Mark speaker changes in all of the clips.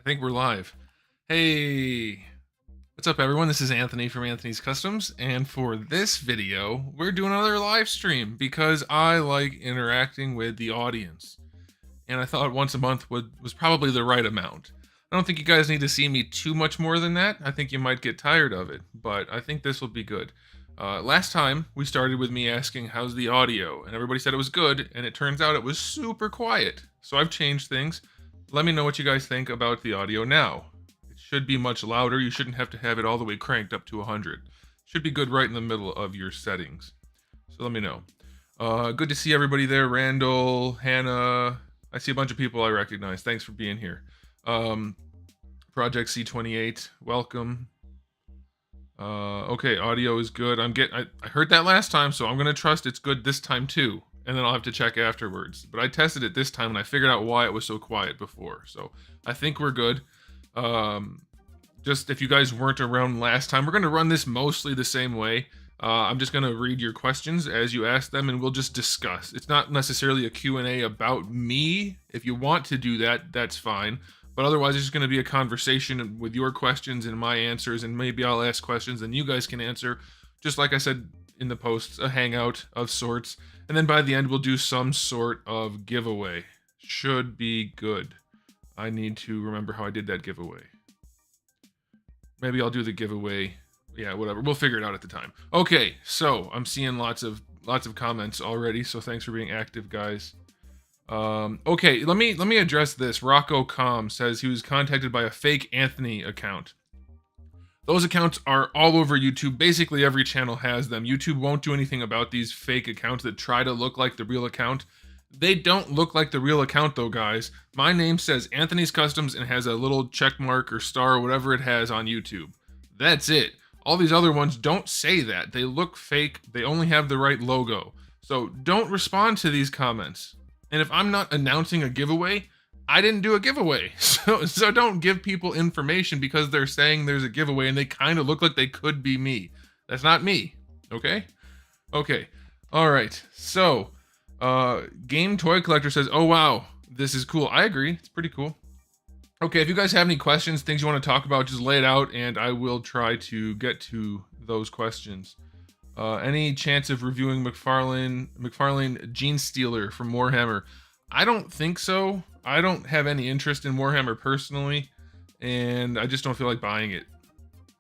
Speaker 1: I think we're live. Hey, what's up everyone? This is Anthony from Anthony's Customs, and for this video, we're doing another live stream because I like interacting with the audience. And I thought once a month was probably the right amount. I don't think you guys need to see me too much more than that. I think you might get tired of it, but I think this will be good. Last time, we started with me asking, how's the audio? And everybody said it was good, and it turns out it was super quiet. So I've changed things. Let me know what you guys think about the audio now. It should be much louder. You shouldn't have to have it all the way cranked up to 100. Should be good right in the middle of your settings. So let me know. Good to see everybody there. Randall, Hannah. I see a bunch of people I recognize. Thanks for being here. Project C28, welcome. Okay, audio is good. I heard that last time, so I'm gonna trust it's good this time too. And then I'll have to check afterwards. But I tested it this time and I figured out why it was so quiet before. So I think we're good. Just if you guys weren't around last time, we're gonna run this mostly the same way. I'm just gonna read your questions as you ask them and we'll just discuss. It's not necessarily a Q&A about me. If you want to do that, that's fine. But otherwise, it's just gonna be a conversation with your questions and my answers, and maybe I'll ask questions and you guys can answer. Just like I said in the posts, a hangout of sorts. And then by the end, we'll do some sort of giveaway. Should be good. I need to remember how I did that giveaway. Maybe I'll do the giveaway. Yeah, whatever. We'll figure it out at the time. Okay, so I'm seeing lots of comments already. So thanks for being active, guys. Okay, let me address this. Rocco Com says he was contacted by a fake Anthony account. Those accounts are all over YouTube. Basically, every channel has them. YouTube won't do anything about these fake accounts that try to look like the real account. They don't look like the real account, though, guys. My name says Anthony's Customs and has a little check mark or star or whatever it has on YouTube. That's it. All these other ones don't say that. They look fake. They only have the right logo. So don't respond to these comments. And if I'm not announcing a giveaway, I didn't do a giveaway. So don't give people information because they're saying there's a giveaway and they kind of look like they could be me. That's not me. Okay? Okay. All right. So, Game Toy Collector says, oh, wow, this is cool. I agree. It's pretty cool. Okay, if you guys have any questions, things you want to talk about, just lay it out and I will try to get to those questions. Any chance of reviewing McFarlane Gene Stealer from Warhammer? I don't think so. I don't have any interest in Warhammer personally, and I just don't feel like buying it.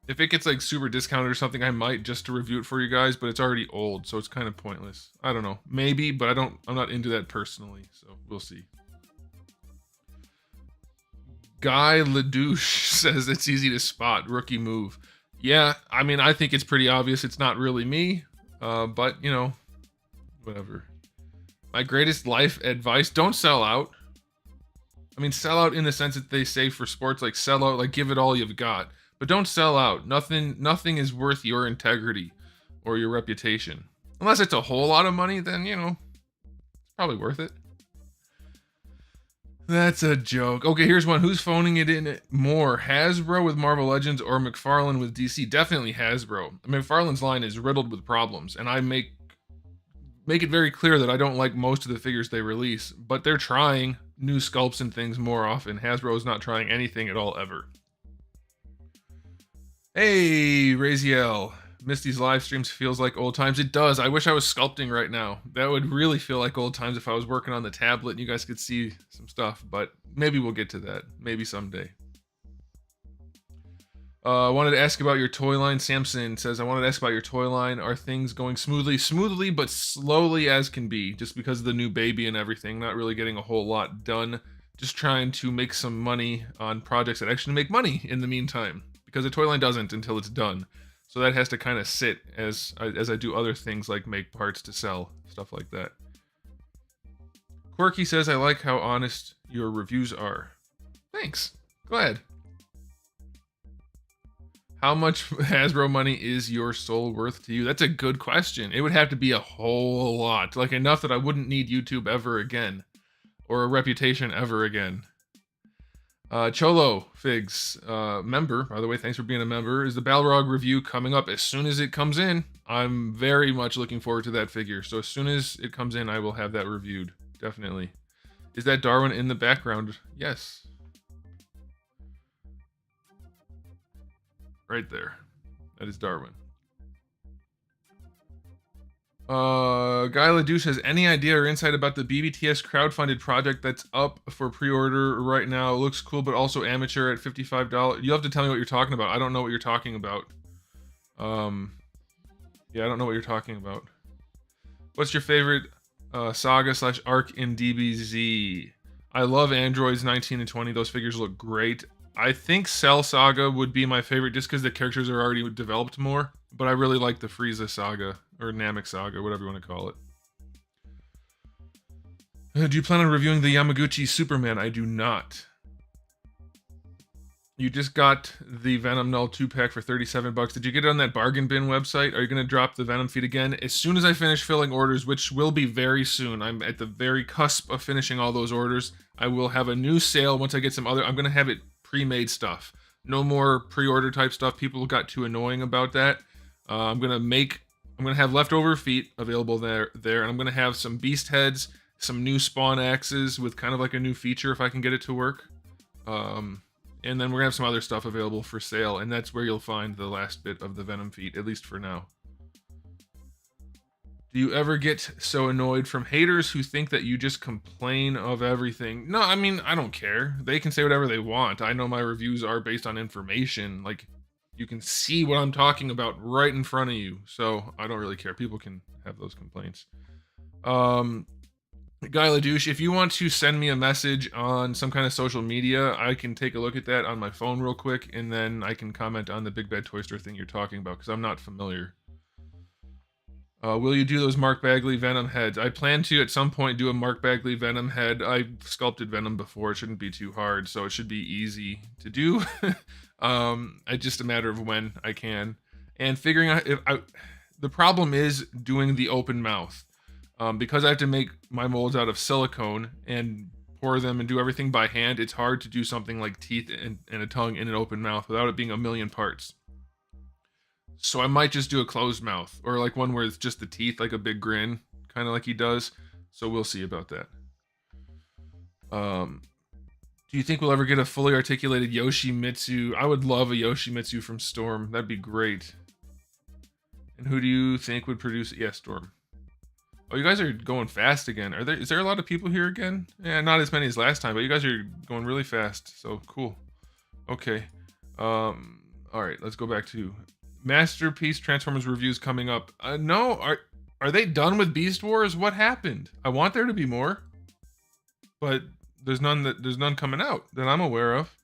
Speaker 1: If it gets like super discounted or something, I might just to review it for you guys, but it's already old, so it's kind of pointless. I don't know. Maybe, but I'm not into that personally, so we'll see. Guy Ledouche says it's easy to spot. Rookie move. Yeah, I mean, I think it's pretty obvious it's not really me, but, you know, whatever. My greatest life advice, don't sell out. I mean, sell out in the sense that they say for sports, like sell out, like give it all you've got. But don't sell out. Nothing is worth your integrity or your reputation. Unless it's a whole lot of money, then, you know, it's probably worth it. That's a joke. Okay, here's one. Who's phoning it in more? Hasbro with Marvel Legends or McFarlane with DC? Definitely Hasbro. McFarlane's line is riddled with problems, and I make it very clear that I don't like most of the figures they release, but they're trying new sculpts and things more often. Hasbro is not trying anything at all ever. Hey, Raziel. Misty's live streams feels like old times. It does. I wish I was sculpting right now. That would really feel like old times if I was working on the tablet and you guys could see some stuff, but maybe we'll get to that. Maybe someday. I wanted to ask about your toy line. Samson says, I wanted to ask about your toy line. Are things going smoothly? Smoothly, but slowly as can be, just because of the new baby and everything. Not really getting a whole lot done. Just trying to make some money on projects that actually make money in the meantime, because the toy line doesn't until it's done. So that has to kind of sit as I do other things like make parts to sell, stuff like that. Quirky says, I like how honest your reviews are. Thanks. Glad. How much Hasbro money is your soul worth to you? That's a good question. It would have to be a whole lot. Like enough that I wouldn't need YouTube ever again. Or a reputation ever again. Cholo Figs, member, by the way, thanks for being a member. Is the Balrog review coming up as soon as it comes in? I'm very much looking forward to that figure. So as soon as it comes in, I will have that reviewed. Definitely. Is that Darwin in the background? Yes. right there. That is Darwin. Guy LaDouche has any idea or insight about the BBTS crowdfunded project that's up for pre-order right now? It looks cool, but also amateur at $55. You'll have to tell me what you're talking about. I don't know what you're talking about. Yeah, I don't know what you're talking about. What's your favorite saga / arc in DBZ? I love Androids 19 and 20. Those figures look great. I think Cell Saga would be my favorite just because the characters are already developed more. But I really like the Frieza Saga, or Namek Saga, whatever you want to call it. Do you plan on reviewing the Yamaguchi Superman? I do not. You just got the Venom Null 2-pack for $37. Did you get it on that bargain bin website? Are you going to drop the Venom feed again? As soon as I finish filling orders, which will be very soon. I'm at the very cusp of finishing all those orders. I will have a new sale once I get some other... I'm going to have it pre-made stuff. No more pre-order type stuff. People got too annoying about that. I'm going to have leftover feet available there, and I'm going to have some beast heads, some new spawn axes with kind of like a new feature if I can get it to work. And then we're going to have some other stuff available for sale, and that's where you'll find the last bit of the Venom feet, at least for now. Do you ever get so annoyed from haters who think that you just complain of everything? No, I mean, I don't care. They can say whatever they want. I know my reviews are based on information. Like, you can see what I'm talking about right in front of you. So I don't really care. People can have those complaints. Guy LaDouche, if you want to send me a message on some kind of social media, I can take a look at that on my phone real quick, and then I can comment on the Big Bad Toy Store thing you're talking about, because I'm not familiar. Will you do those Mark Bagley Venom heads? I plan to at some point do a Mark Bagley Venom head. I sculpted Venom before. It shouldn't be too hard, so it should be easy to do. It's just a matter of when I can. And figuring out the problem is doing the open mouth. Because I have to make my molds out of silicone and pour them and do everything by hand, it's hard to do something like teeth and a tongue in an open mouth without it being a million parts. So I might just do a closed mouth, or like one where it's just the teeth, like a big grin, kind of like he does. So we'll see about that. Do you think we'll ever get a fully articulated Yoshimitsu? I would love a Yoshimitsu from Storm. That'd be great. And who do you think would produce it? Yeah, Storm. Oh, you guys are going fast again. Is there a lot of people here again? Yeah, not as many as last time, but you guys are going really fast. So cool. Okay. All right, let's go back to Masterpiece Transformers reviews coming up. No, are they done with Beast Wars? What happened? I want there to be more, but there's none coming out that I'm aware of.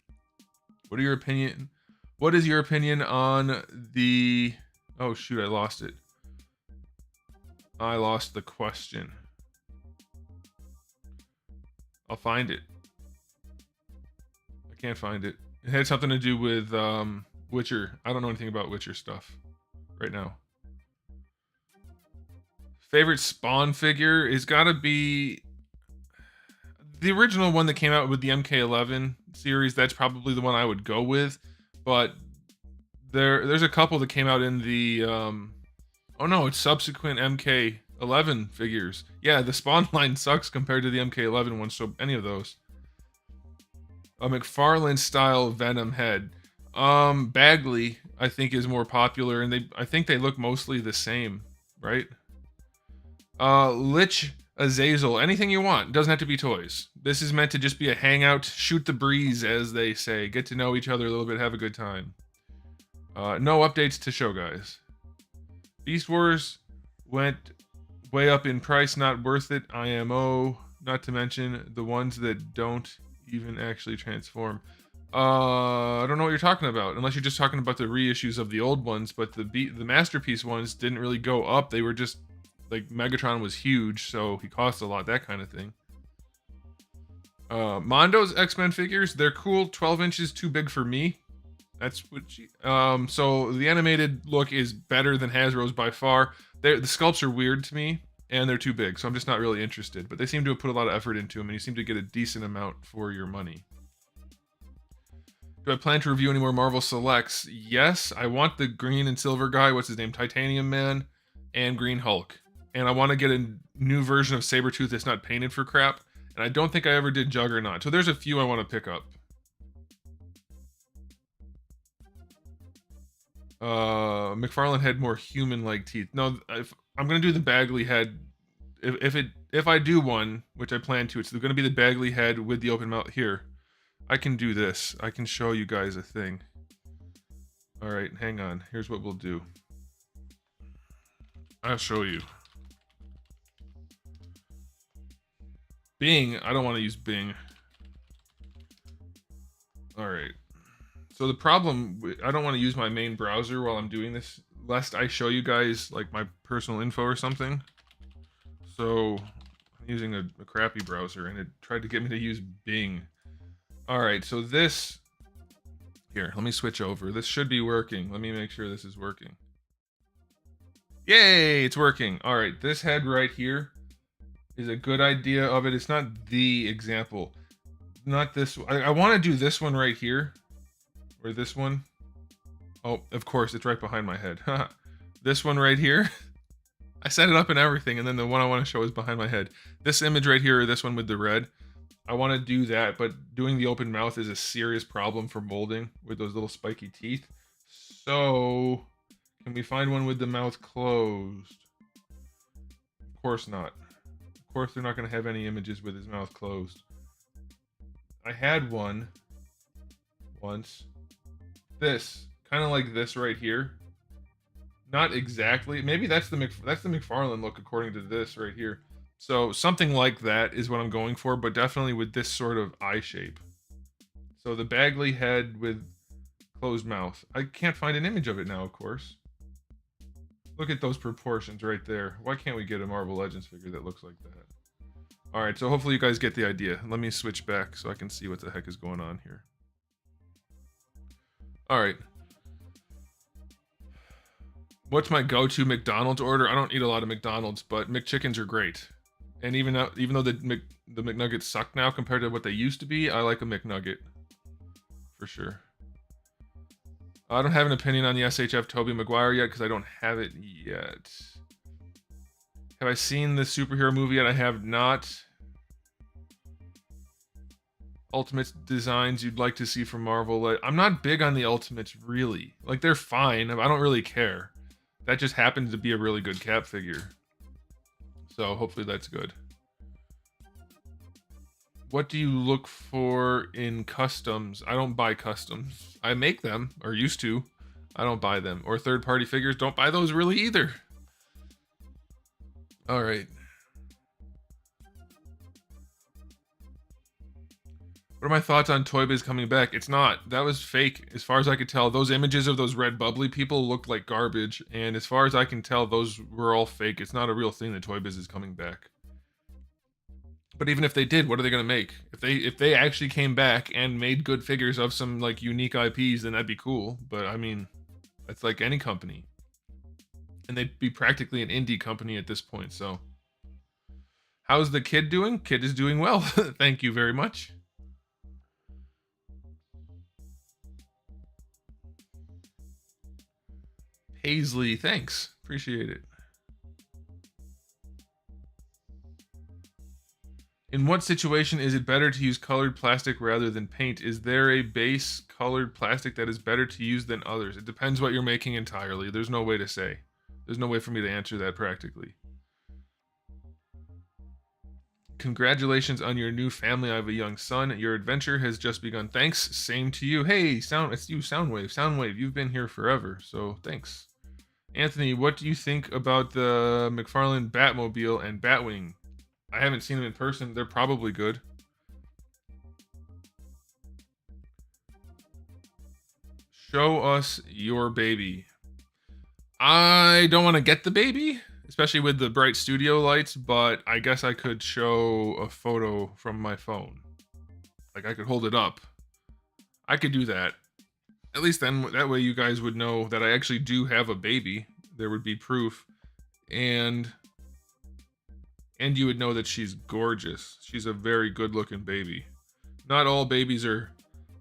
Speaker 1: What is your opinion on the... Oh shoot, I lost it. I lost the question. I'll find it. I can't find it. It had something to do with Witcher. I don't know anything about Witcher stuff right now. Favorite Spawn figure is gotta be the original one that came out with the MK11 series. That's probably the one I would go with. But there's a couple that came out in the oh no, it's subsequent MK11 figures. Yeah, the Spawn line sucks compared to the MK11 one, so any of those. A McFarlane style Venom head. Bagley, I think, is more popular, and I think they look mostly the same, right? Lich Azazel, anything you want. Doesn't have to be toys. This is meant to just be a hangout, shoot the breeze, as they say. Get to know each other a little bit, have a good time. No updates to show, guys. Beast Wars went way up in price, not worth it. IMO, not to mention the ones that don't even actually transform. I don't know what you're talking about, unless you're just talking about the reissues of the old ones, but the Masterpiece ones didn't really go up. They were just, like, Megatron was huge, so he cost a lot, that kind of thing. Mondo's X-Men figures, they're cool. 12 inches too big for me. That's what so the animated look is better than Hasbro's by far. The sculpts are weird to me, and they're too big, so I'm just not really interested. But they seem to have put a lot of effort into them, and you seem to get a decent amount for your money. Do I plan to review any more Marvel Selects? Yes, I want the green and silver guy, what's his name, Titanium Man, and Green Hulk. And I want to get a new version of Sabretooth that's not painted for crap. And I don't think I ever did Juggernaut, so there's a few I want to pick up. McFarlane had more human-like teeth. No, I'm gonna do the Bagley head. If I do one, which I plan to, it's gonna be the Bagley head with the open mouth. Here, I can do this. I can show you guys a thing. All right, hang on. Here's what we'll do. I'll show you. Bing. I don't want to use Bing. All right. So the problem, I don't want to use my main browser while I'm doing this, lest I show you guys like my personal info or something. So I'm using a crappy browser, and it tried to get me to use Bing. All right, so this, here, let me switch over. This should be working. Let me make sure this is working. Yay, it's working. All right, this head right here is a good idea of it. It's not the example. Not this. I want to do this one right here. Or this one. Oh, of course, it's right behind my head. This one right here. I set it up and everything, and then the one I want to show is behind my head. This image right here, or this one with the red. I want to do that, but doing the open mouth is a serious problem for molding with those little spiky teeth. So, can we find one with the mouth closed? Of course not. Of course they're not going to have any images with his mouth closed. I had one once. This, kind of like this right here. Not exactly. Maybe that's the McFarlane look according to this right here. So something like that is what I'm going for, but definitely with this sort of eye shape. So the Bagley head with closed mouth. I can't find an image of it now, of course. Look at those proportions right there. Why can't we get a Marvel Legends figure that looks like that? All right, so hopefully you guys get the idea. Let me switch back so I can see what the heck is going on here. All right. What's my go-to McDonald's order? I don't eat a lot of McDonald's, but McChickens are great. And even though the McNuggets suck now compared to what they used to be, I like a McNugget. For sure. I don't have an opinion on the SHF Tobey Maguire yet because I don't have it yet. Have I seen the superhero movie yet? I have not. Ultimates designs you'd like to see from Marvel. I'm not big on the Ultimates, really. Like, they're fine. I don't really care. That just happens to be a really good Cap figure. So, hopefully that's good. What do you look for in customs? I don't buy customs. I make them, or used to. I don't buy them. Or third-party figures. Don't buy those really either. All right. What are my thoughts on Toy Biz coming back? It's not. That was fake, as far as I could tell. Those images of those red bubbly people looked like garbage, and as far as I can tell, those were all fake. It's not a real thing that Toy Biz is coming back. But even if they did, what are they going to make? If they actually came back and made good figures of some like unique IPs, then that'd be cool. But I mean, that's like any company. And they'd be practically an indie company at this point, so. How's the kid doing? Kid is doing well. Thank you very much. Paisley, thanks. Appreciate it. In what situation is it better to use colored plastic rather than paint? Is there a base colored plastic that is better to use than others? It depends what you're making entirely. There's no way to say. There's no way for me to answer that practically. Congratulations on your new family. I have a young son. Your adventure has just begun. Thanks. Same to you. Hey, it's you, Soundwave. Soundwave, you've been here forever, so thanks. Anthony, what do you think about the McFarlane Batmobile and Batwing? I haven't seen them in person. They're probably good. Show us your baby. I don't want to get the baby, especially with the bright studio lights, but I guess I could show a photo from my phone. Like, I could hold it up. I could do that. At least then, that way you guys would know that I actually do have a baby. There would be proof. And you would know that she's gorgeous. She's a very good-looking baby. Not all babies are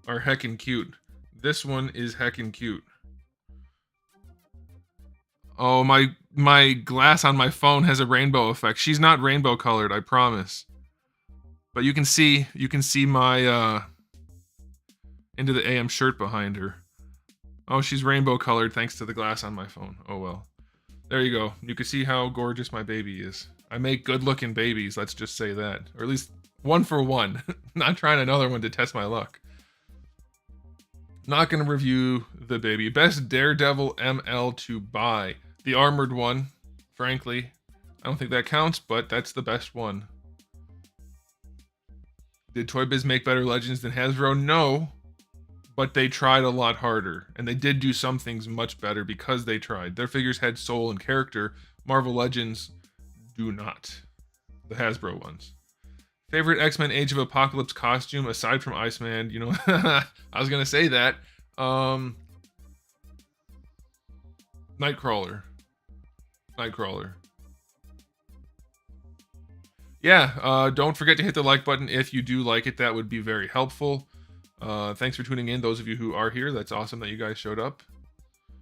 Speaker 1: heckin' cute. This one is heckin' cute. Oh, my glass on my phone has a rainbow effect. She's not rainbow colored, I promise. But you can see my Into the AM shirt behind her. Oh, she's rainbow colored thanks to the glass on my phone. Oh well. There you go. You can see how gorgeous my baby is. I make good looking babies, let's just say that. Or at least one for one. Not trying another one to test my luck. Not going to review the baby. Best Daredevil ML to buy. The armored one, frankly. I don't think that counts, but that's the best one. Did Toy Biz make better Legends than Hasbro? No. But they tried a lot harder. And they did do some things much better because they tried. Their figures had soul and character. Marvel Legends do not. The Hasbro ones. Favorite X-Men Age of Apocalypse costume aside from Iceman, you know, I was gonna say that. Nightcrawler. Yeah, don't forget to hit the like button if you do like it. That would be very helpful. Thanks for tuning in, those of you who are here. That's awesome that you guys showed up.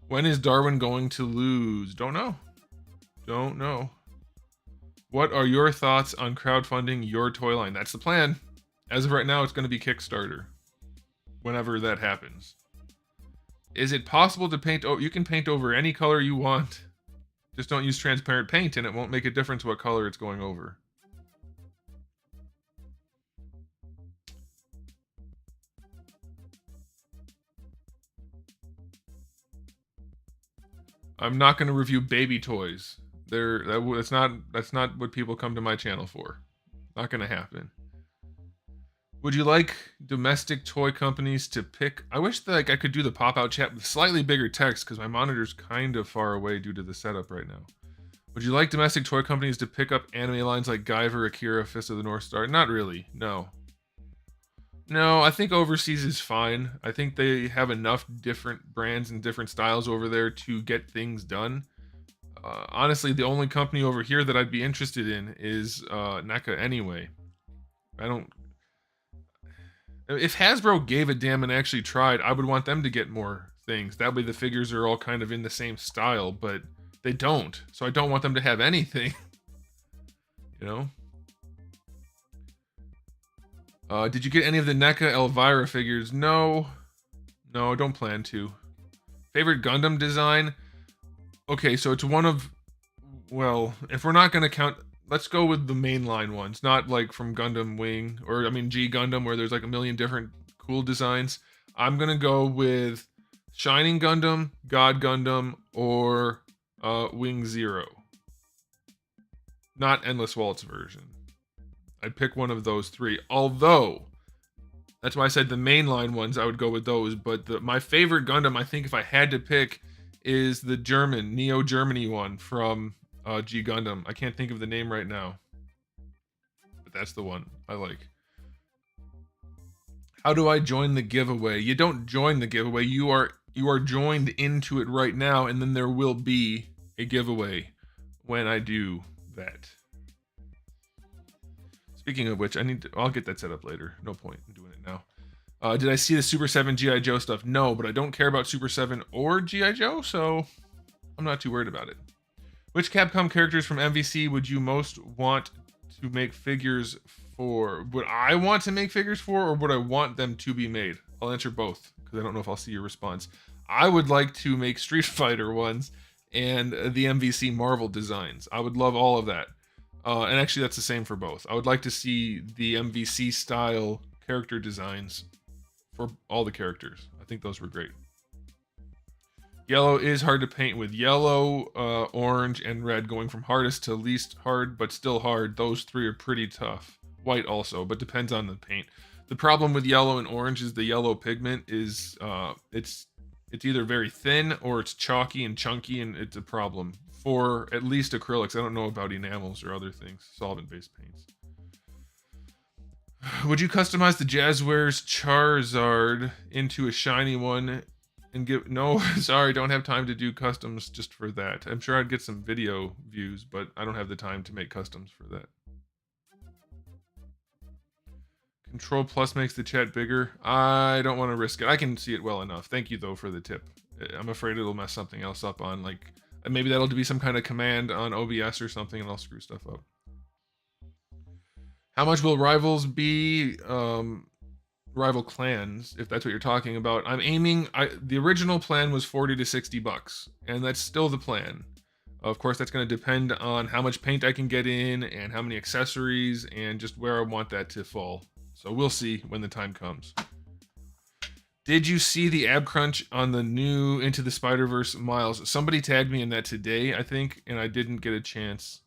Speaker 1: When is Darwin going to lose? Don't know. What are your thoughts on crowdfunding your toy line? That's the plan. As of right now, it's going to be Kickstarter. Whenever that happens. Is it possible to paint? Oh, you can paint over any color you want. Just don't use transparent paint and it won't make a difference what color it's going over. I'm not going to review baby toys. That's not what people come to my channel for. Not going to happen. Would you like domestic toy companies to pick? I wish that I could do the pop-out chat with slightly bigger text because my monitor's kind of far away due to the setup right now. Would you like domestic toy companies to pick up anime lines like Guyver, Akira, Fist of the North Star? Not really. No. No, I think overseas is fine. I think they have enough different brands and different styles over there to get things done. Honestly, the only company over here that I'd be interested in is NECA anyway. If Hasbro gave a damn and actually tried, I would want them to get more things. That way the figures are all kind of in the same style, but they don't. So I don't want them to have anything. You know? Did you get any of the NECA Elvira figures? No. No, don't plan to. Favorite Gundam design? Okay, so it's one of... Well, if we're not going to count... Let's go with the mainline ones. Not like from Gundam Wing, or I mean G Gundam, where there's like a million different cool designs. I'm going to go with Shining Gundam, God Gundam, or Wing Zero. Not Endless Waltz version. I'd pick one of those three. Although, that's why I said the mainline ones, I would go with those. But my favorite Gundam, I think if I had to pick, is the German, Neo Germany one from G Gundam. I can't think of the name right now. But that's the one I like. How do I join the giveaway? You don't join the giveaway. You are joined into it right now, and then there will be a giveaway when I do that. Speaking of which, I'll get that set up later. No point in doing it now. Did I see the Super 7 G.I. Joe stuff? No, but I don't care about Super 7 or G.I. Joe, so I'm not too worried about it. Which Capcom characters from MVC would you most want to make figures for? Would I want to make figures for, or would I want them to be made? I'll answer both, because I don't know if I'll see your response. I would like to make Street Fighter ones and the MVC Marvel designs. I would love all of that. And actually, that's the same for both. I would like to see the MVC style character designs for all the characters. I think those were great. Yellow is hard to paint with. Yellow, orange, and red going from hardest to least hard, but still hard. Those three are pretty tough. White also, but depends on the paint. The problem with yellow and orange is the yellow pigment is it's either very thin or it's chalky and chunky, and it's a problem for at least acrylics. I don't know about enamels or other things, solvent-based paints. Would you customize the Jazzwares Charizard into a shiny one and give... No, sorry, don't have time to do customs just for that. I'm sure I'd get some video views, but I don't have the time to make customs for that. Control Plus makes the chat bigger. I don't want to risk it. I can see it well enough. Thank you, though, for the tip. I'm afraid it'll mess something else up on, like... Maybe that'll be some kind of command on OBS or something, and I'll screw stuff up. How much will Rivals be? rival clans, if that's what you're talking about. I'm aiming, the original plan was 40 to 60 bucks, and that's still the plan. Of course, that's going to depend on how much paint I can get in and how many accessories and just where I want that to fall. So we'll see when the time comes. Did you see the ab crunch on the new Into the Spider-Verse Miles? Somebody tagged me in that today, I think, and I didn't get a chance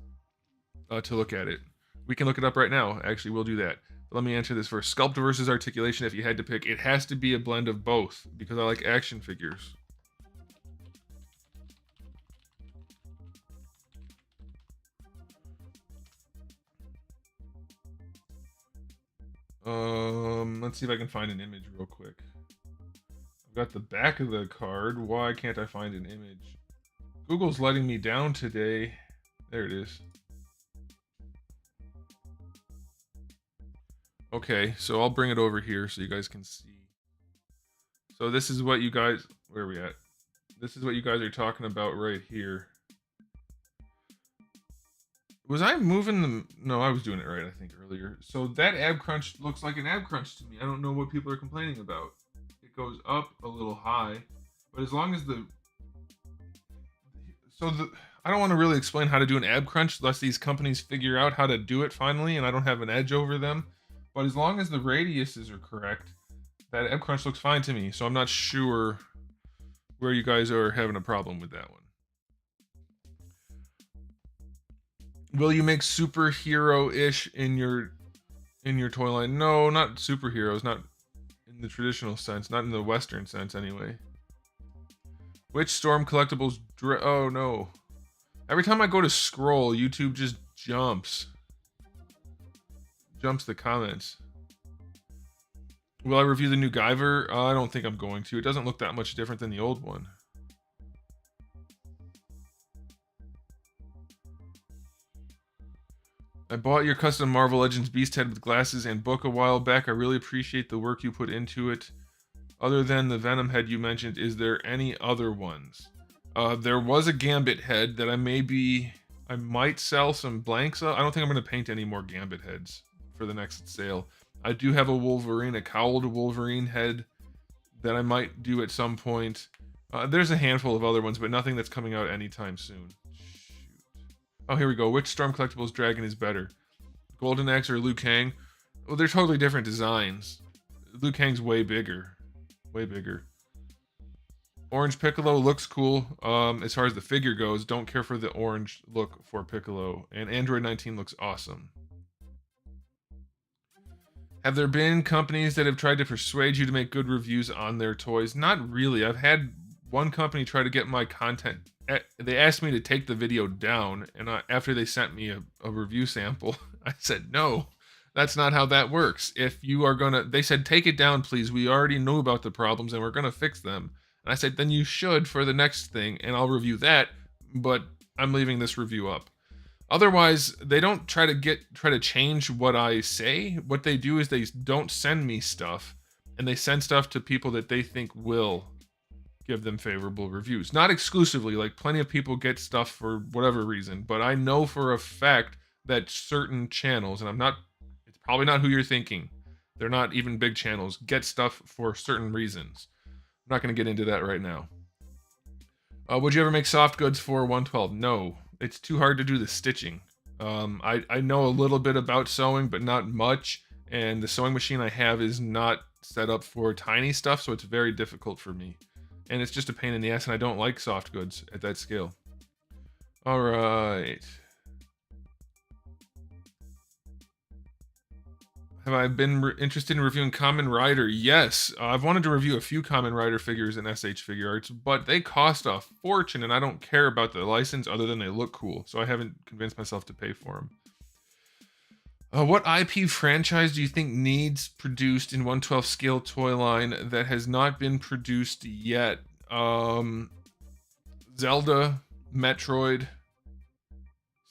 Speaker 1: to look at it. We can look it up right now. Actually, we'll do that. But let me answer this first. Sculpt versus articulation, if you had to pick, it has to be a blend of both because I like action figures. Let's see if I can find an image real quick. I've got the back of the card. Why can't I find an image? Google's letting me down today. There it is. Okay, so I'll bring it over here so you guys can see. So this is what you guys, where are we at? This is what you guys are talking about right here. Was I moving them? No, I was doing it right, I think, earlier. So that ab crunch looks like an ab crunch to me. I don't know what people are complaining about. It goes up a little high, but as long as I don't want to really explain how to do an ab crunch unless these companies figure out how to do it finally and I don't have an edge over them. But as long as the radiuses are correct, that ab crunch looks fine to me. So I'm not sure where you guys are having a problem with that one. Will you make superhero-ish in your toy line? No, not superheroes, not in the traditional sense, not in the Western sense anyway. Which Storm collectibles? Oh no! Every time I go to scroll, YouTube just jumps the comments. Will I review the new Guyver? I don't think I'm going to. It doesn't look that much different than the old one. I bought your custom Marvel Legends Beast head with glasses and book a while back. I really appreciate the work you put into it. Other than the Venom head you mentioned, is there any other ones? There was a Gambit head that I might sell some blanks of. I don't think I'm going to paint any more Gambit heads for the next sale. I do have a Wolverine, a cowled Wolverine head that I might do at some point. There's a handful of other ones, but nothing that's coming out anytime soon. Oh, here we go. Which Storm Collectibles Dragon is better? Golden Axe or Liu Kang? Well, they're totally different designs. Liu Kang's way bigger. Way bigger. Orange Piccolo looks cool. As far as the figure goes, don't care for the orange look for Piccolo. And Android 19 looks awesome. Have there been companies that have tried to persuade you to make good reviews on their toys? Not really. I've had one company try to get my content. They asked me to take the video down, and after they sent me a review sample, I said, no, that's not how that works. If you are gonna, they said, take it down, please. We already knew about the problems, and we're gonna fix them. And I said, then you should for the next thing, and I'll review that, but I'm leaving this review up. Otherwise, they don't try to change what I say. What they do is they don't send me stuff, and they send stuff to people that they think will give them favorable reviews. Not exclusively, like plenty of people get stuff for whatever reason, but I know for a fact that certain channels, and it's probably not who you're thinking, they're not even big channels, get stuff for certain reasons. I'm not going to get into that right now. Would you ever make soft goods for 112? No, it's too hard to do the stitching. I know a little bit about sewing, but not much, and the sewing machine I have is not set up for tiny stuff, so it's very difficult for me. And it's just a pain in the ass, and I don't like soft goods at that scale. All right. Have I been interested in reviewing Kamen Rider? Yes. I've wanted to review a few Kamen Rider figures in SH Figure Arts, but they cost a fortune, and I don't care about the license other than they look cool, so I haven't convinced myself to pay for them. What IP franchise do you think needs produced in 1/12 scale toy line that has not been produced yet? Zelda, Metroid,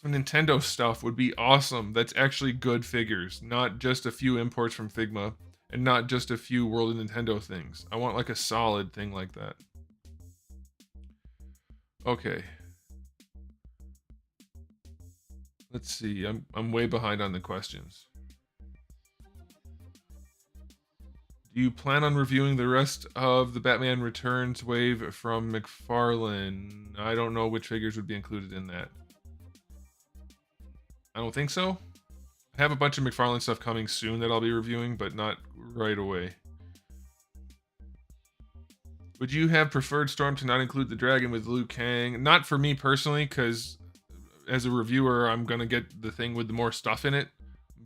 Speaker 1: some Nintendo stuff would be awesome. That's actually good figures, not just a few imports from Figma, and not just a few World of Nintendo things. I want like a solid thing like that. Okay. Let's see, I'm way behind on the questions. Do you plan on reviewing the rest of the Batman Returns wave from McFarlane? I don't know which figures would be included in that. I don't think so. I have a bunch of McFarlane stuff coming soon that I'll be reviewing, but not right away. Would you have preferred Storm to not include the dragon with Liu Kang? Not for me personally, because as a reviewer, I'm going to get the thing with the more stuff in it.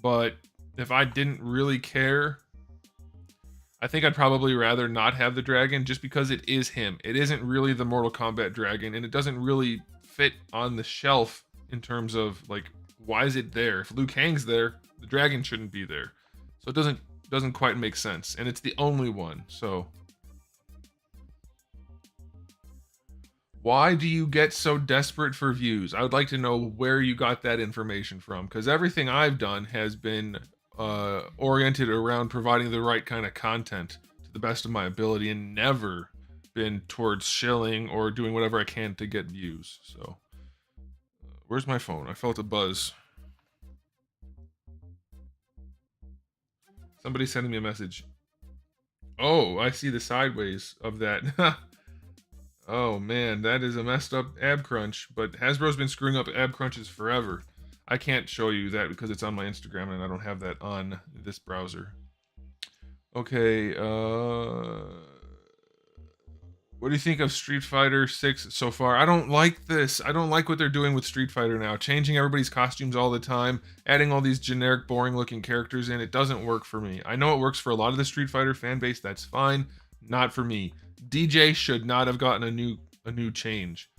Speaker 1: But if I didn't really care, I think I'd probably rather not have the dragon, just because it is him. It isn't really the Mortal Kombat dragon, and it doesn't really fit on the shelf in terms of, like, why is it there? If Liu Kang's there, the dragon shouldn't be there. So it doesn't quite make sense, and it's the only one. So why do you get so desperate for views? I would like to know where you got that information from, because everything I've done has been oriented around providing the right kind of content to the best of my ability, and never been towards shilling or doing whatever I can to get views. So where's my phone? I felt a buzz. Somebody sending me a message. Oh, I see the sideways of that. Oh man, that is a messed up ab crunch, but Hasbro's been screwing up ab crunches forever. I can't show you that because it's on my Instagram and I don't have that on this browser. Okay, what do you think of Street Fighter 6 so far? I don't like this. I don't like what they're doing with Street Fighter now. Changing everybody's costumes all the time, adding all these generic, boring looking characters in. It doesn't work for me. I know it works for a lot of the Street Fighter fan base. That's fine. Not for me. DJ should not have gotten a new change.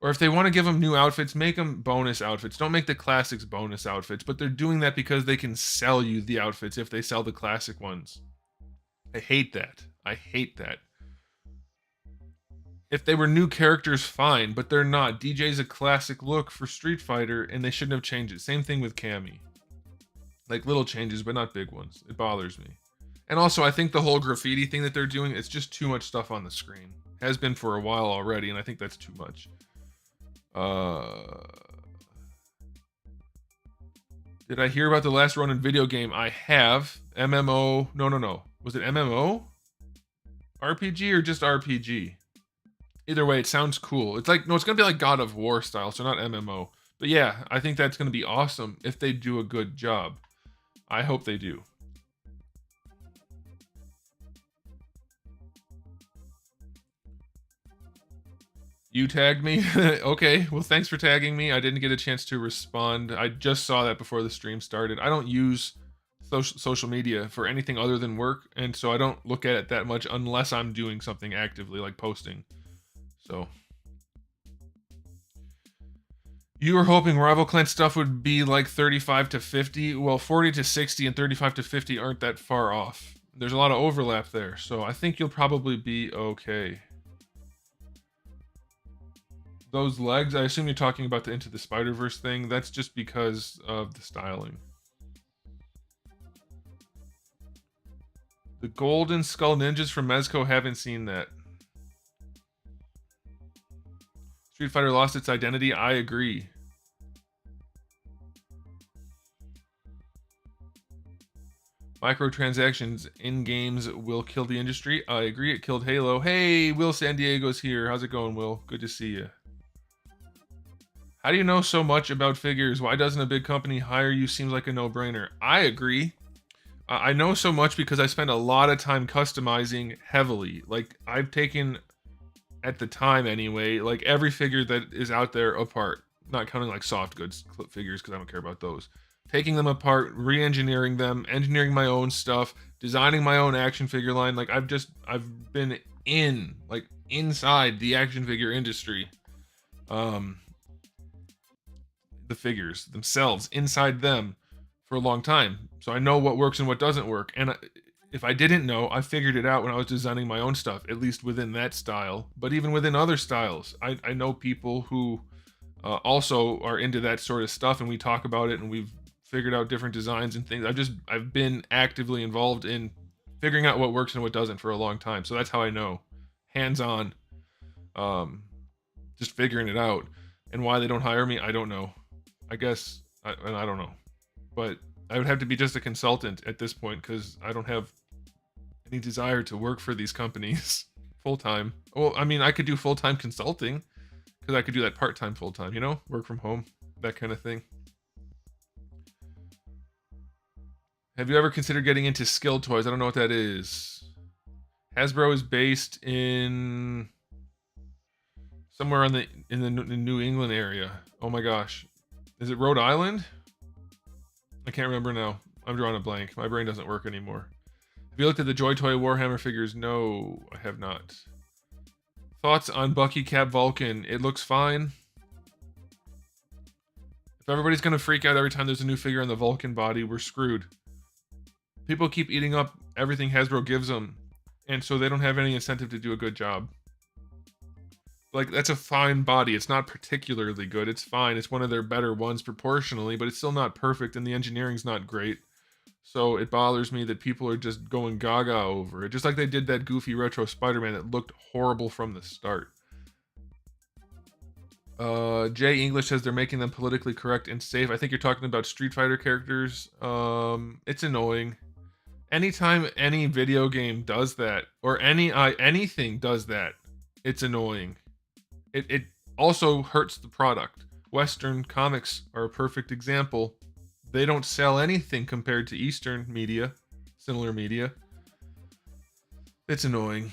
Speaker 1: Or if they want to give them new outfits, make them bonus outfits. Don't make the classics bonus outfits, but they're doing that because they can sell you the outfits if they sell the classic ones. I hate that. I hate that. If they were new characters, fine, but they're not. DJ's a classic look for Street Fighter, and they shouldn't have changed it. Same thing with Cammy. Like little changes, but not big ones. It bothers me. And also, I think the whole graffiti thing that they're doing, it's just too much stuff on the screen. Has been for a while already, and I think that's too much. Did I hear about the last Ronin video game? I have. MMO. No. Was it MMO? RPG or just RPG? Either way, it sounds cool. It's like, no, it's going to be like God of War style, so not MMO. But yeah, I think that's going to be awesome if they do a good job. I hope they do. You tagged me? Okay, well, thanks for tagging me. I didn't get a chance to respond. I just saw that before the stream started. I don't use social media for anything other than work, and so I don't look at it that much unless I'm doing something actively, like posting. So you were hoping Rival Clan stuff would be like 35 to 50. Well, 40 to 60 and 35 to 50 aren't that far off. There's a lot of overlap there, so I think you'll probably be okay. Those legs, I assume you're talking about the Into the Spider-Verse thing. That's just because of the styling. The Golden Skull Ninjas from Mezco, haven't seen that. Street Fighter lost its identity. I agree. Microtransactions in games will kill the industry. I agree. It killed Halo. Hey, Will San Diego's here. How's it going, Will? Good to see you. How do you know so much about figures? Why doesn't a big company hire you? Seems like a no-brainer. I agree. I know so much because I spend a lot of time customizing heavily. Like, I've taken, at the time anyway, like every figure that is out there apart. Not counting like soft goods figures because I don't care about those. Taking them apart, re-engineering them, engineering my own stuff, designing my own action figure line. Like, I've been inside the action figure industry. The figures themselves, inside them, for a long time. So I know what works and what doesn't work. And if I didn't know, I figured it out when I was designing my own stuff, at least within that style. But even within other styles, I know people who also are into that sort of stuff, and we talk about it, and we've figured out different designs and things. I've been actively involved in figuring out what works and what doesn't for a long time. So that's how I know, hands-on, just figuring it out. And why they don't hire me, I don't know. I guess, I don't know. But I would have to be just a consultant at this point because I don't have any desire to work for these companies full time. Well, I mean, I could do full time consulting because I could do that part time, full time. You know, work from home, that kind of thing. Have you ever considered getting into skill toys? I don't know what that is. Hasbro is based in somewhere in the New England area. Oh my gosh, is it Rhode Island? I can't remember now. I'm drawing a blank. My brain doesn't work anymore. Have you looked at the Joy Toy Warhammer figures? No, I have not. Thoughts on Bucky Cap Vulcan? It looks fine. If everybody's gonna freak out every time there's a new figure on the Vulcan body, we're screwed. People keep eating up everything Hasbro gives them, and so they don't have any incentive to do a good job. Like, that's a fine body. It's not particularly good. It's fine. It's one of their better ones proportionally, but it's still not perfect, and the engineering's not great. So it bothers me that people are just going gaga over it. Just like they did that goofy retro Spider-Man that looked horrible from the start. Jay English says they're making them politically correct and safe. I think you're talking about Street Fighter characters. It's annoying. Anytime any video game does that, or anything does that, it's annoying. It also hurts the product. Western comics are a perfect example. They don't sell anything compared to Eastern media, similar media. It's annoying.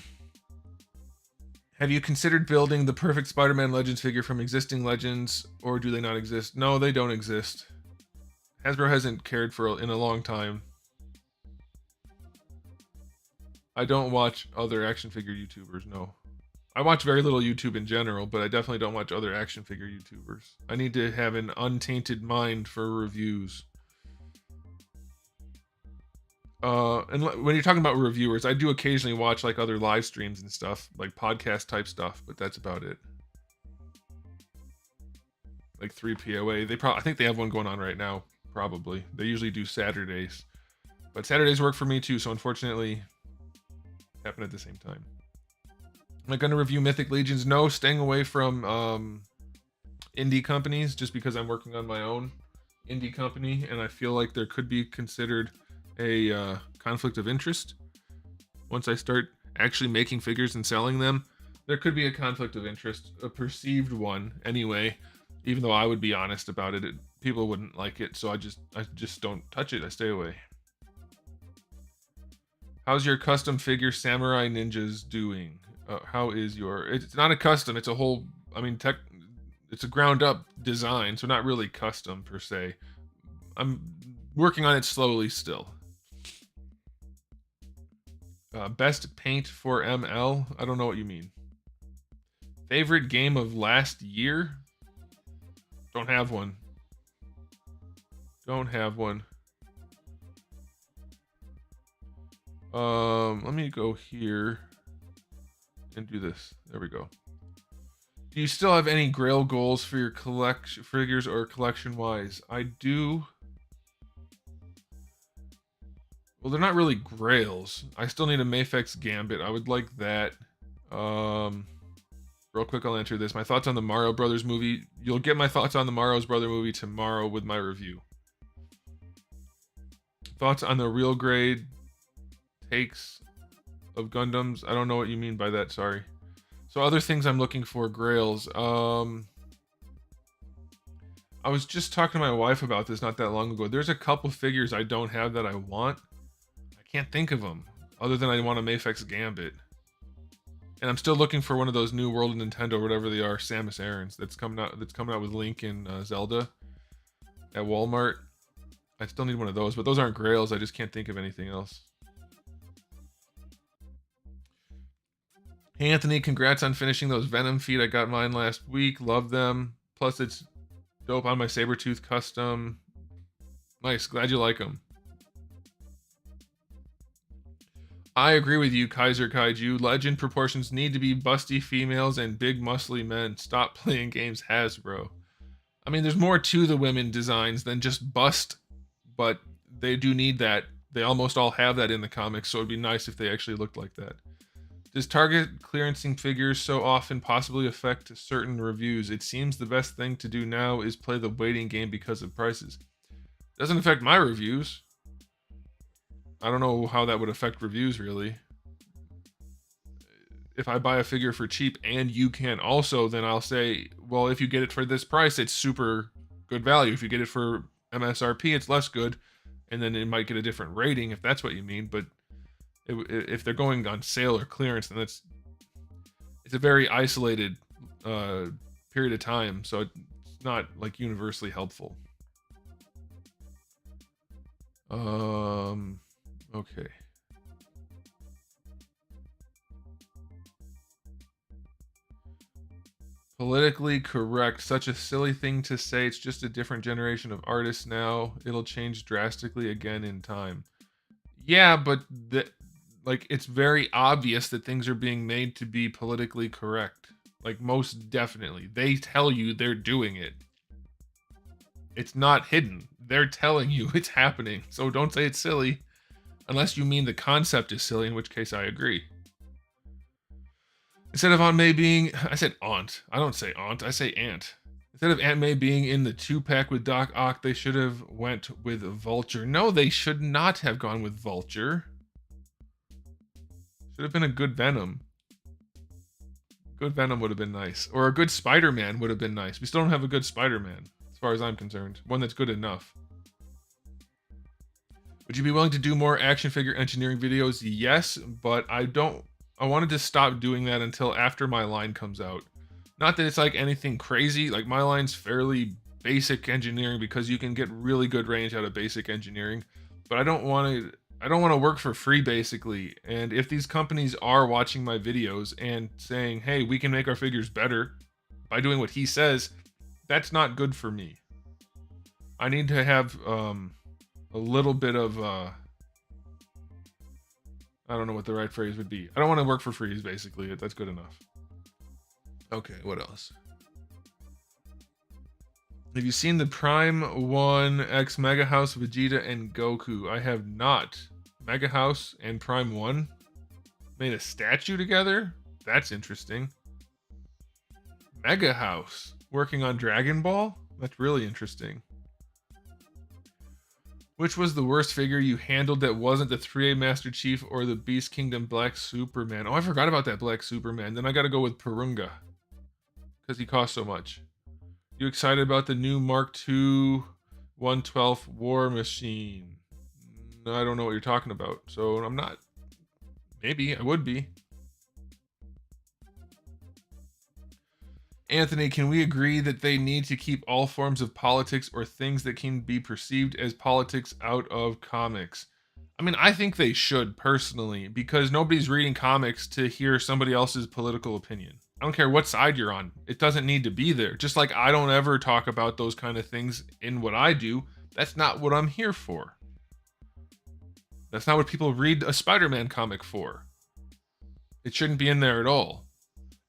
Speaker 1: Have you considered building the perfect Spider-Man Legends figure from existing Legends, or do they not exist? No, they don't exist. Hasbro hasn't cared in a long time. I don't watch other action figure YouTubers, no. I watch very little YouTube in general, but I definitely don't watch other action figure YouTubers. I need to have an untainted mind for reviews. And when you're talking about reviewers, I do occasionally watch like other live streams and stuff, like podcast type stuff, but that's about it. Like 3POA, I think they have one going on right now, probably. They usually do Saturdays, but Saturdays work for me too, so unfortunately, happen at the same time. Am I going to review Mythic Legions? No, staying away from indie companies just because I'm working on my own indie company, and I feel like there could be considered a conflict of interest. Once I start actually making figures and selling them, there could be a conflict of interest, a perceived one anyway, even though I would be honest about it. People wouldn't like it, so I just don't touch it. I stay away. How's your custom figure Samurai Ninjas doing? How is your... It's not a custom, it's a whole... I mean, it's a ground up design, so not really custom per se. I'm working on it slowly still. Best paint for ML? I don't know what you mean. Favorite game of last year? Don't have one. Don't have one. Let me go here and do this. There we go. Do you still have any Grail goals for your collection figures or collection wise? I do. Well, they're not really Grails. I still need a Mafex Gambit. I would like that. Real quick, I'll answer this. My thoughts on the Mario Brothers movie. You'll get my thoughts on the Mario Brothers movie tomorrow with my review. Thoughts on the real grade takes of Gundams. I don't know what you mean by that, sorry. So other things I'm looking for, Grails. I was just talking to my wife about this not that long ago. There's a couple figures I don't have that I want. I can't think of them, other than I want a Mafex Gambit. And I'm still looking for one of those new World of Nintendo, whatever they are, Samus Arans that's coming out with Link and Zelda at Walmart. I still need one of those, but those aren't Grails. I just can't think of anything else. Hey Anthony, congrats on finishing those Venom feet. I got mine last week. Love them. Plus it's dope on my Sabretooth custom. Nice, glad you like them. I agree with you, Kaiser Kaiju. Legend proportions need to be busty females and big muscly men. Stop playing games, Hasbro. I mean, there's more to the women designs than just bust, but they do need that. They almost all have that in the comics, so it'd be nice if they actually looked like that. Does Target clearancing figures so often possibly affect certain reviews? It seems the best thing to do now is play the waiting game because of prices. Doesn't affect my reviews. I don't know how that would affect reviews, really. if I buy a figure for cheap and you can also, then I'll say, well, if you get it for this price, it's super good value. If you get it for MSRP, it's less good, and then it might get a different rating if that's what you mean. But if they're going on sale or clearance, then it's a very isolated period of time, so it's not like universally helpful. Okay. Politically correct. Such a silly thing to say. It's just a different generation of artists now. It'll change drastically again in time. Yeah, but like, it's very obvious that things are being made to be politically correct. Like, most definitely. They tell you they're doing it. It's not hidden. They're telling you it's happening. So don't say it's silly. Unless you mean the concept is silly, in which case I agree. Instead of Aunt May being... I said aunt. I don't say aunt. I say aunt. Instead of Aunt May being in the 2-pack with Doc Ock, they should have went with Vulture. No, they should not have gone with Vulture. Should have been a good Venom. Good Venom would have been nice. Or a good Spider-Man would have been nice. We still don't have a good Spider-Man, as far as I'm concerned. One that's good enough. Would you be willing to do more action figure engineering videos? Yes, but I wanted to stop doing that until after my line comes out. Not that it's like anything crazy. Like, my line's fairly basic engineering because you can get really good range out of basic engineering. But I don't want to work for free, basically. And if these companies are watching my videos and saying, hey, we can make our figures better by doing what he says, that's not good for me. I need to have a little bit of I don't know what the right phrase would be. I don't want to work for free, basically. That's good enough. Okay, what else? Have you seen the Prime 1 X Mega House, Vegeta, and Goku? I have not. Mega House and Prime 1 made a statue together? That's interesting. Mega House working on Dragon Ball? That's really interesting. Which was the worst figure you handled that wasn't the 3A Master Chief or the Beast Kingdom Black Superman? Oh, I forgot about that Black Superman. Then I gotta go with Purunga, because he costs so much. You excited about the new Mark II 1/12 War Machine? No, I don't know what you're talking about, so I'm not. Maybe I would be. Anthony, can we agree that they need to keep all forms of politics or things that can be perceived as politics out of comics? I mean, I think they should, personally, because nobody's reading comics to hear somebody else's political opinion. I don't care what side you're on. It doesn't need to be there. Just like I don't ever talk about those kind of things in what I do. That's not what I'm here for. That's not what people read a Spider-Man comic for. It shouldn't be in there at all.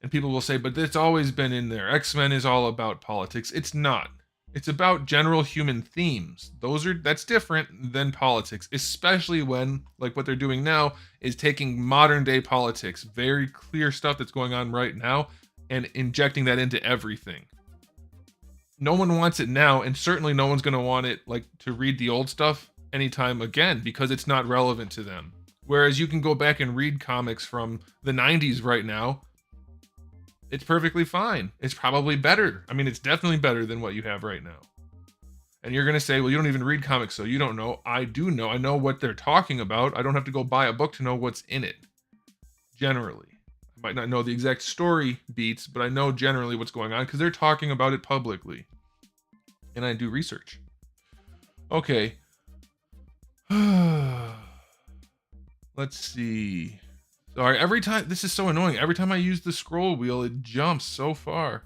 Speaker 1: And people will say, but it's always been in there. X-Men is all about politics. It's not. It's about general human themes. That's different than politics, especially when, like what they're doing now, is taking modern day politics, very clear stuff that's going on right now, and injecting that into everything. No one wants it now, and certainly no one's going to want it like to read the old stuff anytime again, because it's not relevant to them. Whereas you can go back and read comics from the 90s right now. It's perfectly fine. It's probably better. I mean, it's definitely better than what you have right now. And you're going to say, well, you don't even read comics, so you don't know. I do know. I know what they're talking about. I don't have to go buy a book to know what's in it. Generally. I might not know the exact story beats, but I know generally what's going on because they're talking about it publicly. And I do research. Okay. Let's see. Sorry, every time, this is so annoying. Every time I use the scroll wheel, it jumps so far.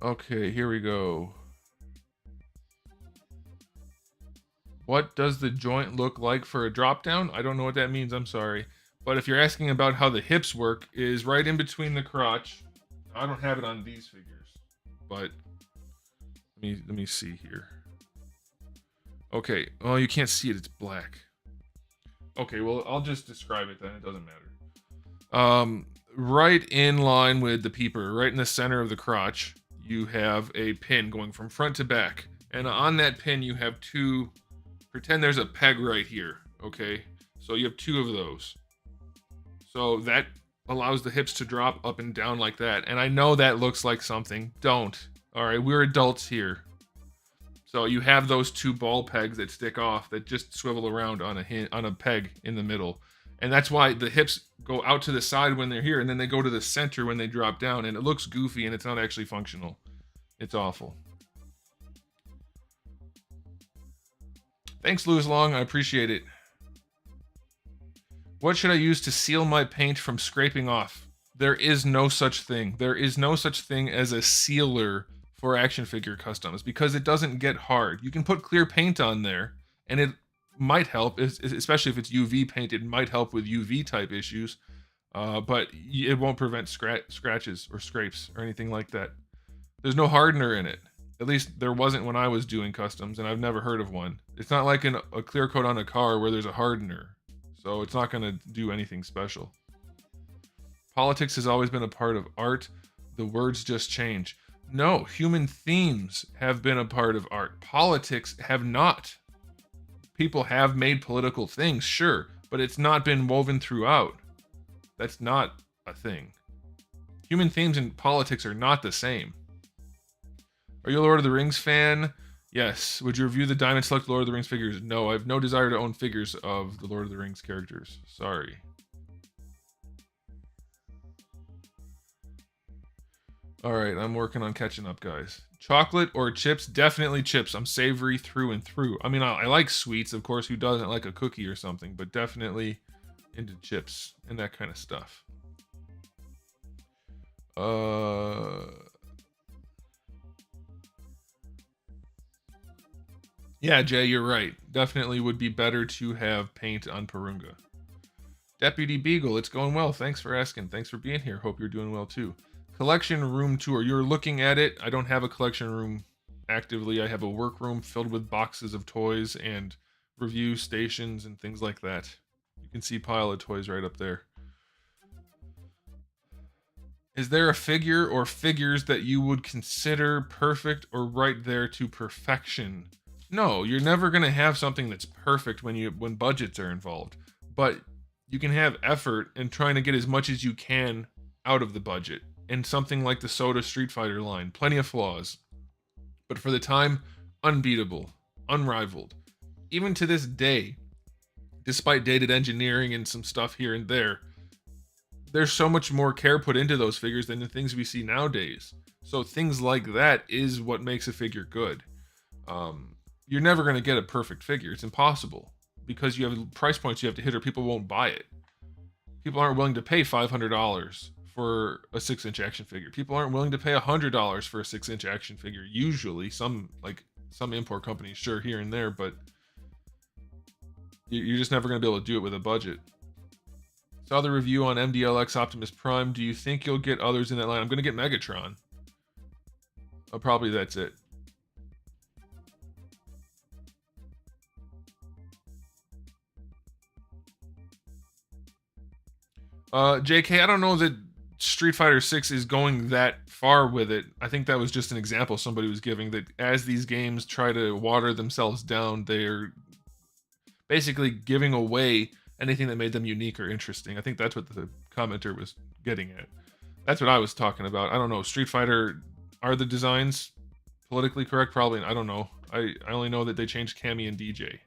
Speaker 1: Okay, here we go. What does the joint look like for a drop down? I don't know what that means, I'm sorry. But if you're asking about how the hips work, is right in between the crotch. I don't have it on these figures, but let me see here. Okay, well, you can't see it, it's black. Okay, well, I'll just describe it then, it doesn't matter. right in line with the peeper, right in the center of the crotch, you have a pin going from front to back. And on that pin, you have two, pretend there's a peg right here, okay? So you have two of those. So that allows the hips to drop up and down like that. And I know that looks like something. Don't. All right, we're adults here. So you have those two ball pegs that stick off that just swivel around on a peg in the middle. And that's why the hips go out to the side when they're here, and then they go to the center when they drop down, and it looks goofy and it's not actually functional. It's awful. Thanks, Louis Long. I appreciate it. What should I use to seal my paint from scraping off? There is no such thing. There is no such thing as a sealer for action figure customs because it doesn't get hard. You can put clear paint on there and it might help, especially if it's UV paint, it might help with UV type issues, but it won't prevent scratches or scrapes or anything like that. There's no hardener in it. At least there wasn't when I was doing customs, and I've never heard of one. It's not like a clear coat on a car where there's a hardener, so it's not going to do anything special. Politics has always been a part of art. The words just change. No, human themes have been a part of art. Politics have not. People have made political things, sure, but it's not been woven throughout. That's not a thing. Human themes and politics are not the same. Are you a Lord of the Rings fan? Yes. Would you review the Diamond Select Lord of the Rings figures? No, I have no desire to own figures of the Lord of the Rings characters. Sorry. Alright, I'm working on catching up, guys. Chocolate or chips? Definitely chips. I'm savory through and through. I mean, I like sweets, of course. Who doesn't like a cookie or something? But definitely into chips and that kind of stuff. Yeah, Jay, you're right. Definitely would be better to have paint on Purunga. Deputy Beagle, it's going well. Thanks for asking. Thanks for being here. Hope you're doing well too. Collection room tour. You're looking at it. I don't have a collection room actively. I have a workroom filled with boxes of toys and review stations and things like that. You can see a pile of toys right up there. Is there a figure or figures that you would consider perfect or right there to perfection? No, you're never going to have something that's perfect when budgets are involved. But you can have effort in trying to get as much as you can out of the budget. And something like the Soda Street Fighter line, plenty of flaws. But for the time, unbeatable, unrivaled. Even to this day, despite dated engineering and some stuff here and there, there's so much more care put into those figures than the things we see nowadays. So things like that is what makes a figure good. You're never going to get a perfect figure. It's impossible. Because you have price points you have to hit or people won't buy it. People aren't willing to pay $500 for a 6-inch action figure. People aren't willing to pay $100 for a 6-inch action figure. Usually, some import companies, sure, here and there, but you're just never going to be able to do it with a budget. Saw the review on MDLX Optimus Prime. Do you think you'll get others in that line? I'm going to get Megatron. Probably that's it. JK, I don't know that Street Fighter 6 is going that far with it. I think that was just an example somebody was giving, that as these games try to water themselves down, they're basically giving away anything that made them unique or interesting. I think that's what the commenter was getting at. That's what I was talking about. I don't know. Street Fighter, are the designs politically correct? Probably. I don't know. I only know that they changed Cammy and DJ.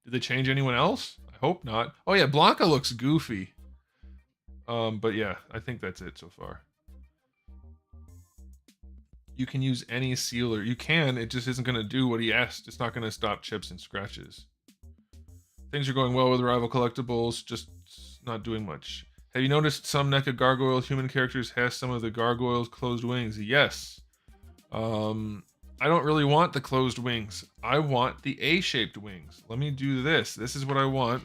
Speaker 1: Did they change anyone else? I hope not. Oh yeah, Blanca looks goofy. But yeah, I think that's it so far. You can use any sealer. You can, it just isn't going to do what he asked. It's not going to stop chips and scratches. Things are going well with Rival Collectibles, just not doing much. Have you noticed some NECA Gargoyle human characters has some of the gargoyles' closed wings? Yes. I don't really want the closed wings. I want the A-shaped wings. Let me do this. This is what I want.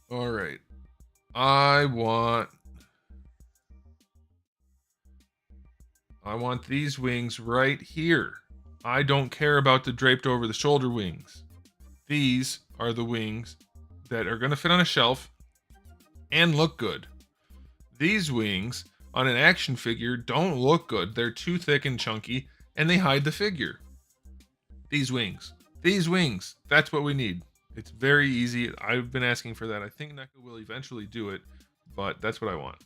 Speaker 1: All right. I want I want these wings right here. I don't care about the draped over the shoulder wings. These are the wings that are going to fit on a shelf and look good. These wings on an action figure don't look good. They're too thick and chunky, and they hide the figure. These wings. That's what we need. It's very easy. I've been asking for that. I think NECA will eventually do it, but that's what I want.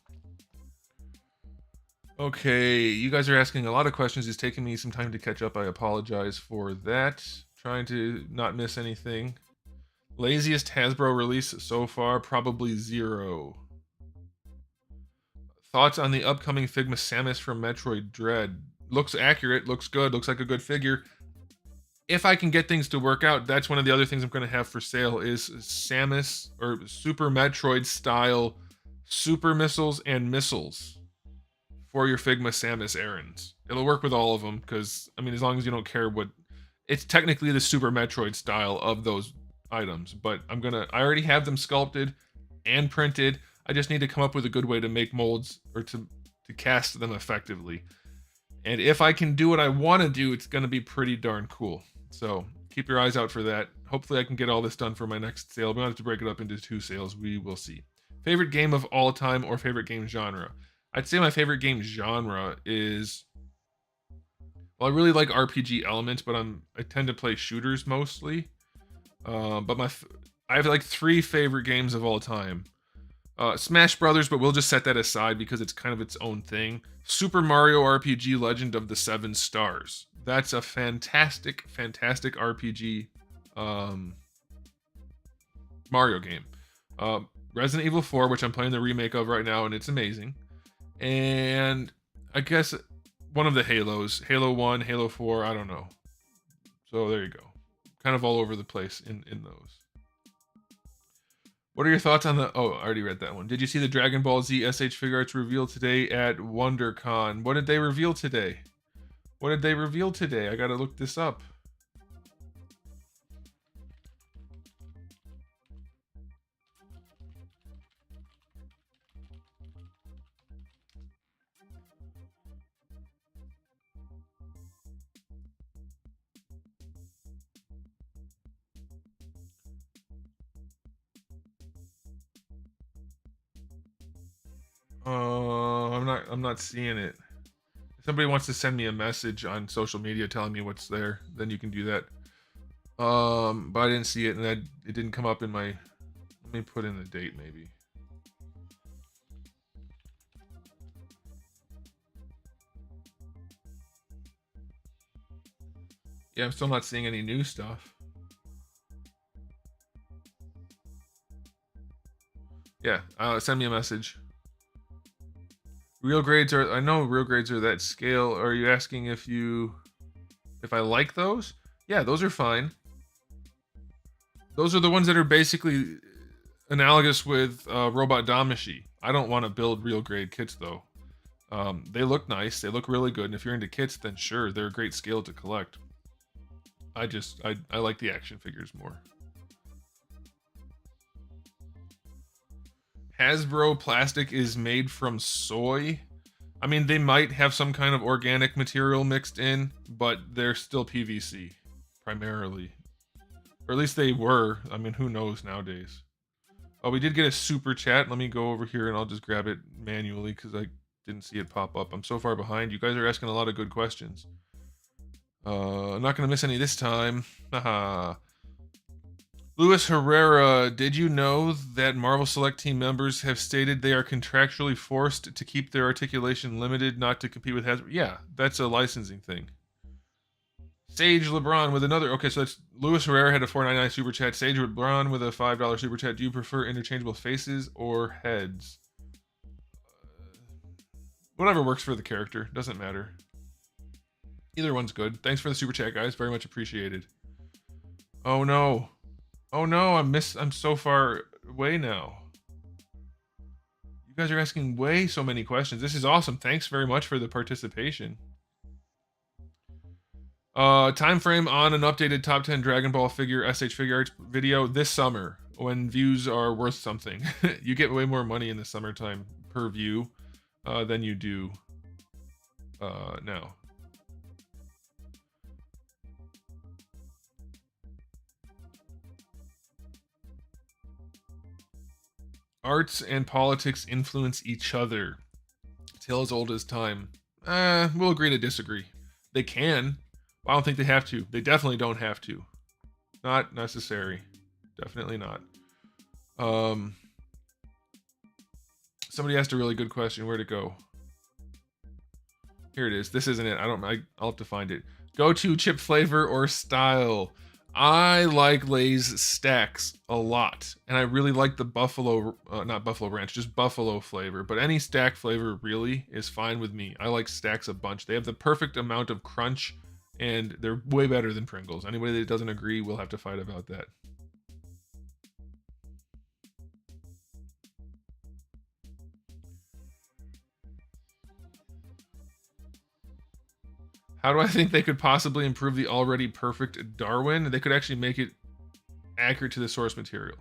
Speaker 1: Okay, you guys are asking a lot of questions. It's taking me some time to catch up. I apologize for that. Trying to not miss anything. Laziest Hasbro release so far, probably 0. Thoughts on the upcoming Figma Samus from Metroid Dread? Looks accurate, looks good, looks like a good figure. If I can get things to work out, that's one of the other things I'm going to have for sale is Samus or Super Metroid style super missiles and missiles for your Figma Samus errands. It'll work with all of them because, I mean, as long as you don't care what... It's technically the Super Metroid style of those items, but I already have them sculpted and printed. I just need to come up with a good way to make molds or to cast them effectively. And if I can do what I want to do, it's going to be pretty darn cool. So keep your eyes out for that. Hopefully I can get all this done for my next sale. We're going to have to break it up into 2 sales. We will see. Favorite game of all time or favorite game genre? I'd say my favorite game genre is... Well, I really like RPG elements, but I tend to play shooters mostly. But I have like 3 favorite games of all time. Smash Brothers, but we'll just set that aside because it's kind of its own thing. Super Mario RPG Legend of the 7 Stars. That's a fantastic RPG Mario game. Resident Evil 4, which I'm playing the remake of right now, and it's amazing. And I guess one of the Halos. Halo 1, Halo 4, I don't know. So there you go. Kind of all over the place in those. What are your thoughts on the... Oh, I already read that one. Did you see the Dragon Ball Z SH Figure Arts reveal today at WonderCon? What did they reveal today? I gotta look this up. I'm not seeing it. If somebody wants to send me a message on social media telling me what's there, then you can do that. But I didn't see it, and it didn't come up in my... Let me put in the date, maybe. Yeah, I'm still not seeing any new stuff. Yeah, send me a message. Real grades are... I know real grades are that scale. Are you asking if I like those? Yeah, those are fine. Those are the ones that are basically analogous with Robot Damashi. I don't want to build real grade kits, though. They look nice. They look really good. And if you're into kits, then sure, they're a great scale to collect. I like the action figures more. Hasbro plastic is made from soy. I mean, they might have some kind of organic material mixed in, but they're still PVC, primarily. Or at least they were. I mean, who knows nowadays. Oh, we did get a super chat. Let me go over here and I'll just grab it manually because I didn't see it pop up. I'm so far behind. You guys are asking a lot of good questions. I'm not going to miss any this time. Haha. Luis Herrera, did you know that Marvel Select Team members have stated they are contractually forced to keep their articulation limited, not to compete with Hasbro? Yeah, that's a licensing thing. Sage LeBron with another... Okay, so that's... Luis Herrera had a $4.99 super chat. Sage LeBron with a $5 super chat. Do you prefer interchangeable faces or heads? Whatever works for the character. Doesn't matter. Either one's good. Thanks for the super chat, guys. Very much appreciated. Oh, no. Oh no, I'm so far away now. You guys are asking so many questions. This is awesome. Thanks very much for the participation. Time frame on an updated top 10 Dragon Ball figure SH Figure Arts video this summer when views are worth something. You get way more money in the summertime per view than you do now. Arts and politics influence each other. Tale as old as time. We'll agree to disagree. They can. I don't think they have to. They definitely don't have to. Not necessary. Definitely not. Somebody asked a really good question. Where'd it go? Here it is. This isn't it. I'll have to find it. Go to chip flavor or style. I like Lay's stacks a lot, and I really like the buffalo, not buffalo ranch, just buffalo flavor. But any stack flavor really is fine with me. I like stacks a bunch. They have the perfect amount of crunch, and they're way better than Pringles. Anybody that doesn't agree, we'll have to fight about that. How do I think they could possibly improve the already perfect Darwin? They could actually make it accurate to the source material.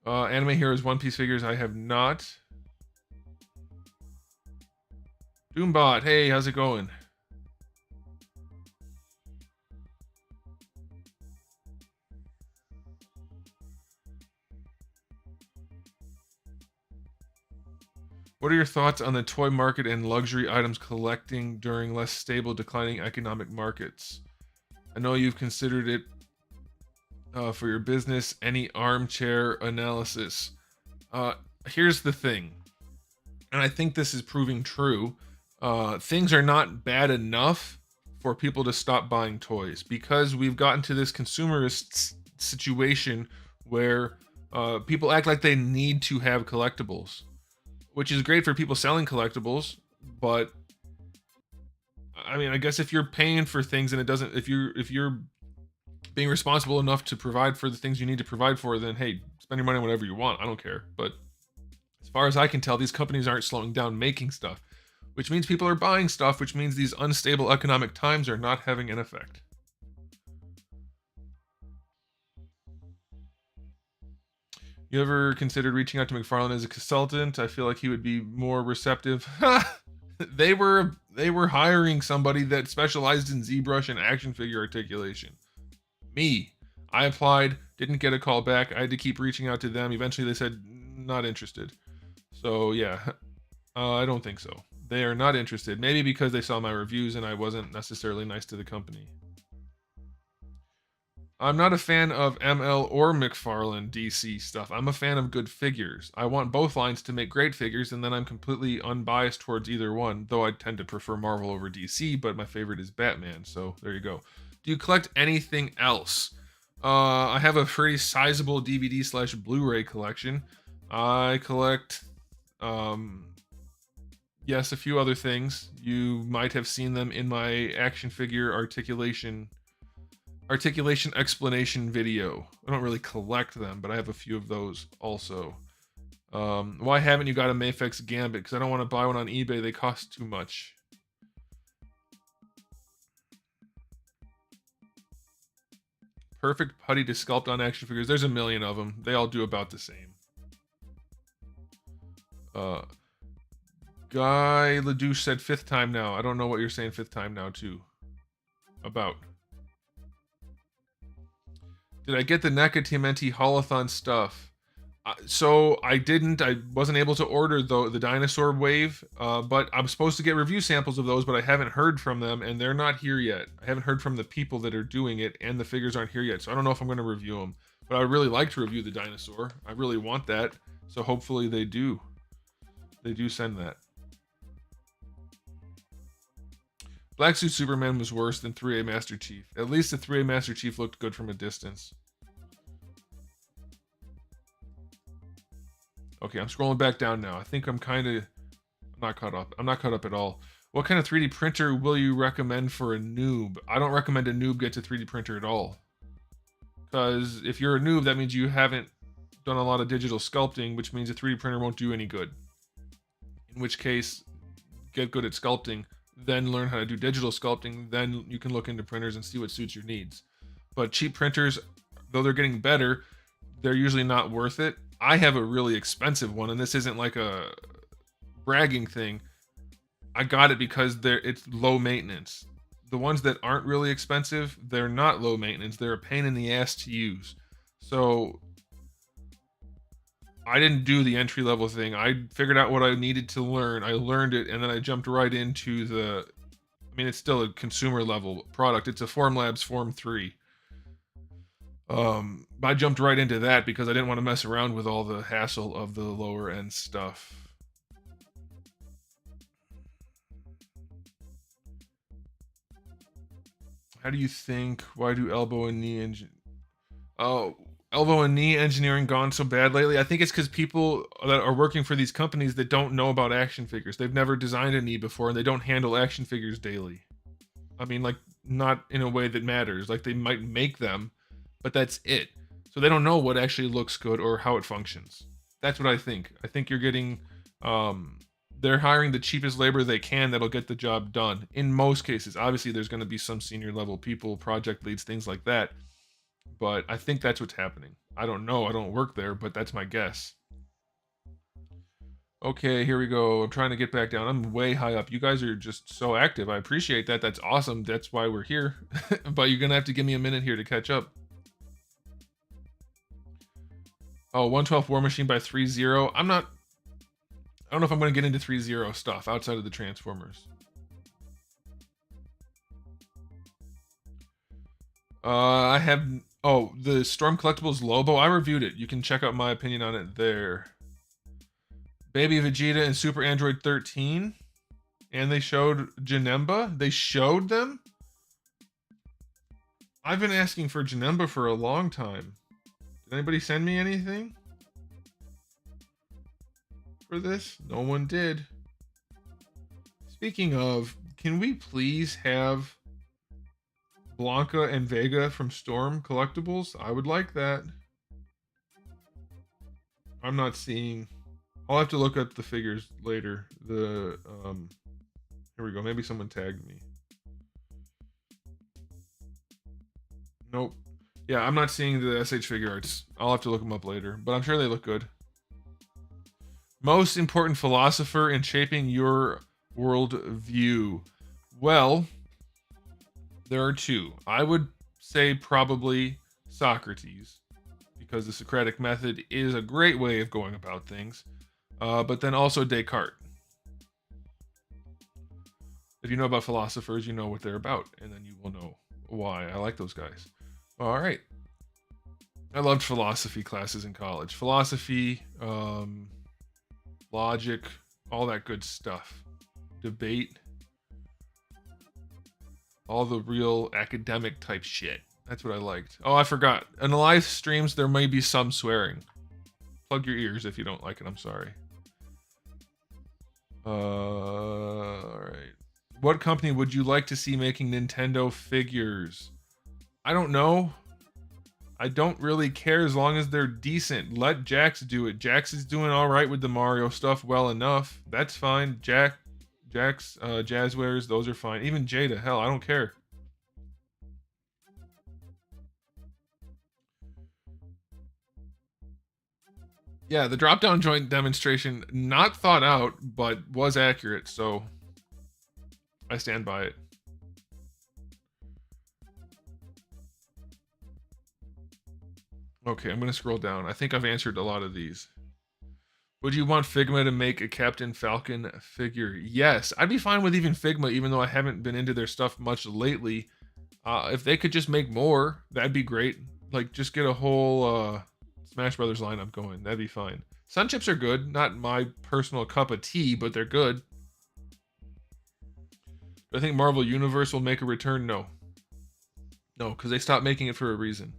Speaker 1: Anime Heroes One Piece figures, I have not. Doombot, hey, how's it going? What are your thoughts on the toy market and luxury items collecting during less stable, declining economic markets? I know you've considered it for your business. Any armchair analysis? Here's the thing, and I think this is proving true. Things are not bad enough for people to stop buying toys because we've gotten to this consumerist situation where people act like they need to have collectibles, which is great for people selling collectibles, but I mean, I guess if you're paying for things and it doesn't, if you're being responsible enough to provide for the things you need to provide for, then hey, spend your money on whatever you want. I don't care. But as far as I can tell, these companies aren't slowing down making stuff, which means people are buying stuff, which means these unstable economic times are not having an effect. You ever considered reaching out to McFarlane as a consultant? I feel like he would be more receptive. They were hiring somebody that specialized in ZBrush and action figure articulation. Me. I applied, didn't get a call back. I had to keep reaching out to them. Eventually they said not interested. So yeah, I don't think so. They are not interested. Maybe because they saw my reviews and I wasn't necessarily nice to the company. I'm not a fan of ML or McFarlane DC stuff. I'm a fan of good figures. I want both lines to make great figures, and then I'm completely unbiased towards either one, though I tend to prefer Marvel over DC, but my favorite is Batman, so there you go. Do you collect anything else? I have a pretty sizable DVD/Blu-ray collection. I collect, yes, a few other things. You might have seen them in my action figure articulation explanation video. I don't really collect them, but I have a few of those also. Why haven't you got a Mafex Gambit? Because I don't want to buy one on eBay. They cost too much. Perfect putty to sculpt on action figures. There's a million of them. They all do about the same. Guy Ledouche said 5th time now. I don't know what you're saying 5th time now too. About. Did I get the NECA TMNT Holothon stuff? So I didn't. I wasn't able to order the dinosaur wave, but I'm supposed to get review samples of those, but I haven't heard from them, and they're not here yet. I haven't heard from the people that are doing it, and the figures aren't here yet, so I don't know if I'm going to review them. But I would really like to review the dinosaur. I really want that, so hopefully they do. They do send that. Black Suit Superman was worse than 3A Master Chief. At least the 3A Master Chief looked good from a distance. Okay, I'm scrolling back down now. I think I'm not caught up. I'm not caught up at all. What kind of 3D printer will you recommend for a noob? I don't recommend a noob get to 3D printer at all. Because if you're a noob, that means you haven't done a lot of digital sculpting, which means a 3D printer won't do any good. In which case, get good at sculpting, then learn how to do digital sculpting, then you can look into printers and see what suits your needs. But cheap printers, though they're getting better, they're usually not worth it. I have a really expensive one, and this isn't like a bragging thing. I got it because it's low maintenance. The ones that aren't really expensive, they're not low maintenance. They're a pain in the ass to use. So I didn't do the entry level thing. I figured out what I needed to learn. I learned it, and then I jumped right into the. I mean, it's still a consumer level product. It's a Formlabs Form 3. I jumped right into that because I didn't want to mess around with all the hassle of the lower end stuff. How do you think? Why do elbow and knee elbow and knee engineering gone so bad lately? I think it's because people that are working for these companies that don't know about action figures. They've never designed a knee before, and they don't handle action figures daily. I mean, like, not in a way that matters. Like, they might make them, but that's it. So they don't know what actually looks good or how it functions. That's what I think. I think you're getting, they're hiring the cheapest labor they can that'll get the job done. In most cases, obviously there's going to be some senior level people, project leads, things like that. But I think that's what's happening. I don't know. I don't work there, but that's my guess. Okay, here we go. I'm trying to get back down. I'm way high up. You guys are just so active. I appreciate that. That's awesome. That's why we're here. But you're going to have to give me a minute here to catch up. Oh, 112 War Machine by 3-0. I don't know if I'm going to get into 3-0 stuff outside of the Transformers. I have... Oh, the Storm Collectibles Lobo. I reviewed it. You can check out my opinion on it there. Baby Vegeta and Super Android 13. And they showed Janemba. They showed them? I've been asking for Janemba for a long time. Did anybody send me anything for this? No one did. Speaking of, can we please have Blanca and Vega from Storm Collectibles? I would like that. I'm not seeing... I'll have to look up the figures later. Here we go. Maybe someone tagged me. Nope. Yeah, I'm not seeing the SH figure arts. I'll have to look them up later, but I'm sure they look good. Most important philosopher in shaping your world view. Well, there are two. I would say probably Socrates, because the Socratic method is a great way of going about things. But then also Descartes. If you know about philosophers, you know what they're about, and then you will know why. I like those guys. All right. I loved philosophy classes in college. Philosophy, logic, all that good stuff. Debate. All the real academic type shit. That's what I liked. Oh, I forgot. In the live streams, there may be some swearing. Plug your ears if you don't like it. I'm sorry. Alright. What company would you like to see making Nintendo figures? I don't know. I don't really care as long as they're decent. Let Jax do it. Jax is doing alright with the Mario stuff well enough. That's fine. Jax, Jazzwares, those are fine. Even Jada, hell, I don't care. Yeah, the drop-down joint demonstration, not thought out, but was accurate, so I stand by it. Okay, I'm going to scroll down. I think I've answered a lot of these. Would you want Figma to make a Captain Falcon figure? Yes, I'd be fine with even Figma, even though I haven't been into their stuff much lately. If they could just make more, that'd be great. Like, just get a whole Smash Brothers lineup going. That'd be fine. Sun chips are good. Not my personal cup of tea, but they're good. Do I think Marvel Universe will make a return? No. No, because they stopped making it for a reason.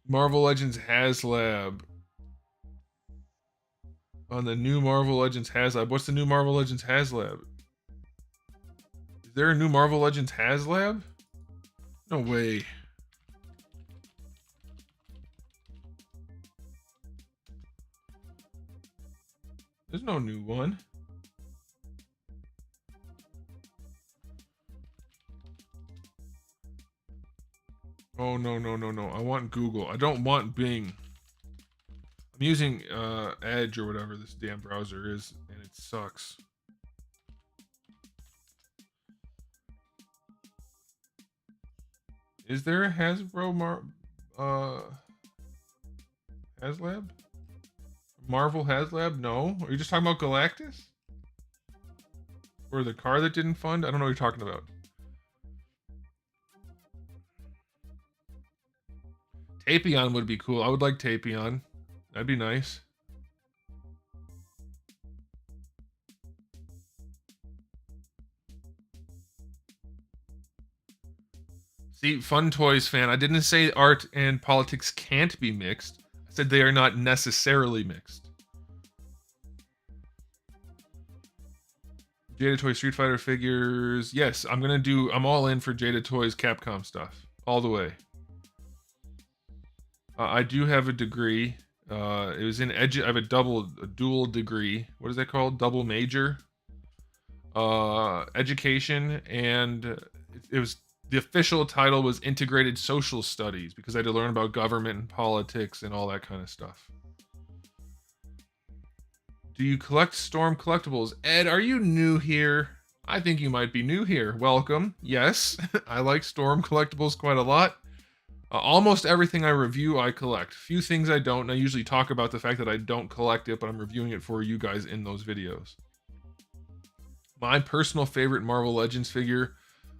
Speaker 1: Marvel Legends HasLab. On the new Marvel Legends HasLab. What's the new Marvel Legends HasLab? Is there a new Marvel Legends HasLab? No way. There's no new one. Oh, no, no, no, no. I want Google. I don't want Bing. I'm using Edge or whatever this damn browser is, and it sucks. Is there a Hasbro HasLab? Marvel HasLab? No. Are you just talking about Galactus? Or the car that didn't fund? I don't know what you're talking about. Tapion would be cool. I would like Tapion. That'd be nice. See, Fun Toys fan, I didn't say art and politics can't be mixed. I said they are not necessarily mixed. Jada Toy Street Fighter figures. Yes, I'm all in for Jada Toys Capcom stuff. All the way. I do have a degree. It was in I have a dual degree. What is that called? Double major. Education, and it was, the official title was Integrated Social Studies, because I had to learn about government and politics and all that kind of stuff. Do you collect Storm collectibles? Ed, are you new here? I think you might be new here. Welcome. Yes, I like Storm collectibles quite a lot. Almost everything I review, I collect. Few things I don't, and I usually talk about the fact that I don't collect it, but I'm reviewing it for you guys in those videos. My personal favorite Marvel Legends figure,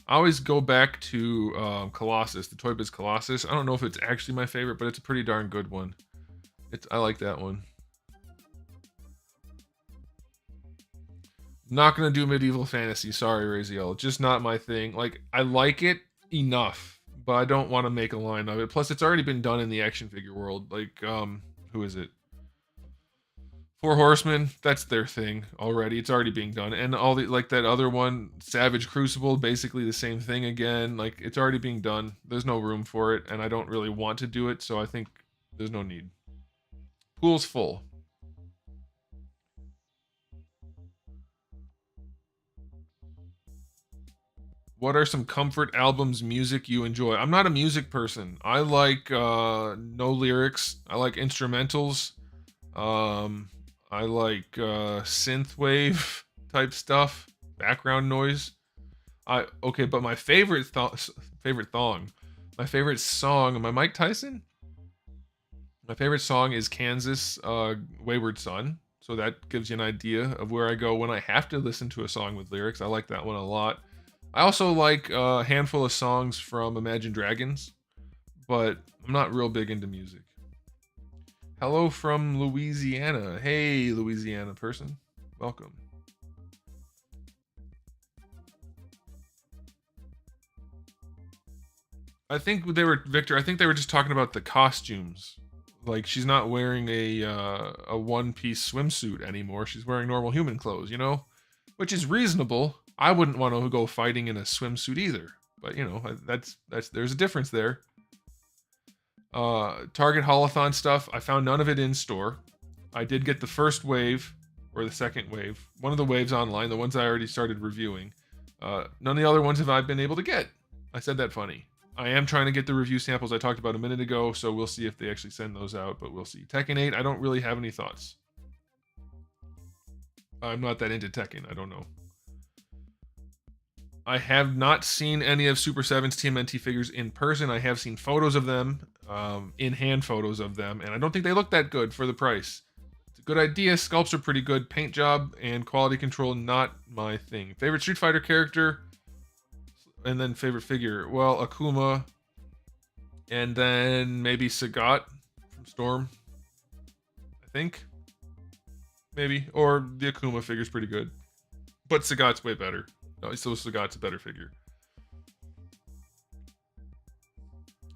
Speaker 1: I always go back to Colossus, the Toy Biz Colossus. I don't know if it's actually my favorite, but it's a pretty darn good one. I like that one. Not gonna do medieval fantasy, sorry, Raziel. Just not my thing. Like, I like it enough, but I don't want to make a line of it. Plus, it's already been done in the action figure world. Like, who is it? Four Horsemen, that's their thing already. It's already being done. And all the, like that other one, Savage Crucible, basically the same thing again. Like, it's already being done. There's no room for it, and I don't really want to do it, so I think there's no need. Pool's full. What are some comfort albums music you enjoy? I'm not a music person. I like no lyrics. I like instrumentals. I like synthwave type stuff, background noise. Okay, but my favorite song, am I Mike Tyson? My favorite song is Kansas Wayward Son. So that gives you an idea of where I go when I have to listen to a song with lyrics. I like that one a lot. I also like a handful of songs from Imagine Dragons, but I'm not real big into music. Hello from Louisiana. Hey, Louisiana person. Welcome. I think Victor, I think they were just talking about the costumes. Like, she's not wearing a one-piece swimsuit anymore. She's wearing normal human clothes, you know? Which is reasonable. I wouldn't want to go fighting in a swimsuit either. But, you know, there's a difference there. Target Holothon stuff, I found none of it in store. I did get the first wave, or the second wave. One of the waves online, the ones I already started reviewing. None of the other ones have I been able to get. I said that funny. I am trying to get the review samples I talked about a minute ago, so we'll see if they actually send those out, but we'll see. Tekken 8, I don't really have any thoughts. I'm not that into Tekken, I don't know. I have not seen any of Super 7's TMNT figures in person. I have seen photos of them, in-hand photos of them, and I don't think they look that good for the price. It's a good idea. Sculpts are pretty good. Paint job and quality control, not my thing. Favorite Street Fighter character, and then favorite figure. Well, Akuma, and then maybe Sagat from Storm, I think. Maybe. Or the Akuma figure's pretty good. But Sagat's way better. No, so Sagat's a better figure.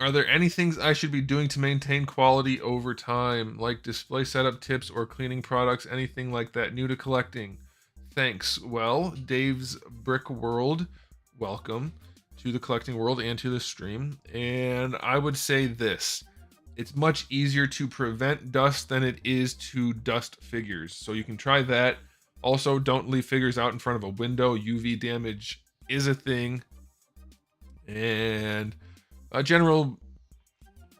Speaker 1: Are there any things I should be doing to maintain quality over time, like display setup tips or cleaning products, anything like that, new to collecting? Thanks. Well, Dave's Brick World, welcome to the collecting world and to the stream. And I would say this. It's much easier to prevent dust than it is to dust figures. So you can try that. Also, don't leave figures out in front of a window. UV damage is a thing. And a general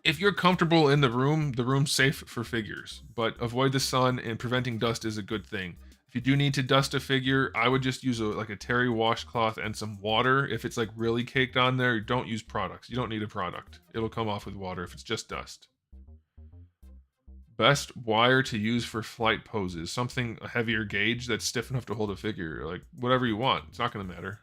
Speaker 1: If you're comfortable in the room's safe for figures, but avoid the sun and preventing dust is a good thing. If you do need to dust a figure, I would just use like a terry washcloth and some water. If it's like really caked on there, don't use products. You don't need a product. It'll come off with water if it's just dust. Best wire to use for flight poses. Something a heavier gauge that's stiff enough to hold a figure. Like whatever you want. It's not going to matter.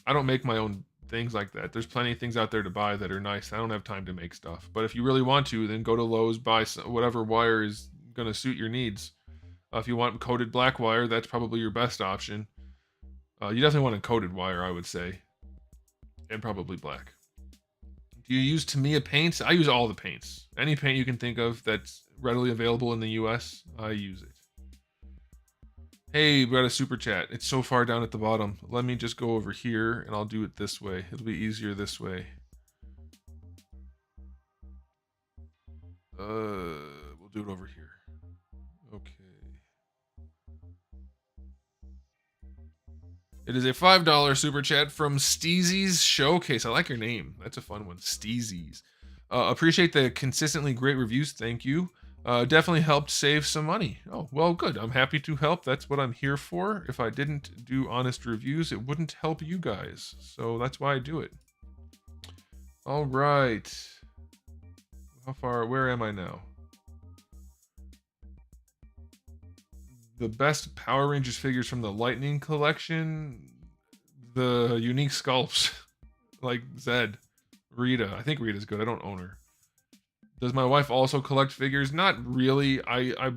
Speaker 1: I don't make my own things like that. There's plenty of things out there to buy that are nice. I don't have time to make stuff. But if you really want to, then go to Lowe's, buy whatever wire is going to suit your needs. If you want coated black wire, that's probably your best option. You definitely want a coated wire, I would say. And probably black. Do you use Tamiya paints? I use all the paints. Any paint you can think of that's readily available in the US, I use it. Hey, we got a super chat. It's so far down at the bottom. Let me just go over here and I'll do it this way. It'll be easier this way. We'll do it over here. Okay. It is a $5 super chat from Steezy's Showcase. I like your name. That's a fun one. Steezy's. Appreciate the consistently great reviews. Thank you. Definitely helped save some money. Oh, well, good. I'm happy to help. That's what I'm here for. If I didn't do honest reviews, it wouldn't help you guys. So that's why I do it. All right. How far? Where am I now? The best Power Rangers figures from the Lightning collection. The unique sculpts. Like Zed. Rita. I think Rita's good. I don't own her. Does my wife also collect figures? Not really. I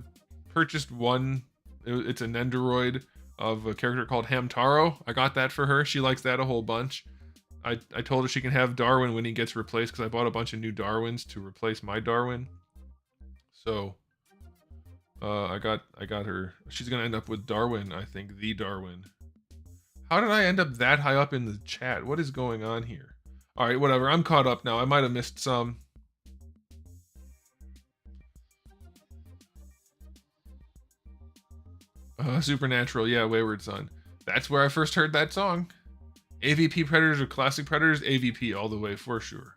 Speaker 1: purchased one. It's a Nendoroid of a character called Hamtaro. I got that for her. She likes that a whole bunch. I told her she can have Darwin when he gets replaced because I bought a bunch of new Darwins to replace my Darwin. So I got her. She's gonna end up with Darwin, I think, the Darwin. How did I end up that high up in the chat? What is going on here? All right, whatever. I'm caught up now. I might have missed some. Supernatural, yeah, Wayward Son. That's where I first heard that song. AVP Predators or Classic Predators? AVP all the way, for sure.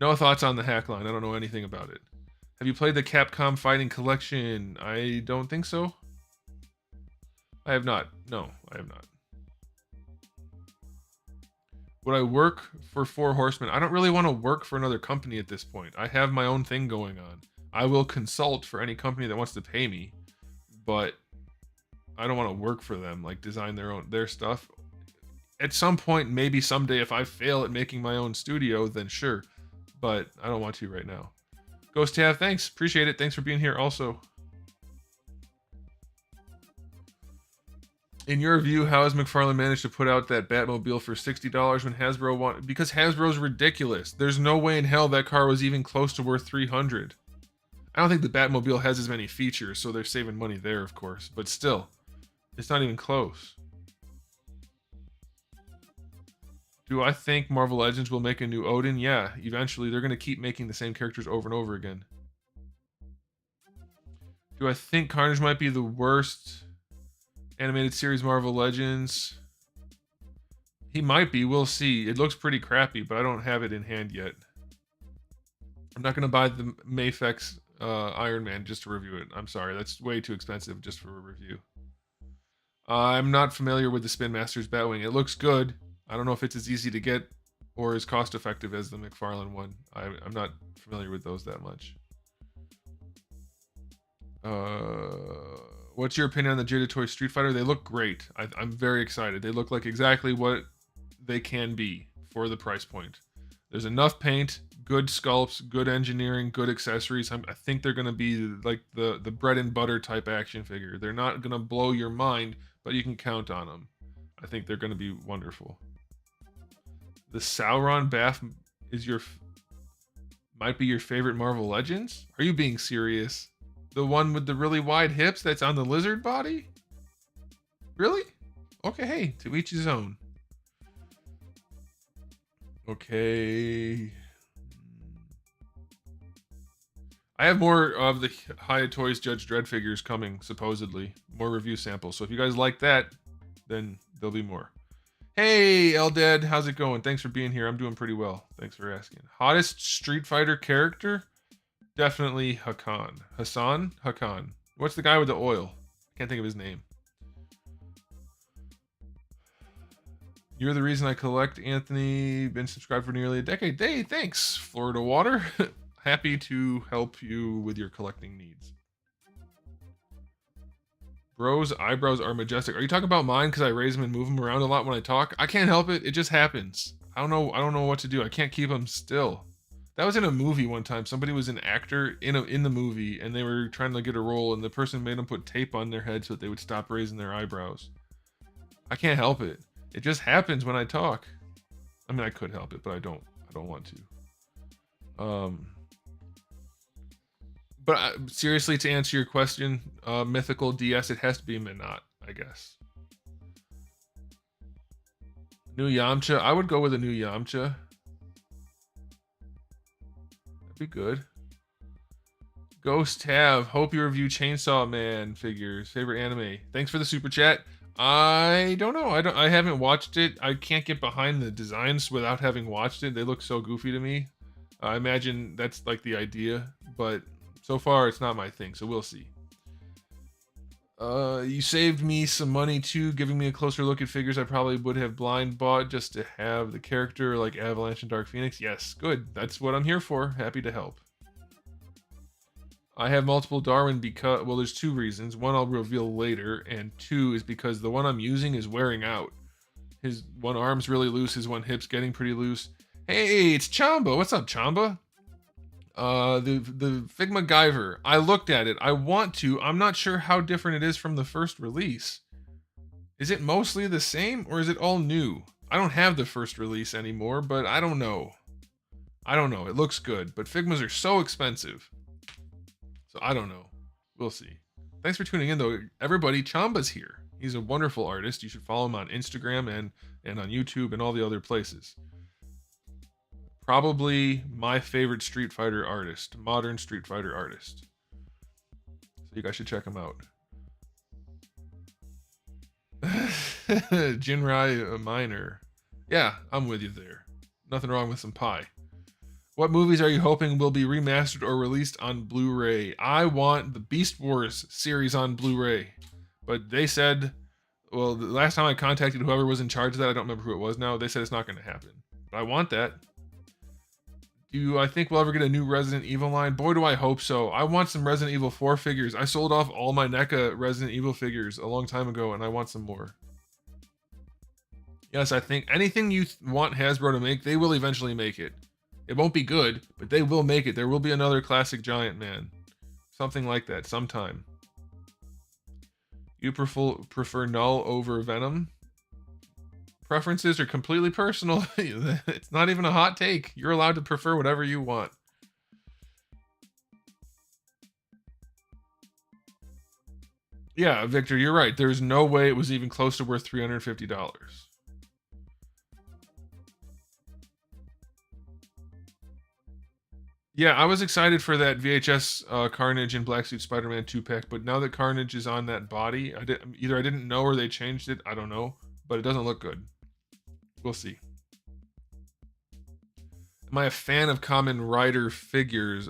Speaker 1: No thoughts on the hack line. I don't know anything about it. Have you played the Capcom Fighting Collection? I don't think so. I have not. No, I have not. Would I work for Four Horsemen? I don't really want to work for another company at this point. I have my own thing going on. I will consult for any company that wants to pay me, but I don't want to work for them, like design their stuff. At some point, maybe someday, if I fail at making my own studio, then sure. But I don't want to right now. Ghost Tab, thanks. Appreciate it. Thanks for being here also. In your view, how has McFarlane managed to put out that Batmobile for $60 when Hasbro wanted? Because Hasbro's ridiculous. There's no way in hell that car was even close to worth $300. I don't think the Batmobile has as many features, so they're saving money there, of course. But still, it's not even close. Do I think Marvel Legends will make a new Odin? Yeah, eventually. They're going to keep making the same characters over and over again. Do I think Carnage might be the worst animated series Marvel Legends? He might be. We'll see. It looks pretty crappy, but I don't have it in hand yet. I'm not going to buy the Mafex Iron Man just to review it. I'm sorry. That's way too expensive just for a review. I'm not familiar with the Spin Masters Batwing. It looks good. I don't know if it's as easy to get or as cost effective as the McFarlane one. I'm not familiar with those that much. What's your opinion on the Jada Toy Street Fighter? They look great. I'm very excited. They look like exactly what they can be for the price point. There's enough paint, good sculpts, good engineering, good accessories. I think they're going to be like the bread and butter type action figure. They're not going to blow your mind, but you can count on them. I think they're going to be wonderful. The Sauron Bath is might be your favorite Marvel Legends? Are you being serious? The one with the really wide hips that's on the lizard body? Really? Okay, hey, to each his own. Okay. I have more of the Hiya Toys Judge Dredd figures coming, supposedly. More review samples. So if you guys like that, then there'll be more. Hey, Eldad, how's it going? Thanks for being here. I'm doing pretty well. Thanks for asking. Hottest Street Fighter character? Definitely Hakan. Hassan? Hakan. What's the guy with the oil? Can't think of his name. You're the reason I collect, Anthony. Been subscribed for nearly a decade. Hey, thanks, Florida Water. Happy to help you with your collecting needs. Bro's eyebrows are majestic. Are you talking about mine because I raise them and move them around a lot when I talk? I can't help it. It just happens. I don't know what to do. I can't keep them still. That was in a movie one time. Somebody was an actor in the movie, and they were trying to get a role, and the person made them put tape on their head so that they would stop raising their eyebrows. I can't help it. It just happens when I talk. I mean, I could help it, but I don't want to. But seriously, to answer your question, mythical DS, it has to be Minot, I guess. New Yamcha, I would go with a new Yamcha. That'd be good. Ghost Tav, hope you review Chainsaw Man figures. Favorite anime. Thanks for the super chat. I don't know. I haven't watched it. I can't get behind the designs without having watched it. They look so goofy to me. I imagine that's like the idea, but so far it's not my thing, so we'll see. You saved me some money too, giving me a closer look at figures I probably would have blind bought just to have the character like Avalanche and Dark Phoenix. Yes, good. That's what I'm here for. Happy to help. I have multiple Darwin because, well, there's two reasons. One I'll reveal later, and two is because the one I'm using is wearing out. His one arm's really loose, his one hip's getting pretty loose. Hey, it's Chamba. What's up, Chamba? The Figma Guyver. I looked at it. I want to. I'm not sure how different it is from the first release. Is it mostly the same, or is it all new? I don't have the first release anymore, but I don't know. It looks good, but Figmas are so expensive. So I don't know. We'll see. Thanks for tuning in, though. Everybody, Chamba's here. He's a wonderful artist. You should follow him on Instagram and on YouTube and all the other places. Probably my favorite Street Fighter artist. Modern Street Fighter artist. So you guys should check him out. Jinrai Minor. Yeah, I'm with you there. Nothing wrong with some pie. What movies are you hoping will be remastered or released on Blu-ray? I want the Beast Wars series on Blu-ray. But they said, well, the last time I contacted whoever was in charge of that, I don't remember who it was now, they said it's not going to happen. But I want that. Do I think we'll ever get a new Resident Evil line? Boy, do I hope so. I want some Resident Evil 4 figures. I sold off all my NECA Resident Evil figures a long time ago, and I want some more. Yes, I think anything you want Hasbro to make, they will eventually make it. It won't be good, but they will make it. There will be another classic Giant Man. Something like that, sometime. You prefer Null over Venom? Preferences are completely personal. It's not even a hot take. You're allowed to prefer whatever you want. Yeah, Victor, you're right. There's no way it was even close to worth $350. Yeah, I was excited for that VHS Carnage and Black Suit Spider-Man 2-pack, but now that Carnage is on that body, either I didn't know or they changed it. I don't know, but it doesn't look good. We'll see. Am I a fan of Kamen Rider figures?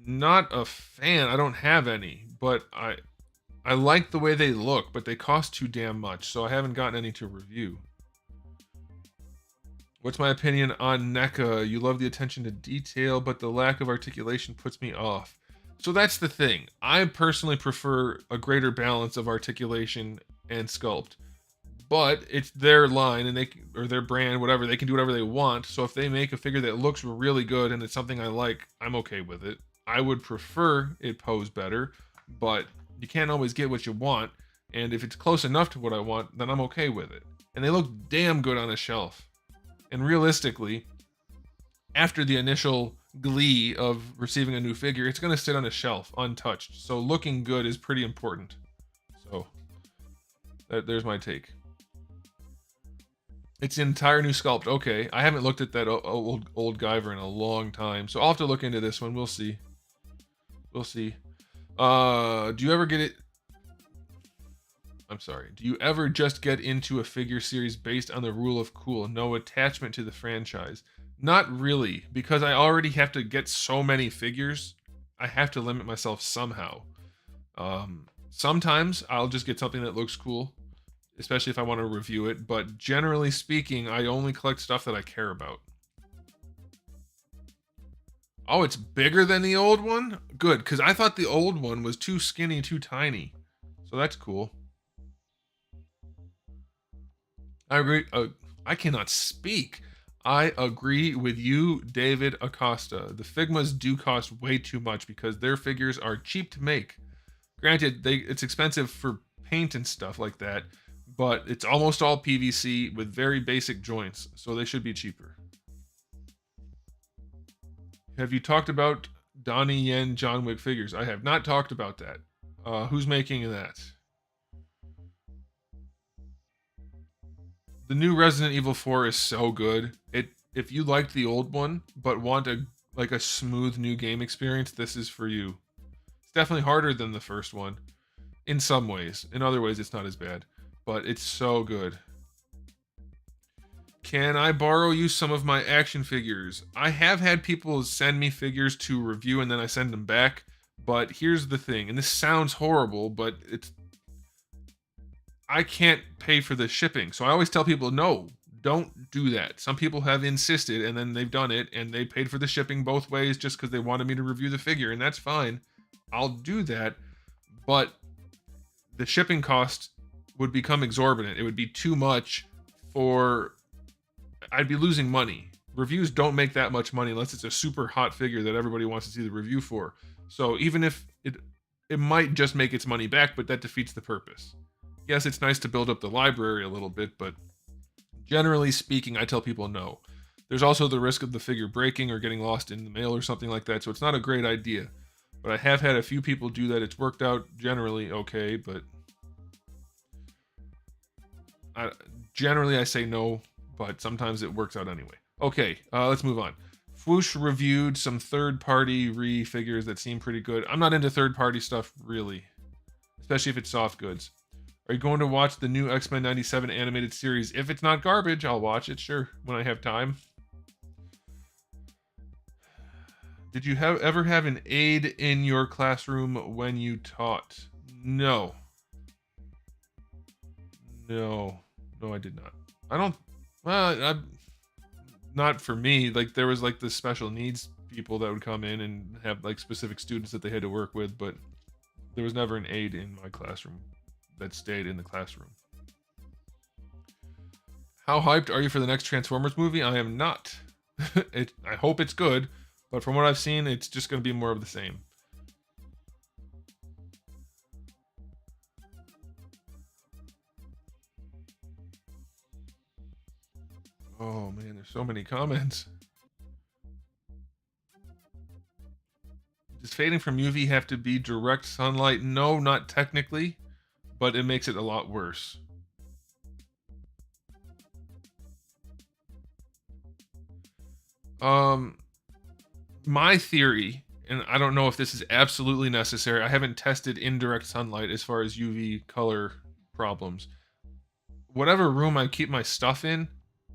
Speaker 1: Not a fan. I don't have any, but I like the way they look, but they cost too damn much, so I haven't gotten any to review. What's my opinion on NECA? You love the attention to detail, but the lack of articulation puts me off. So that's the thing. I personally prefer a greater balance of articulation and sculpt. But it's their line and or their brand, whatever, they can do whatever they want. So if they make a figure that looks really good and it's something I like, I'm okay with it. I would prefer it pose better, but you can't always get what you want. And if it's close enough to what I want, then I'm okay with it. And they look damn good on a shelf. And realistically, after the initial glee of receiving a new figure, it's going to sit on a shelf untouched. So looking good is pretty important. So there's my take. It's an entire new sculpt. Okay, I haven't looked at that old Guyver in a long time, so I'll have to look into this one. We'll see. We'll see. Do you ever get it? I'm sorry. Do you ever just get into a figure series based on the rule of cool, no attachment to the franchise? Not really, because I already have to get so many figures. I have to limit myself somehow. Sometimes I'll just get something that looks cool, especially if I want to review it, but generally speaking, I only collect stuff that I care about. Oh, it's bigger than the old one? Good, because I thought the old one was too skinny, too tiny. So that's cool. I agree. I cannot speak. I agree with you, David Acosta. The Figmas do cost way too much because their figures are cheap to make. Granted, it's expensive for paint and stuff like that, but it's almost all PVC with very basic joints, so they should be cheaper. Have you talked about Donnie Yen John Wick figures? I have not talked about that. Who's making that? The new Resident Evil 4 is so good. If you liked the old one but want a smooth new game experience, this is for you. It's definitely harder than the first one in some ways. In other ways, it's not as bad, but it's so good. Can I borrow you some of my action figures? I have had people send me figures to review and then I send them back. But here's the thing, and this sounds horrible, but I can't pay for the shipping. So I always tell people, no, don't do that. Some people have insisted and then they've done it and they paid for the shipping both ways just because they wanted me to review the figure, and that's fine. I'll do that, but the shipping cost would become exorbitant. It would be too much I'd be losing money. Reviews don't make that much money unless it's a super hot figure that everybody wants to see the review for. So even if it might just make its money back, but that defeats the purpose. Yes, it's nice to build up the library a little bit, but generally speaking, I tell people no. There's also the risk of the figure breaking or getting lost in the mail or something like that, so it's not a great idea. But I have had a few people do that. It's worked out generally okay, but generally I say no, but sometimes it works out anyway. Okay, let's move on. Fwoosh reviewed some third-party refigures that seem pretty good. I'm not into third-party stuff, really, especially if it's soft goods. Are you going to watch the new X-Men 97 animated series? If it's not garbage, I'll watch it, sure, when I have time. Did you ever have an aide in your classroom when you taught? No. No, I did not. Not for me. Like, there was like the special needs people that would come in and have like specific students that they had to work with, but there was never an aide in my classroom that stayed in the classroom. How hyped are you for the next Transformers movie? I am not. I hope it's good, but from what I've seen, it's just going to be more of the same. Oh man, there's so many comments. Does fading from UV have to be direct sunlight? No, not technically, but it makes it a lot worse. My theory, and I don't know if this is absolutely necessary, I haven't tested indirect sunlight as far as UV color problems. Whatever room I keep my stuff in,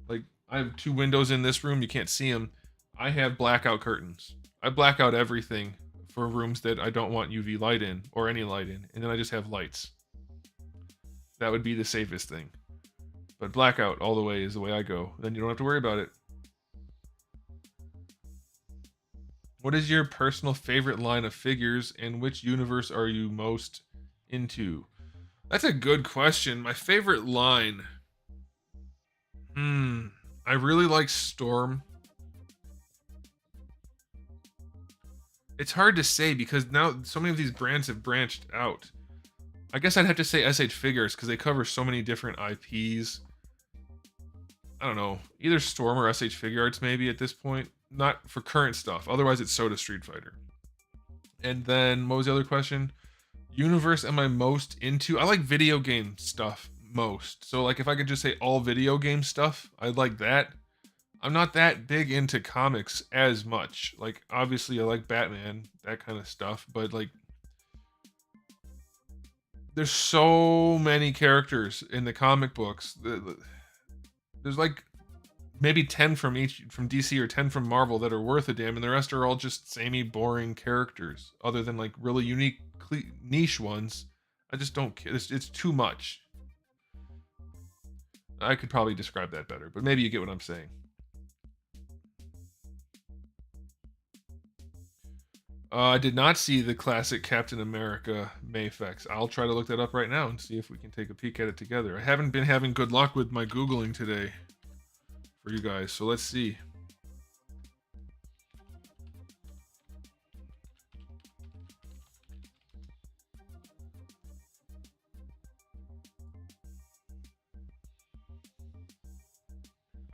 Speaker 1: like I have 2 windows in this room, you can't see them. I have blackout curtains. I black out everything for rooms that I don't want UV light in, or any light in, and then I just have lights. That would be the safest thing. But blackout all the way is the way I go. Then you don't have to worry about it. What is your personal favorite line of figures, and which universe are you most into? That's a good question. My favorite line. I really like Storm. It's hard to say because now so many of these brands have branched out. I guess I'd have to say SH Figures because they cover so many different IPs. I don't know. Either Storm or SH Figure Arts maybe at this point. Not for current stuff. Otherwise, it's Soda Street Fighter. And then, what was the other question? Universe am I most into? I like video game stuff most. So, like, if I could just say all video game stuff, I'd like that. I'm not that big into comics as much. Like, obviously, I like Batman, that kind of stuff. But, like, There's so many characters in the comic books. There's like maybe 10 from DC or 10 from Marvel that are worth a damn, and the rest are all just samey, boring characters. Other than like really unique, niche ones, I just don't care. It's too much. I could probably describe that better, but maybe you get what I'm saying. I did not see the classic Captain America Mayfex. I'll try to look that up right now and see if we can take a peek at it together. I haven't been having good luck with my Googling today for you guys, so let's see.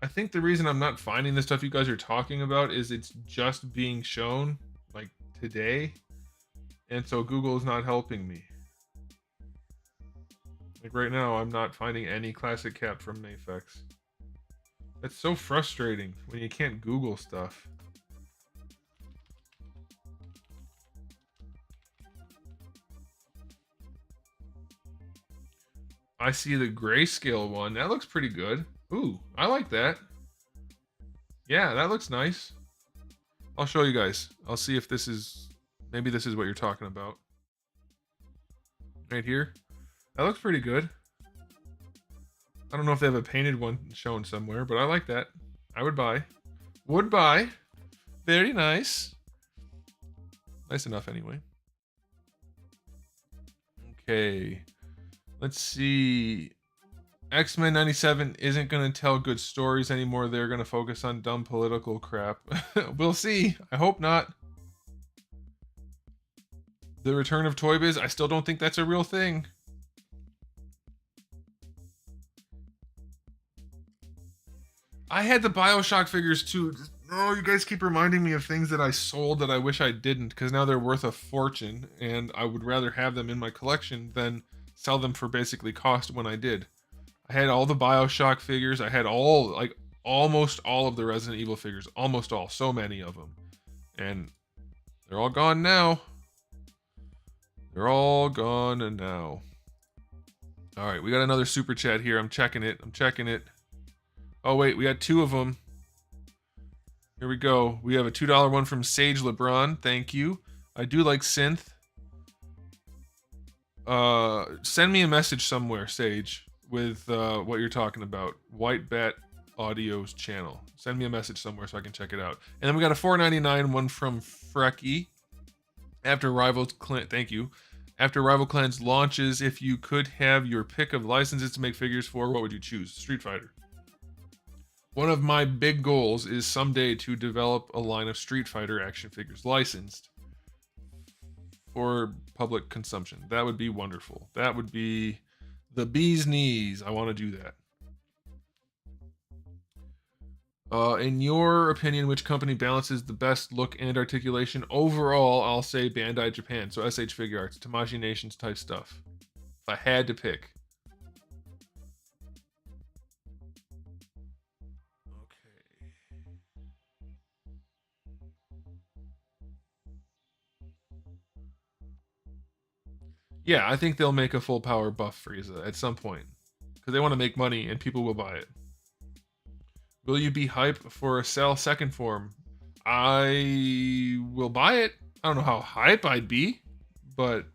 Speaker 1: I think the reason I'm not finding the stuff you guys are talking about is it's just being shown like today, and so Google is not helping me. Like right now, I'm not finding any classic Cap from Mayfex. That's so frustrating when you can't Google stuff. I see the grayscale one. That looks pretty good. Ooh, I like that. Yeah, that looks nice. I'll show you guys. I'll see if this is... Maybe this is what you're talking about. Right here. That looks pretty good. I don't know if they have a painted one shown somewhere, but I like that. I would buy. Would buy. Very nice. Nice enough anyway. Okay. Let's see. X-Men 97 isn't going to tell good stories anymore. They're going to focus on dumb political crap. We'll see. I hope not. The Return of Toy Biz, I still don't think that's a real thing. I had the BioShock figures too. Oh, you guys keep reminding me of things that I sold that I wish I didn't, because now they're worth a fortune, and I would rather have them in my collection than sell them for basically cost when I did. I had all the BioShock figures. I had almost all of the Resident Evil figures. Almost all. So many of them. And they're all gone now. They're all gone now. All right, we got another super chat here. I'm checking it. Oh, wait, we got two of them. Here we go. We have a $2 one from Sage LeBron. Thank you. I do like synth. Send me a message somewhere, Sage, with what you're talking about. White Bat Audio's channel. Send me a message somewhere so I can check it out. And then we got a $4.99 one from Frecky. After Rival Clan, thank you. After Rival Clans launches, if you could have your pick of licenses to make figures for, what would you choose? Street Fighter. One of my big goals is someday to develop a line of Street Fighter action figures licensed for public consumption. That would be wonderful. That would be the bee's knees. I want to do that. In your opinion, which company balances the best look and articulation? Overall, I'll say Bandai Japan. So SH Figure Arts, Tamashi Nations type stuff. If I had to pick. Okay. Yeah, I think they'll make a full power buff Frieza at some point. Because they want to make money and people will buy it. Will you be hype for a Cell second form? I will buy it. I don't know how hype I'd be, but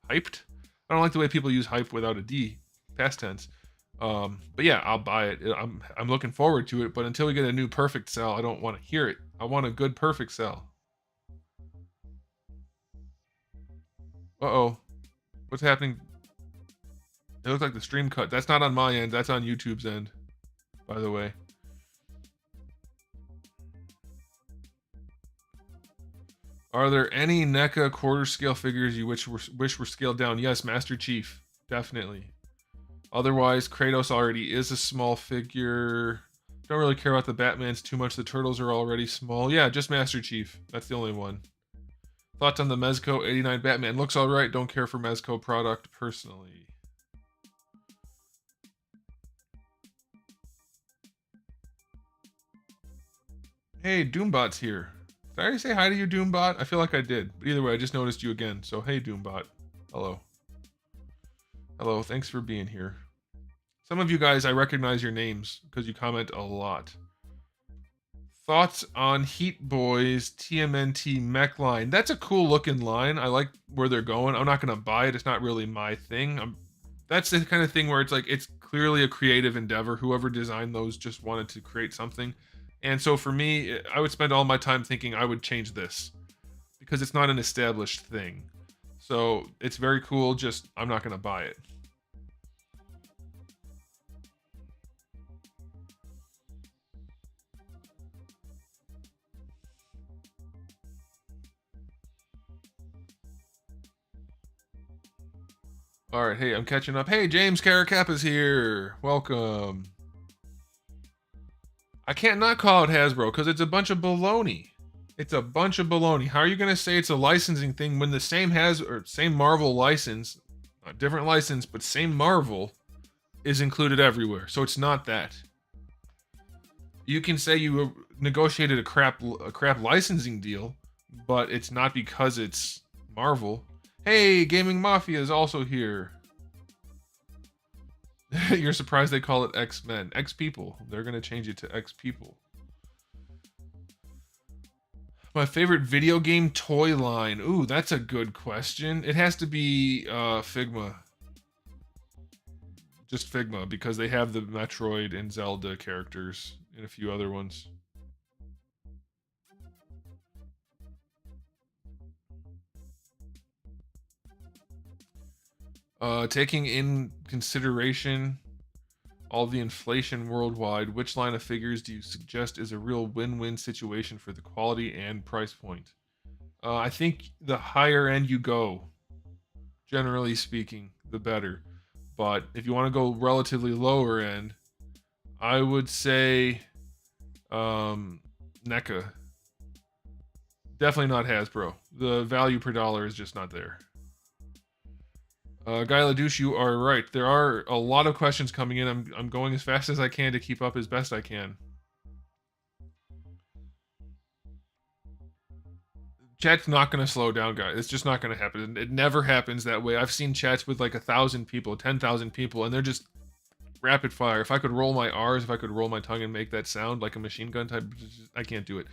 Speaker 1: hyped. I don't like the way people use hype without a D, past tense. But yeah, I'll buy it. I'm looking forward to it, but until we get a new perfect Cell, I don't want to hear it. I want a good perfect Cell. Uh-oh. What's happening? It looks like the stream cut. That's not on my end. That's on YouTube's end, by the way. Are there any NECA quarter scale figures you wish were scaled down? Yes, Master Chief, definitely. Otherwise, Kratos already is a small figure. Don't really care about the Batmans too much. The Turtles are already small. Yeah, just Master Chief. That's the only one. Thoughts on the Mezco 89 Batman? Looks alright. Don't care for Mezco product personally. Hey, Doombot's here. Did I already say hi to you, Doombot? I feel like I did. But either way, I just noticed you again. So, hey, Doombot. Hello. Hello, thanks for being here. Some of you guys, I recognize your names because you comment a lot. Thoughts on Heat Boys TMNT mech line? That's a cool looking line. I like where they're going. I'm not gonna buy it. It's not really my thing. That's the kind of thing where it's like it's clearly a creative endeavor. Whoever designed those just wanted to create something. And so for me, I would spend all my time thinking I would change this because it's not an established thing. So it's very cool, just I'm not gonna buy it. All right, hey, I'm catching up. Hey, James Caracappa's here. Welcome. I can't not call it Hasbro because it's a bunch of baloney. It's a bunch of baloney. How are you gonna say it's a licensing thing when the same same Marvel license, not different license, but same Marvel, is included everywhere? So it's not that. You can say you negotiated a crap licensing deal, but it's not because it's Marvel. Hey, Gaming Mafia is also here. You're surprised they call it X-Men. X-People. They're going to change it to X-People. My favorite video game toy line. Ooh, that's a good question. It has to be Figma. Just Figma, because they have the Metroid and Zelda characters and a few other ones. Taking in consideration all the inflation worldwide, which line of figures do you suggest is a real win-win situation for the quality and price point? I think the higher end you go, generally speaking, the better. But if you want to go relatively lower end, I would say NECA. Definitely not Hasbro. The value per dollar is just not there. Guy Ladouche, you are right. There are a lot of questions coming in. I'm going as fast as I can to keep up as best I can. Chat's not going to slow down, guys. It's just not going to happen. It never happens that way. I've seen chats with like 1,000 people, 10,000 people, and they're just rapid fire. If I could roll my R's, if I could roll my tongue and make that sound like a machine gun type, I can't do it.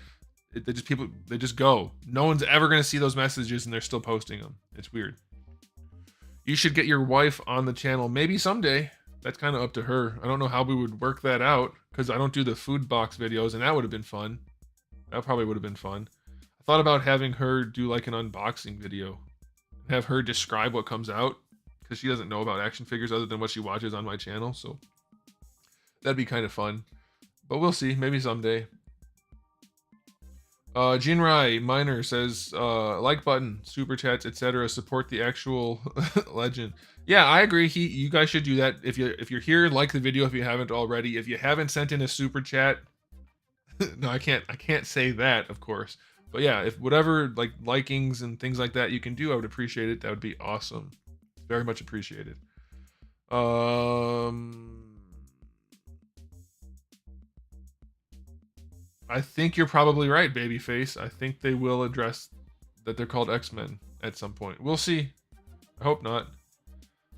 Speaker 1: They just go. No one's ever going to see those messages, and they're still posting them. It's weird. You should get your wife on the channel. Maybe someday. That's kind of up to her. I don't know how we would work that out because I don't do the food box videos, and that would have been fun. That probably would have been fun. I thought about having her do like an unboxing video. Have her describe what comes out because she doesn't know about action figures other than what she watches on my channel. So that'd be kind of fun. But we'll see. Maybe someday. Jinrai Miner says, like button, super chats, etc. Support the actual legend. Yeah, I agree. You guys should do that. If you're here, like the video if you haven't already. If you haven't sent in a super chat, no, I can't say that, of course. But yeah, if whatever like likings and things like that you can do, I would appreciate it. That would be awesome. Very much appreciated. I think you're probably right, Babyface. I think they will address that they're called X-Men at some point. We'll see. I hope not.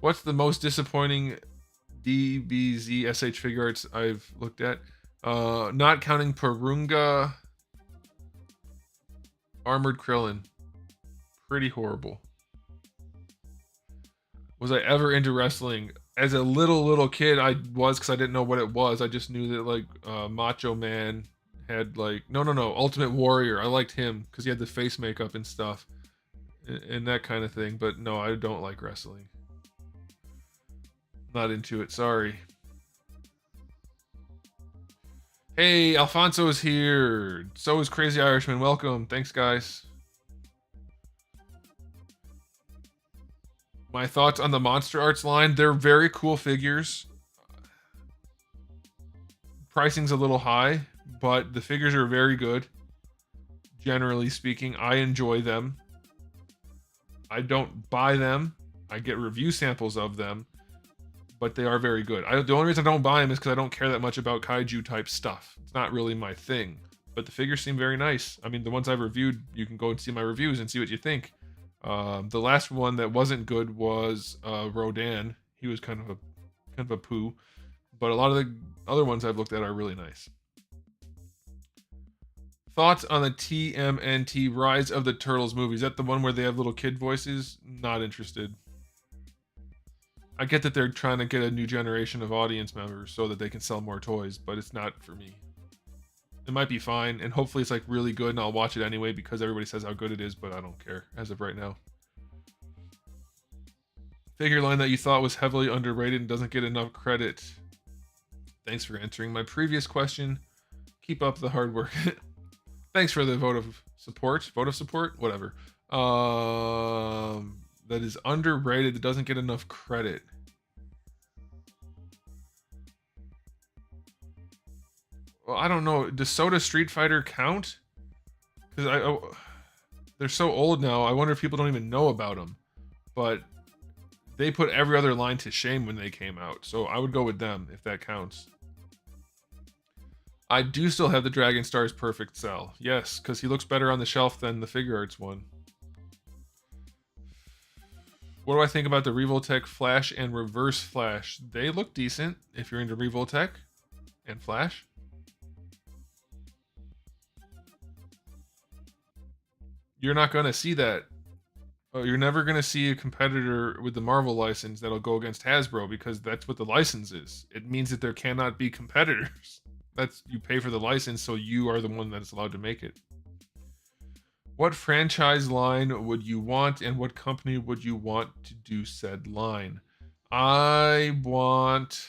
Speaker 1: What's the most disappointing DBZ SH figure arts I've looked at? Not counting Purunga, Armored Krillin. Pretty horrible. Was I ever into wrestling? As a little kid, I was because I didn't know what it was. I just knew that like Macho Man had like no Ultimate Warrior. I liked him because he had the face makeup and stuff and that kind of thing. But no, I don't like wrestling. Not into it. Sorry. Hey, Alfonso is here. So is Crazy Irishman. Welcome. Thanks, guys. My thoughts on the Monster Arts line. They're very cool figures. Pricing's a little high, but the figures are very good. Generally speaking, I enjoy them. I don't buy them. I get review samples of them, but they are very good. The only reason I don't buy them is because I don't care that much about kaiju type stuff. It's not really my thing, but the figures seem very nice. I mean, the ones I've reviewed, you can go and see my reviews and see what you think. The last one that wasn't good was Rodan. he was kind of a poo. But a lot of the other ones I've looked at are really nice. Thoughts on the TMNT Rise of the Turtles movie? Is that the one where they have little kid voices? Not interested. I get that they're trying to get a new generation of audience members so that they can sell more toys, but it's not for me. It might be fine, and hopefully it's like really good, and I'll watch it anyway because everybody says how good it is, but I don't care as of right now. Figure line that you thought was heavily underrated and doesn't get enough credit. Thanks for answering my previous question. Keep up the hard work. Thanks for the vote of support. Vote of support? Whatever. That is underrated. That doesn't get enough credit. Well, I don't know. Does Soda Street Fighter count? Because they're so old now. I wonder if people don't even know about them. But they put every other line to shame when they came out. So I would go with them if that counts. I do still have the Dragon Star's Perfect Cell. Yes, because he looks better on the shelf than the Figure Arts one. What do I think about the Revoltech Flash and Reverse Flash? They look decent if you're into Revoltech and Flash. You're not going to see that. You're never going to see a competitor with the Marvel license that'll go against Hasbro because that's what the license is. It means that there cannot be competitors. You pay for the license, so you are the one that's allowed to make it. What franchise line would you want, and what company would you want to do said line? I want...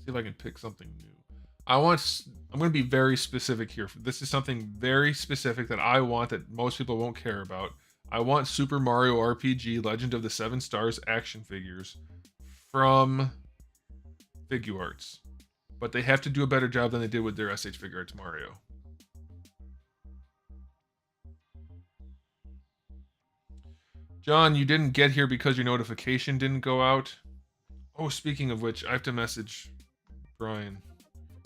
Speaker 1: see if I can pick something new. I'm going to be very specific here. This is something very specific that I want that most people won't care about. I want Super Mario RPG Legend of the Seven Stars action figures from Figuarts. But they have to do a better job than they did with their SH Figuarts Mario. John, you didn't get here because your notification didn't go out. Oh, speaking of which, I have to message Brian.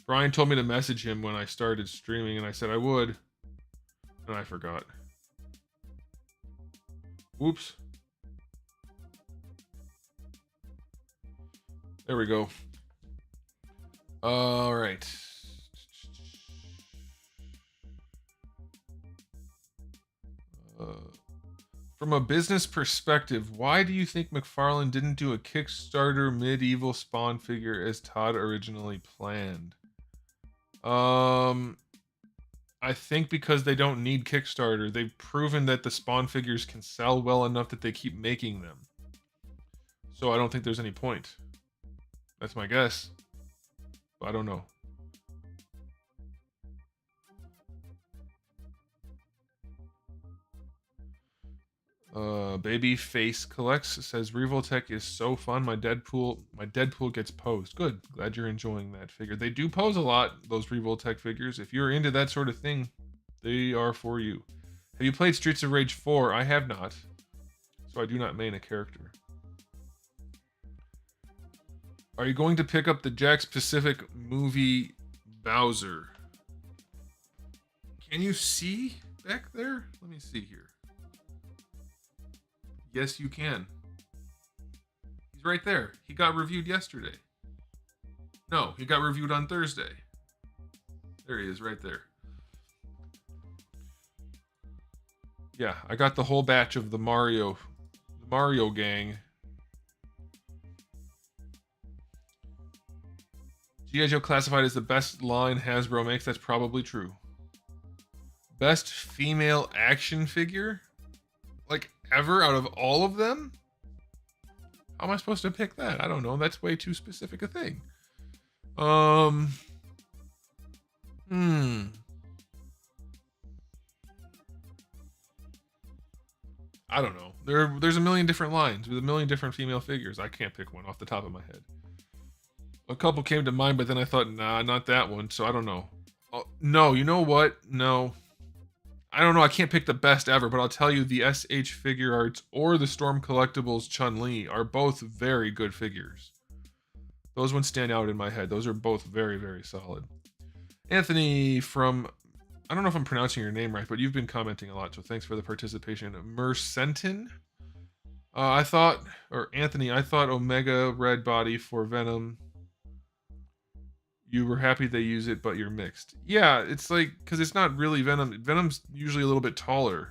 Speaker 1: Brian told me to message him when I started streaming, and I said I would. And I forgot. Whoops. There we go. All right. From a business perspective, why do you think McFarlane didn't do a Kickstarter medieval Spawn figure as Todd originally planned? I think because they don't need Kickstarter. They've proven that the Spawn figures can sell well enough that they keep making them. So I don't think there's any point. That's my guess. But I don't know. Babyface Collects says Revoltech is so fun. My Deadpool gets posed. Good. Glad you're enjoying that figure. They do pose a lot, those Revoltech figures. If you're into that sort of thing, they are for you. Have you played Streets of Rage 4? I have not. So I do not main a character. Are you going to pick up the Jakks Pacific movie Bowser? Can you see back there? Let me see here. Yes, you can. He's right there. He got reviewed yesterday. No, he got reviewed on Thursday. There he is, right there. Yeah, I got the whole batch of the Mario gang. G.I. Joe classified as the best line Hasbro makes. That's probably true. Best female action figure? Like, ever out of all of them? How am I supposed to pick that? I don't know. That's way too specific a thing. I don't know. There's a million different lines with a million different female figures. I can't pick one off the top of my head. A couple came to mind, but then I thought, nah, not that one. So I don't know. Oh, no, you know what? No. I don't know. I can't pick the best ever, but I'll tell you the SH Figure Arts or the Storm Collectibles Chun-Li are both very good figures. Those ones stand out in my head. Those are both very, very solid. Anthony from I don't know if I'm pronouncing your name right, but you've been commenting a lot, so thanks for the participation. Mercentin? I thought, or Anthony, I thought Omega Red Body for Venom. You were happy they use it, but you're mixed. Yeah, it's like, because it's not really Venom. Venom's usually a little bit taller.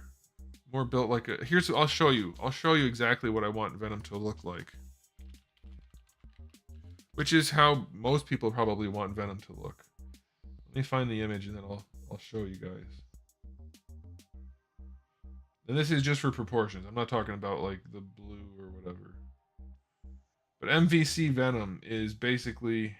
Speaker 1: More built like a... Here's... I'll show you. I'll show you exactly what I want Venom to look like. Which is how most people probably want Venom to look. Let me find the image and then I'll show you guys. And this is just for proportions. I'm not talking about like the blue or whatever. But MVC Venom is basically...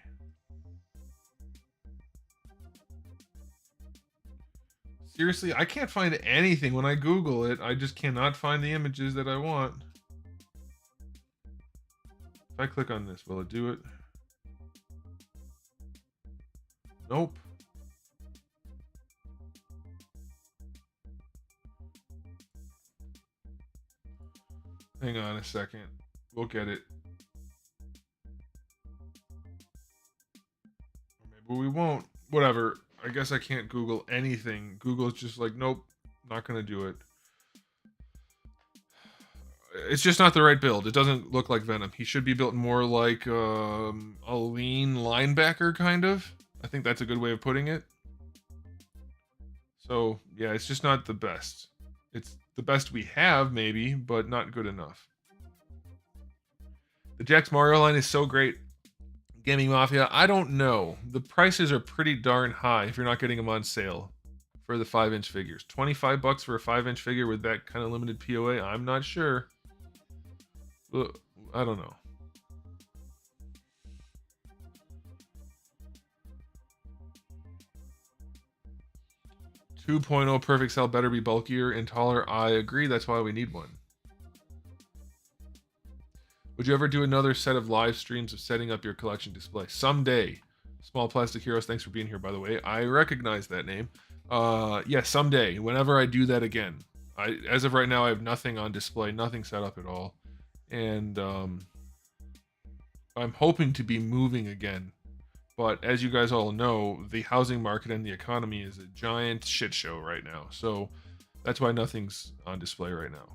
Speaker 1: Seriously, I can't find anything when I Google it. I just cannot find the images that I want. If I click on this, will it do it? Nope. Hang on a second. We'll get it. Or maybe we won't. Whatever. I guess I can't Google anything. Google's just like, nope, not gonna do it. It's just not the right build. It doesn't look like Venom. He should be built more like a lean linebacker, kind of. I think that's a good way of putting it. So, yeah, it's just not the best. It's the best we have, maybe, but not good enough. The Jax Mario line is so great. Gaming Mafia, I don't know. The prices are pretty darn high if you're not getting them on sale for the 5-inch figures. 25 bucks for a 5-inch figure with that kind of limited POA? I'm not sure. I don't know. .2.0 Perfect Cell better be bulkier and taller. I agree. That's why we need one. Would you ever do another set of live streams of setting up your collection display? Someday. Small Plastic Heroes, thanks for being here, by the way. I recognize that name. Yeah, someday. Whenever I do that again. As of right now, I have nothing on display, nothing set up at all. And I'm hoping to be moving again. But as you guys all know, the housing market and the economy is a giant shit show right now. So that's why nothing's on display right now.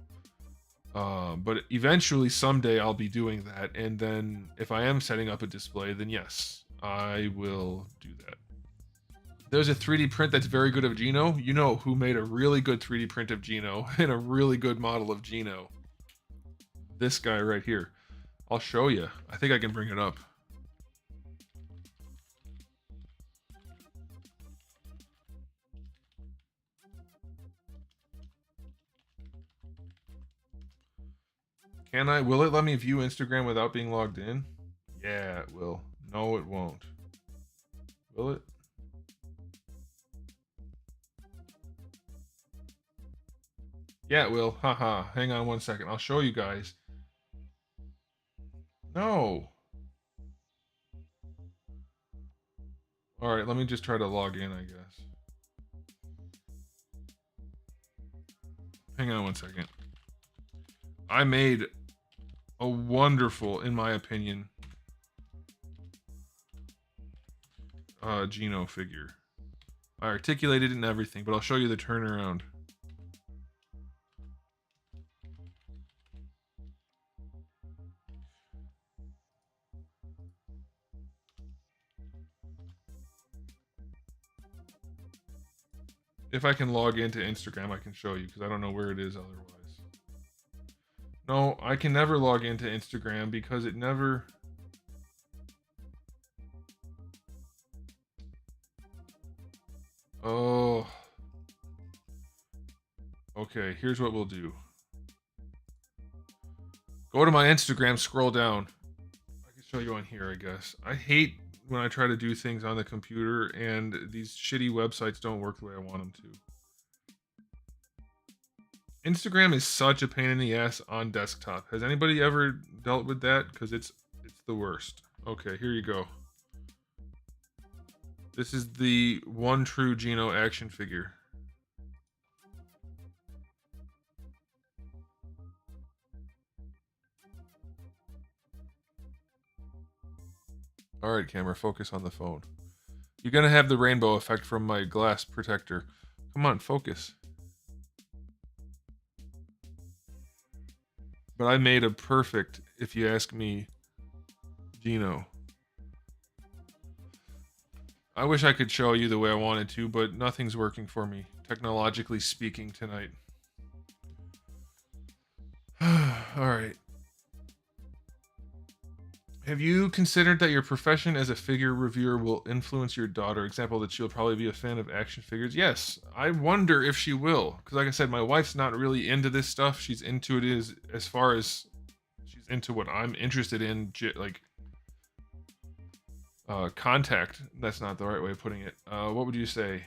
Speaker 1: But eventually, someday, I'll be doing that. And then if I am setting up a display, then yes, I will do that. There's a 3D print that's very good of Gino. You know who made a really good 3D print of Gino and a really good model of Gino. This guy right here. I'll show you. I think I can bring it up. Can I? Will it let me view Instagram without being logged in? Yeah, it will. No, it won't. Will it? Yeah, it will. Haha. Hang on one second. I'll show you guys. No. All right, let me just try to log in, I guess. Hang on one second. I made a wonderful, in my opinion, Gino figure. I articulated it and everything, but I'll show you the turnaround. If I can log into Instagram, I can show you, because I don't know where it is otherwise. No, I can never log into Instagram because it never... Oh. Okay, here's what we'll do. Go to my Instagram, scroll down. I can show you on here, I guess. I hate when I try to do things on the computer and these shitty websites don't work the way I want them to. Instagram is such a pain in the ass on desktop. Has anybody ever dealt with that? Because it's the worst. Okay, here you go. This is the one true Gino action figure. Alright, camera, focus on the phone. You're gonna have the rainbow effect from my glass protector. Come on, focus. But I made a perfect, if you ask me, Gino. I wish I could show you the way I wanted to, but nothing's working for me, technologically speaking, tonight. Alright. Have you considered that your profession as a figure reviewer will influence your daughter? Example, that she'll probably be a fan of action figures. Yes, I wonder if she will. Because like I said, my wife's not really into this stuff. She's into it as far as she's into what I'm interested in, like contact. That's not the right way of putting it. What would you say?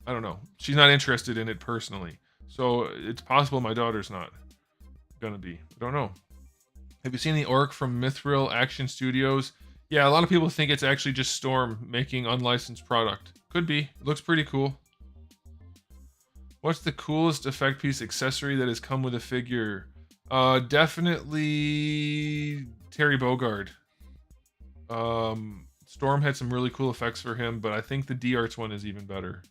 Speaker 1: I don't know. She's not interested in it personally. So it's possible my daughter's not gonna be. I don't know. Have you seen the orc from Mithril Action Studios? Yeah, a lot of people think it's actually just Storm making unlicensed product. Could be. It looks pretty cool. What's the coolest effect piece accessory that has come with a figure? Definitely Terry Bogard. Storm had some really cool effects for him, but I think the D-Arts one is even better.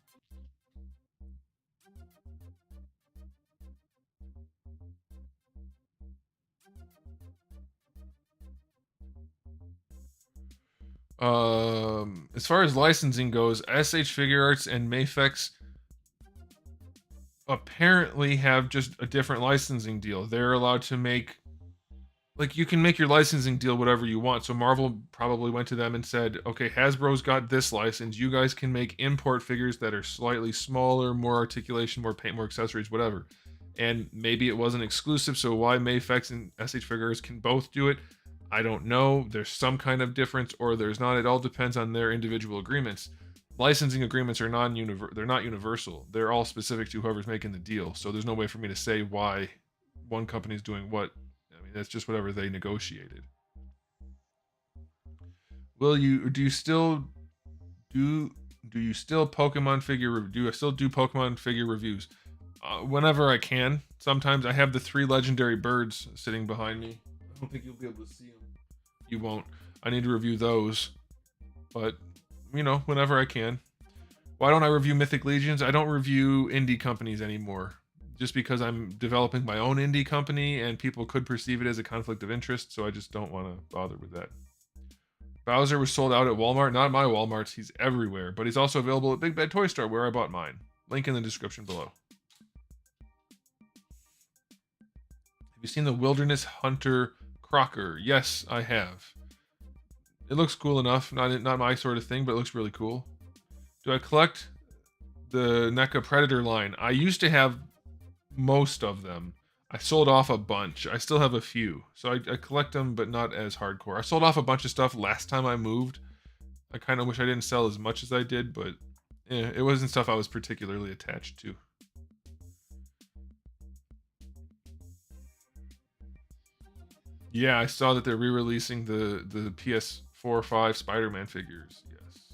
Speaker 1: As far as licensing goes, SH Figure Arts and Mafex apparently have just a different licensing deal. They're allowed to make, like, you can make your licensing deal whatever you want. So Marvel probably went to them and said, okay, Hasbro's got this license. You guys can make import figures that are slightly smaller, more articulation, more paint, more accessories, whatever. And maybe it wasn't exclusive, so why Mafex and SH Figures can both do it, I don't know. There's some kind of difference, or there's not. It all depends on their individual agreements. Licensing agreements are they're not universal. They're all specific to whoever's making the deal. So there's no way for me to say why one company's doing what. I mean, that's just whatever they negotiated. Do you still Pokemon figure do I still do Pokemon figure reviews? Whenever I can. Sometimes I have the 3 legendary birds sitting behind me. I don't think you'll be able to see them. You won't. I need to review those. But, you know, whenever I can. Why don't I review Mythic Legions? I don't review indie companies anymore. Just because I'm developing my own indie company and people could perceive it as a conflict of interest, so I just don't want to bother with that. Bowser was sold out at Walmart. Not my Walmarts. He's everywhere. But he's also available at Big Bad Toy Store, where I bought mine. Link in the description below. Have you seen the Wilderness Hunter Crocker? Yes, I have. It looks cool enough. Not my sort of thing, but it looks really cool. Do I collect the NECA Predator line? I used to have most of them. I sold off a bunch. I still have a few. So I collect them, but not as hardcore. I sold off a bunch of stuff last time I moved. I kind of wish I didn't sell as much as I did, but it wasn't stuff I was particularly attached to. Yeah, I saw that they're re-releasing the PS4 5 Spider-Man figures. Yes.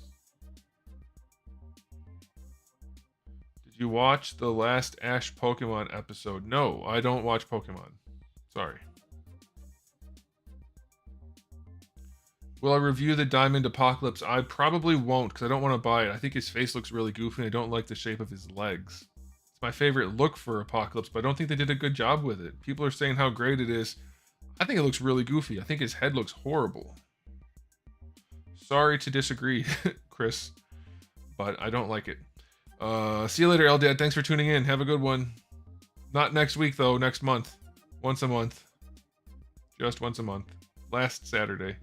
Speaker 1: Did you watch the last Ash Pokemon episode? No, I don't watch Pokemon. Sorry. Will I review the Diamond Apocalypse? I probably won't, because I don't want to buy it. I think his face looks really goofy, and I don't like the shape of his legs. It's my favorite look for Apocalypse, but I don't think they did a good job with it. People are saying how great it is. I think it looks really goofy. I think his head looks horrible. Sorry to disagree, Chris, but I don't like it. See you later, Eldad. Thanks for tuning in. Have a good one. Not next week, though. Next month. Once a month. Just once a month. Last Saturday.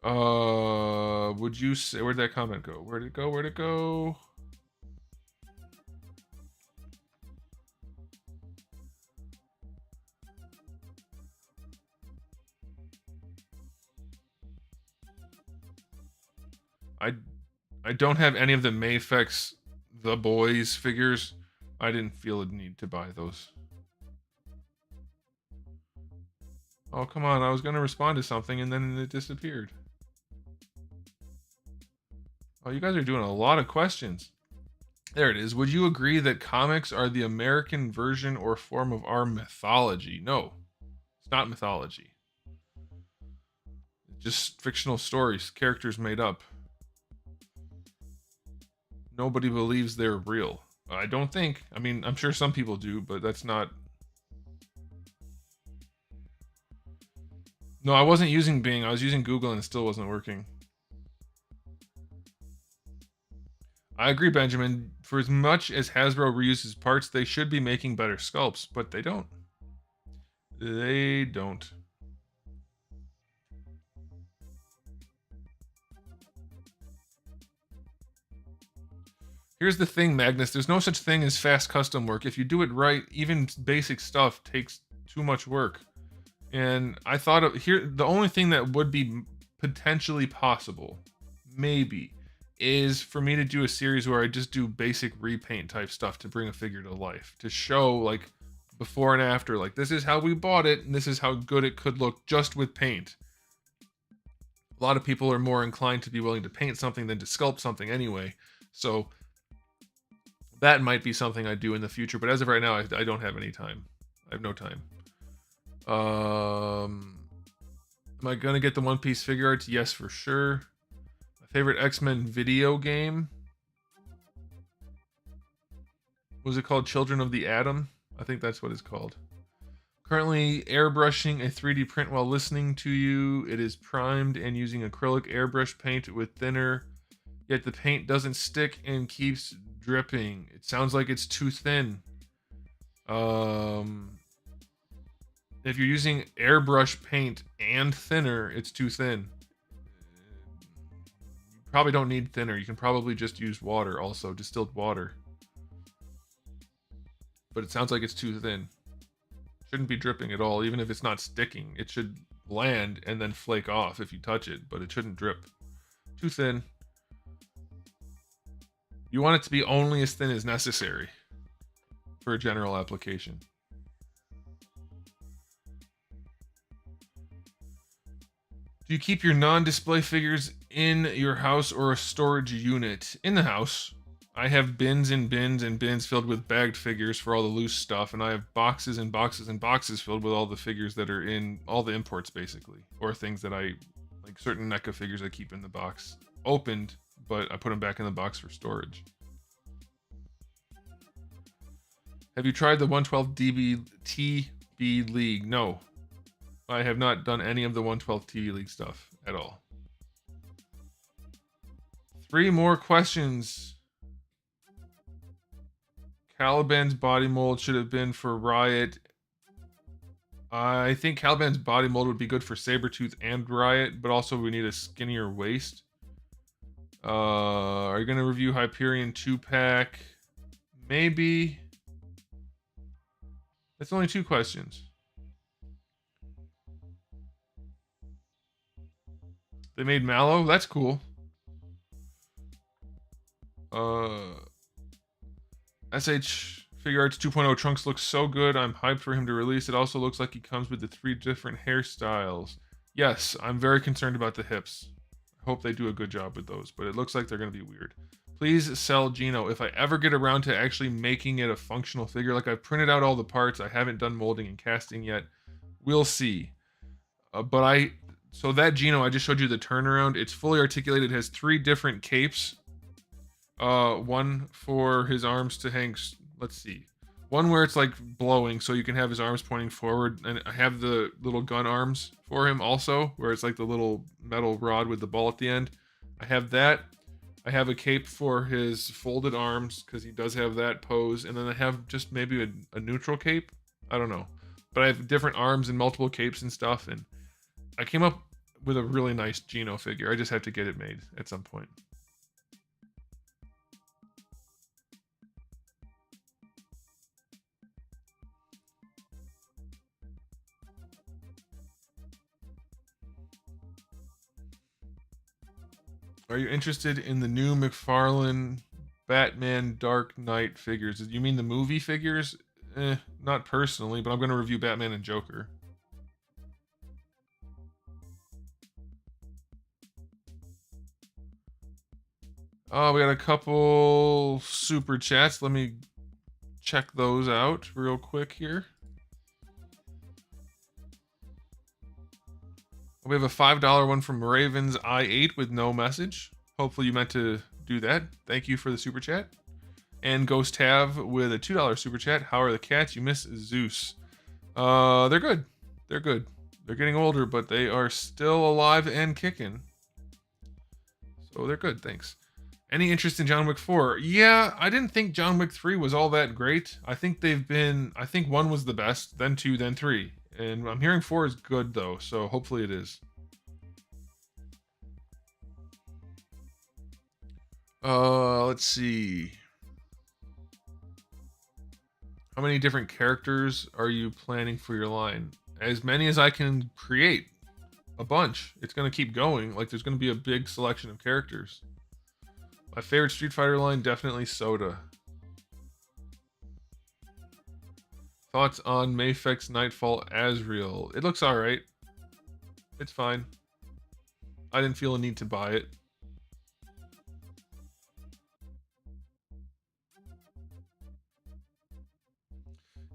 Speaker 1: Would you say... Where'd that comment go? Where'd it go? Where'd it go? I don't have any of the Mafex The Boys figures. I didn't feel a need to buy those. Oh, come on. I was going to respond to something and then it disappeared. Oh, you guys are doing a lot of questions. There it is. Would you agree that comics are the American version or form of our mythology? No, it's not mythology. Just fictional stories, characters made up. Nobody believes they're real. I don't think. I mean, I'm sure some people do, but that's not. No, I wasn't using Bing. I was using Google and it still wasn't working. I agree, Benjamin. For as much as Hasbro reuses parts, they should be making better sculpts, but they don't. They don't. Here's the thing, Magnus. There's no such thing as fast custom work. If you do it right, even basic stuff takes too much work. And I thought of here, the only thing that would be potentially possible, maybe, is for me to do a series where I just do basic repaint type stuff to bring a figure to life, to show like before and after, like this is how we bought it and this is how good it could look just with paint. A lot of people are more inclined to be willing to paint something than to sculpt something anyway. So that might be something I do in the future, but as of right now, I don't have any time. I have no time. Am I gonna get the One Piece figure arts? Yes, for sure. My favorite X-Men video game. Was it called Children of the Atom? I think that's what it's called. Currently airbrushing a 3D print while listening to you. It is primed and using acrylic airbrush paint with thinner, yet the paint doesn't stick and keeps dripping. It sounds like it's too thin. If you're using airbrush paint and thinner, it's too thin. You probably don't need thinner. You can probably just use water also, distilled water. But it sounds like it's too thin. Shouldn't be dripping at all, even if it's not sticking. It should land and then flake off if you touch it, but it shouldn't drip. Too thin. You want it to be only as thin as necessary for a general application. Do you keep your non-display figures in your house or a storage unit? In the house. I have bins and bins and bins filled with bagged figures for all the loose stuff, and I have boxes and boxes and boxes filled with all the figures that are in all the imports, basically, or things that I like. Certain NECA figures I keep in the box opened, but I put them back in the box for storage. Have you tried the 112 TB League? No. I have not done any of the 112 TV League stuff at all. 3 more questions. Caliban's body mold should have been for Riot. I think Caliban's body mold would be good for Sabretooth and Riot, but also we need a skinnier waist. Are you going to review Hyperion 2-pack? Maybe. That's only 2 questions. They made Mallow? That's cool. SH Figure Arts 2.0 Trunks looks so good. I'm hyped for him to release. It also looks like he comes with the 3 different hairstyles. Yes, I'm very concerned about the hips. I hope they do a good job with those, but it looks like they're going to be weird. Please sell Gino. If I ever get around to actually making it a functional figure, like I've printed out all the parts, I haven't done molding and casting yet. We'll see. So that Gino, I just showed you the turnaround. It's fully articulated. It has 3 different capes. One for his arms to hang. Let's see. One where it's like blowing, so you can have his arms pointing forward. And I have the little gun arms for him also, where it's like the little metal rod with the ball at the end. I have that. I have a cape for his folded arms, because he does have that pose. And then I have just maybe a neutral cape. I don't know. But I have different arms and multiple capes and stuff, and I came up with a really nice Gino figure. I just have to get it made at some point. Are you interested in the new McFarlane Batman Dark Knight figures? You mean the movie figures? Not personally, but I'm going to review Batman and Joker. Oh, we got a couple super chats. Let me check those out real quick here. We have a $5 one from Ravens I8 with no message. Hopefully you meant to do that. Thank you for the super chat. And Ghost Tav with a $2 super chat. How are the cats? You miss Zeus. They're good. They're good. They're getting older, but they are still alive and kicking. So they're good, thanks. Any interest in John Wick 4? Yeah, I didn't think John Wick 3 was all that great. I think 1 was the best, then 2, then 3. And I'm hearing 4 is good, though, so hopefully it is. Let's see. How many different characters are you planning for your line? As many as I can create. A bunch. It's going to keep going. Like, there's going to be a big selection of characters. My favorite Street Fighter line, definitely Soda. Thoughts on Mayfix Nightfall Asriel? It looks alright. It's fine. I didn't feel a need to buy it.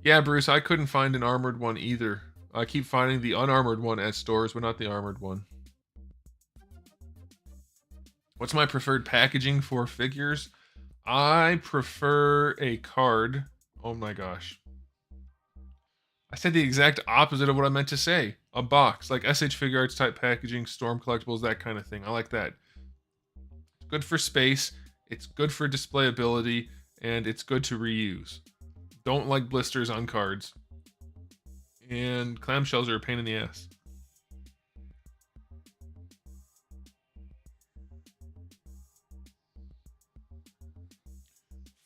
Speaker 1: Yeah, Bruce, I couldn't find an armored one either. I keep finding the unarmored one at stores, but not the armored one. What's my preferred packaging for figures? I prefer a card. Oh my gosh. I said the exact opposite of what I meant to say. A box, like SH Figure Arts type packaging, Storm Collectibles, that kind of thing. I like that. It's good for space, it's good for displayability, and it's good to reuse. Don't like blisters on cards. And clamshells are a pain in the ass.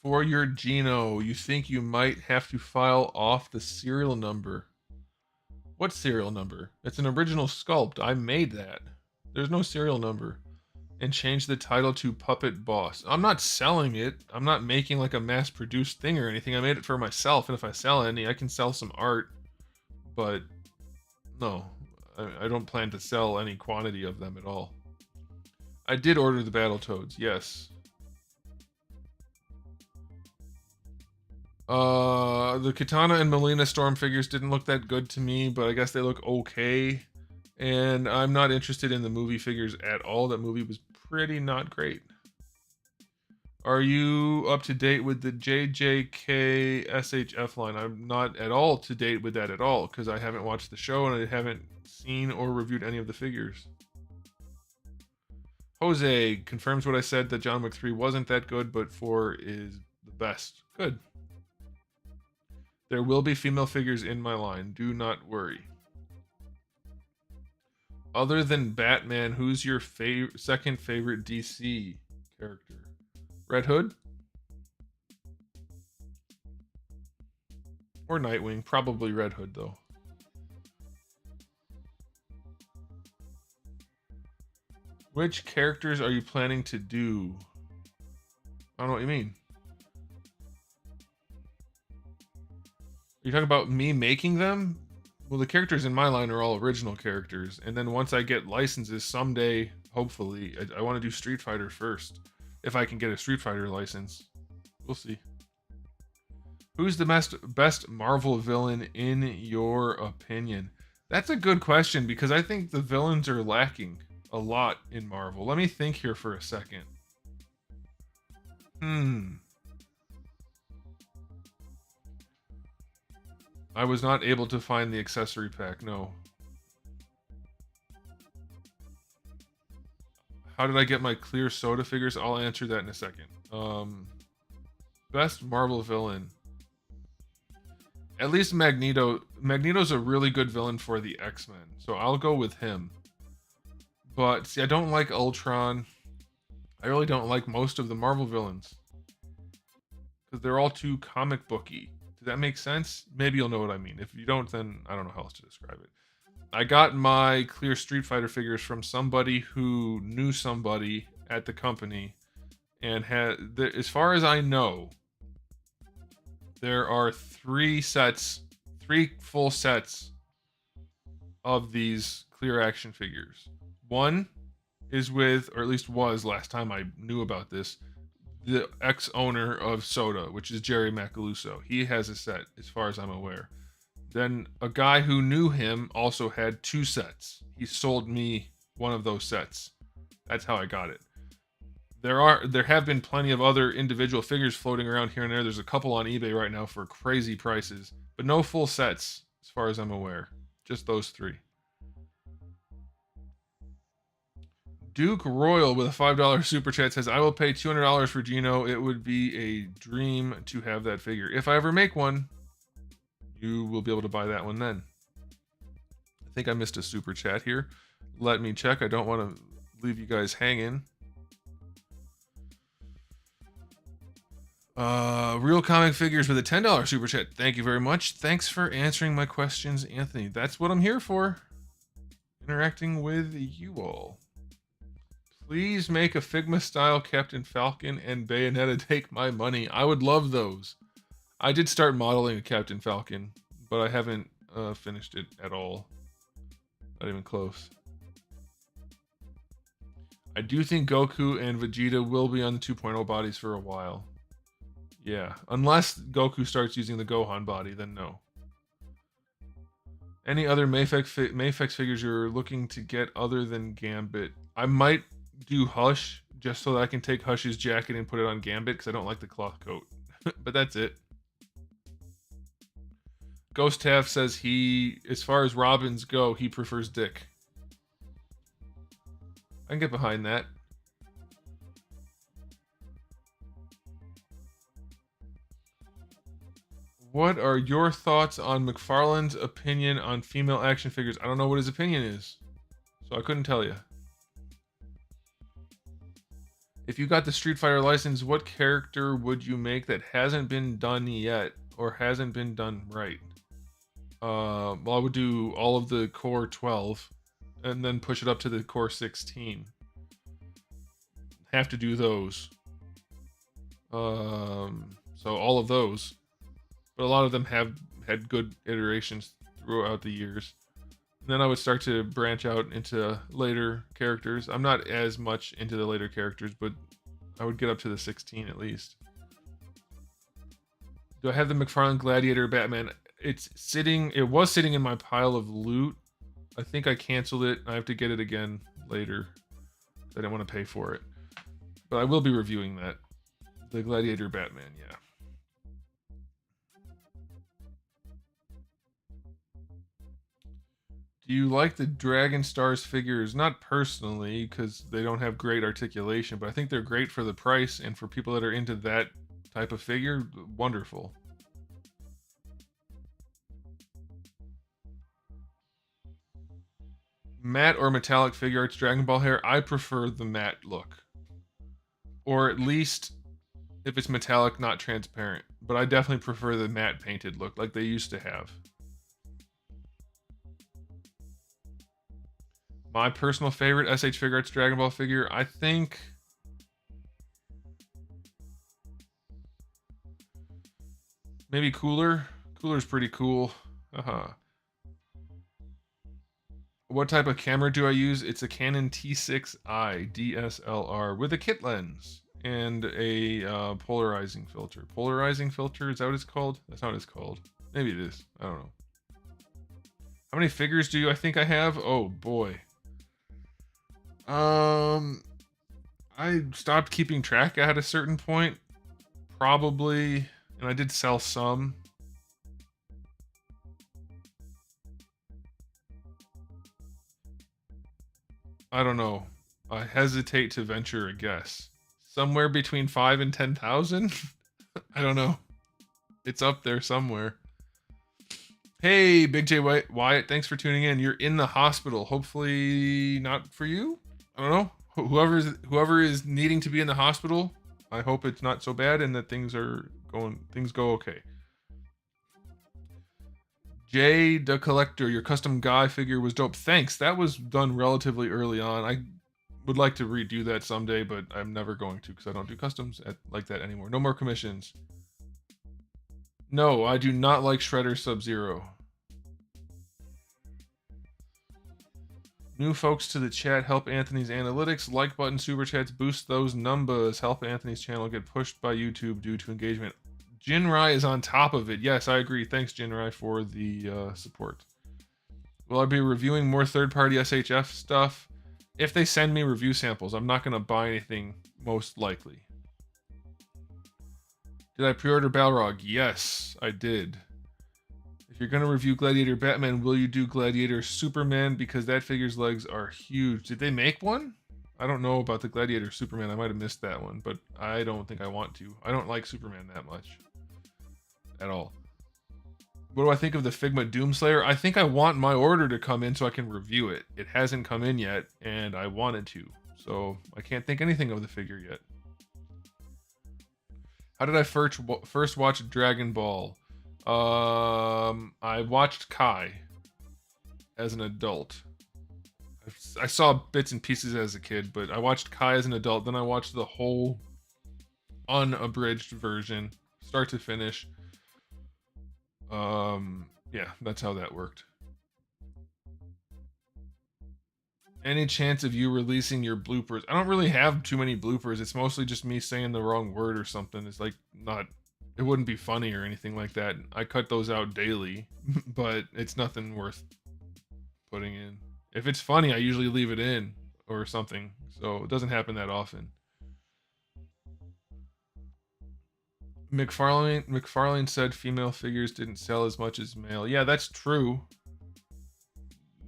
Speaker 1: For your Geno, you think you might have to file off the serial number. What serial number? It's an original sculpt. I made that. There's no serial number. And change the title to Puppet Boss. I'm not selling it. I'm not making like a mass-produced thing or anything. I made it for myself, and if I sell any, I can sell some art. But no, I don't plan to sell any quantity of them at all. I did order the Battletoads, yes. The Katana and Melina Storm figures didn't look that good to me, but I guess they look okay. And I'm not interested in the movie figures at all. That movie was pretty not great. Are you up to date with the JJK SHF line? I'm not at all to date with that at all, because I haven't watched the show and I haven't seen or reviewed any of the figures. Jose confirms what I said, that John Wick 3 wasn't that good, but 4 is the best. Good. There will be female figures in my line. Do not worry. Other than Batman, who's your second favorite DC character? Red Hood? Or Nightwing. Probably Red Hood, though. Which characters are you planning to do? I don't know what you mean. Are you talking about me making them? Well, the characters in my line are all original characters. And then once I get licenses someday, hopefully, I want to do Street Fighter first. If I can get a Street Fighter license. We'll see. Who's the best Marvel villain in your opinion? That's a good question, because I think the villains are lacking a lot in Marvel. Let me think here for a second. I was not able to find the accessory pack, no. How did I get my clear soda figures? I'll answer that in a second. Best Marvel villain. At least Magneto. Magneto's a really good villain for the X-Men, so I'll go with him. But, see, I don't like Ultron. I really don't like most of the Marvel villains. Because they're all too comic booky. Does that make sense? Maybe you'll know what I mean. If you don't, then I don't know how else to describe it. I got my clear Street Fighter figures from somebody who knew somebody at the company, and as far as I know, there are 3 full sets of these clear action figures. One is with, or at least was last time I knew about this, the ex-owner of Soda, which is Jerry Macaluso. He has a set, as far as I'm aware. Then a guy who knew him also had 2 sets. He sold me one of those sets. That's how I got it. There have been plenty of other individual figures floating around here and there. There's a couple on eBay right now for crazy prices, but no full sets as far as I'm aware. Just those 3. Duke Royal with a $5 super chat says, I will pay $200 for Gino. It would be a dream to have that figure. If I ever make one, you will be able to buy that one then. I think I missed a super chat here. Let me check. I don't want to leave you guys hanging. Real Comic Figures with a $10 super chat. Thank you very much. Thanks for answering my questions, Anthony. That's what I'm here for. Interacting with you all. Please make a Figma-style Captain Falcon and Bayonetta take my money. I would love those. I did start modeling a Captain Falcon, but I haven't finished it at all. Not even close. I do think Goku and Vegeta will be on the 2.0 bodies for a while. Yeah, unless Goku starts using the Gohan body, then no. Any other Mafex figures you're looking to get other than Gambit? I might do Hush, just so that I can take Hush's jacket and put it on Gambit, because I don't like the cloth coat. But that's it. Ghost Taff says as far as Robins go, he prefers Dick. I can get behind that. What are your thoughts on McFarlane's opinion on female action figures? I don't know what his opinion is, so I couldn't tell you. If you got the Street Fighter license, what character would you make that hasn't been done yet or hasn't been done right? Well, I would do all of the core 12 and then push it up to the core 16. Have to do those. So all of those. But a lot of them have had good iterations throughout the years. And then I would start to branch out into later characters. I'm not as much into the later characters, but I would get up to the 16 at least. Do I have the McFarlane Gladiator Batman? It was sitting in my pile of loot. I think I canceled it. I have to get it again later. I didn't want to pay for it. But I will be reviewing that. The Gladiator Batman, yeah. Do you like the Dragon Stars figures? Not personally, because they don't have great articulation, but I think they're great for the price, and for people that are into that type of figure, wonderful. Matte or metallic figure arts Dragon Ball hair? I prefer the matte look. Or at least, if it's metallic, not transparent. But I definitely prefer the matte painted look, like they used to have. My personal favorite SH Figure Arts Dragon Ball figure, I think... maybe Cooler. Cooler's pretty cool. What type of camera do I use? It's a Canon T6i DSLR with a kit lens and a polarizing filter. Polarizing filter, is that what it's called? That's not what it's called. Maybe it is. I don't know. How many figures do I think I have? Oh boy. I stopped keeping track at a certain point, probably, and I did sell some. I don't know. I hesitate to venture a guess. Somewhere between 5 and 10,000? I don't know. It's up there somewhere. Hey, Big J Wyatt, thanks for tuning in. You're in the hospital. Hopefully not for you. I don't know. Whoever is needing to be in the hospital, I hope it's not so bad and that things go okay. Jay the Collector, your custom guy figure was dope. Thanks. That was done relatively early on. I would like to redo that someday, but I'm never going to because I don't do customs like that anymore. No more commissions. No, I do not like Shredder Sub-Zero. New folks to the chat, help Anthony's analytics. Like button, super chats, boost those numbers. Help Anthony's channel get pushed by YouTube due to engagement. Jinrai is on top of it. Yes, I agree. Thanks, Jinrai, for the support. Will I be reviewing more third-party SHF stuff? If they send me review samples, I'm not going to buy anything, most likely. Did I pre-order Balrog? Yes, I did. If you're going to review Gladiator Batman, will you do Gladiator Superman? Because that figure's legs are huge. Did they make one? I don't know about the Gladiator Superman. I might have missed that one, but I don't think I want to. I don't like Superman that much. At all. What do I think of the Figma Doomslayer? I think I want my order to come in so I can review it. It hasn't come in yet, and I wanted to. So I can't think anything of the figure yet. How did I first watch Dragon Ball? I watched Kai as an adult. I saw bits and pieces as a kid, but I watched Kai as an adult. Then I watched the whole unabridged version, start to finish. Yeah, that's how that worked. Any chance of you releasing your bloopers? I don't really have too many bloopers. It's mostly just me saying the wrong word or something. It's like not, it wouldn't be funny or anything like that. I cut those out daily, but it's nothing worth putting in. If it's funny, I usually leave it in or something. So it doesn't happen that often. McFarlane said female figures didn't sell as much as male. Yeah, that's true.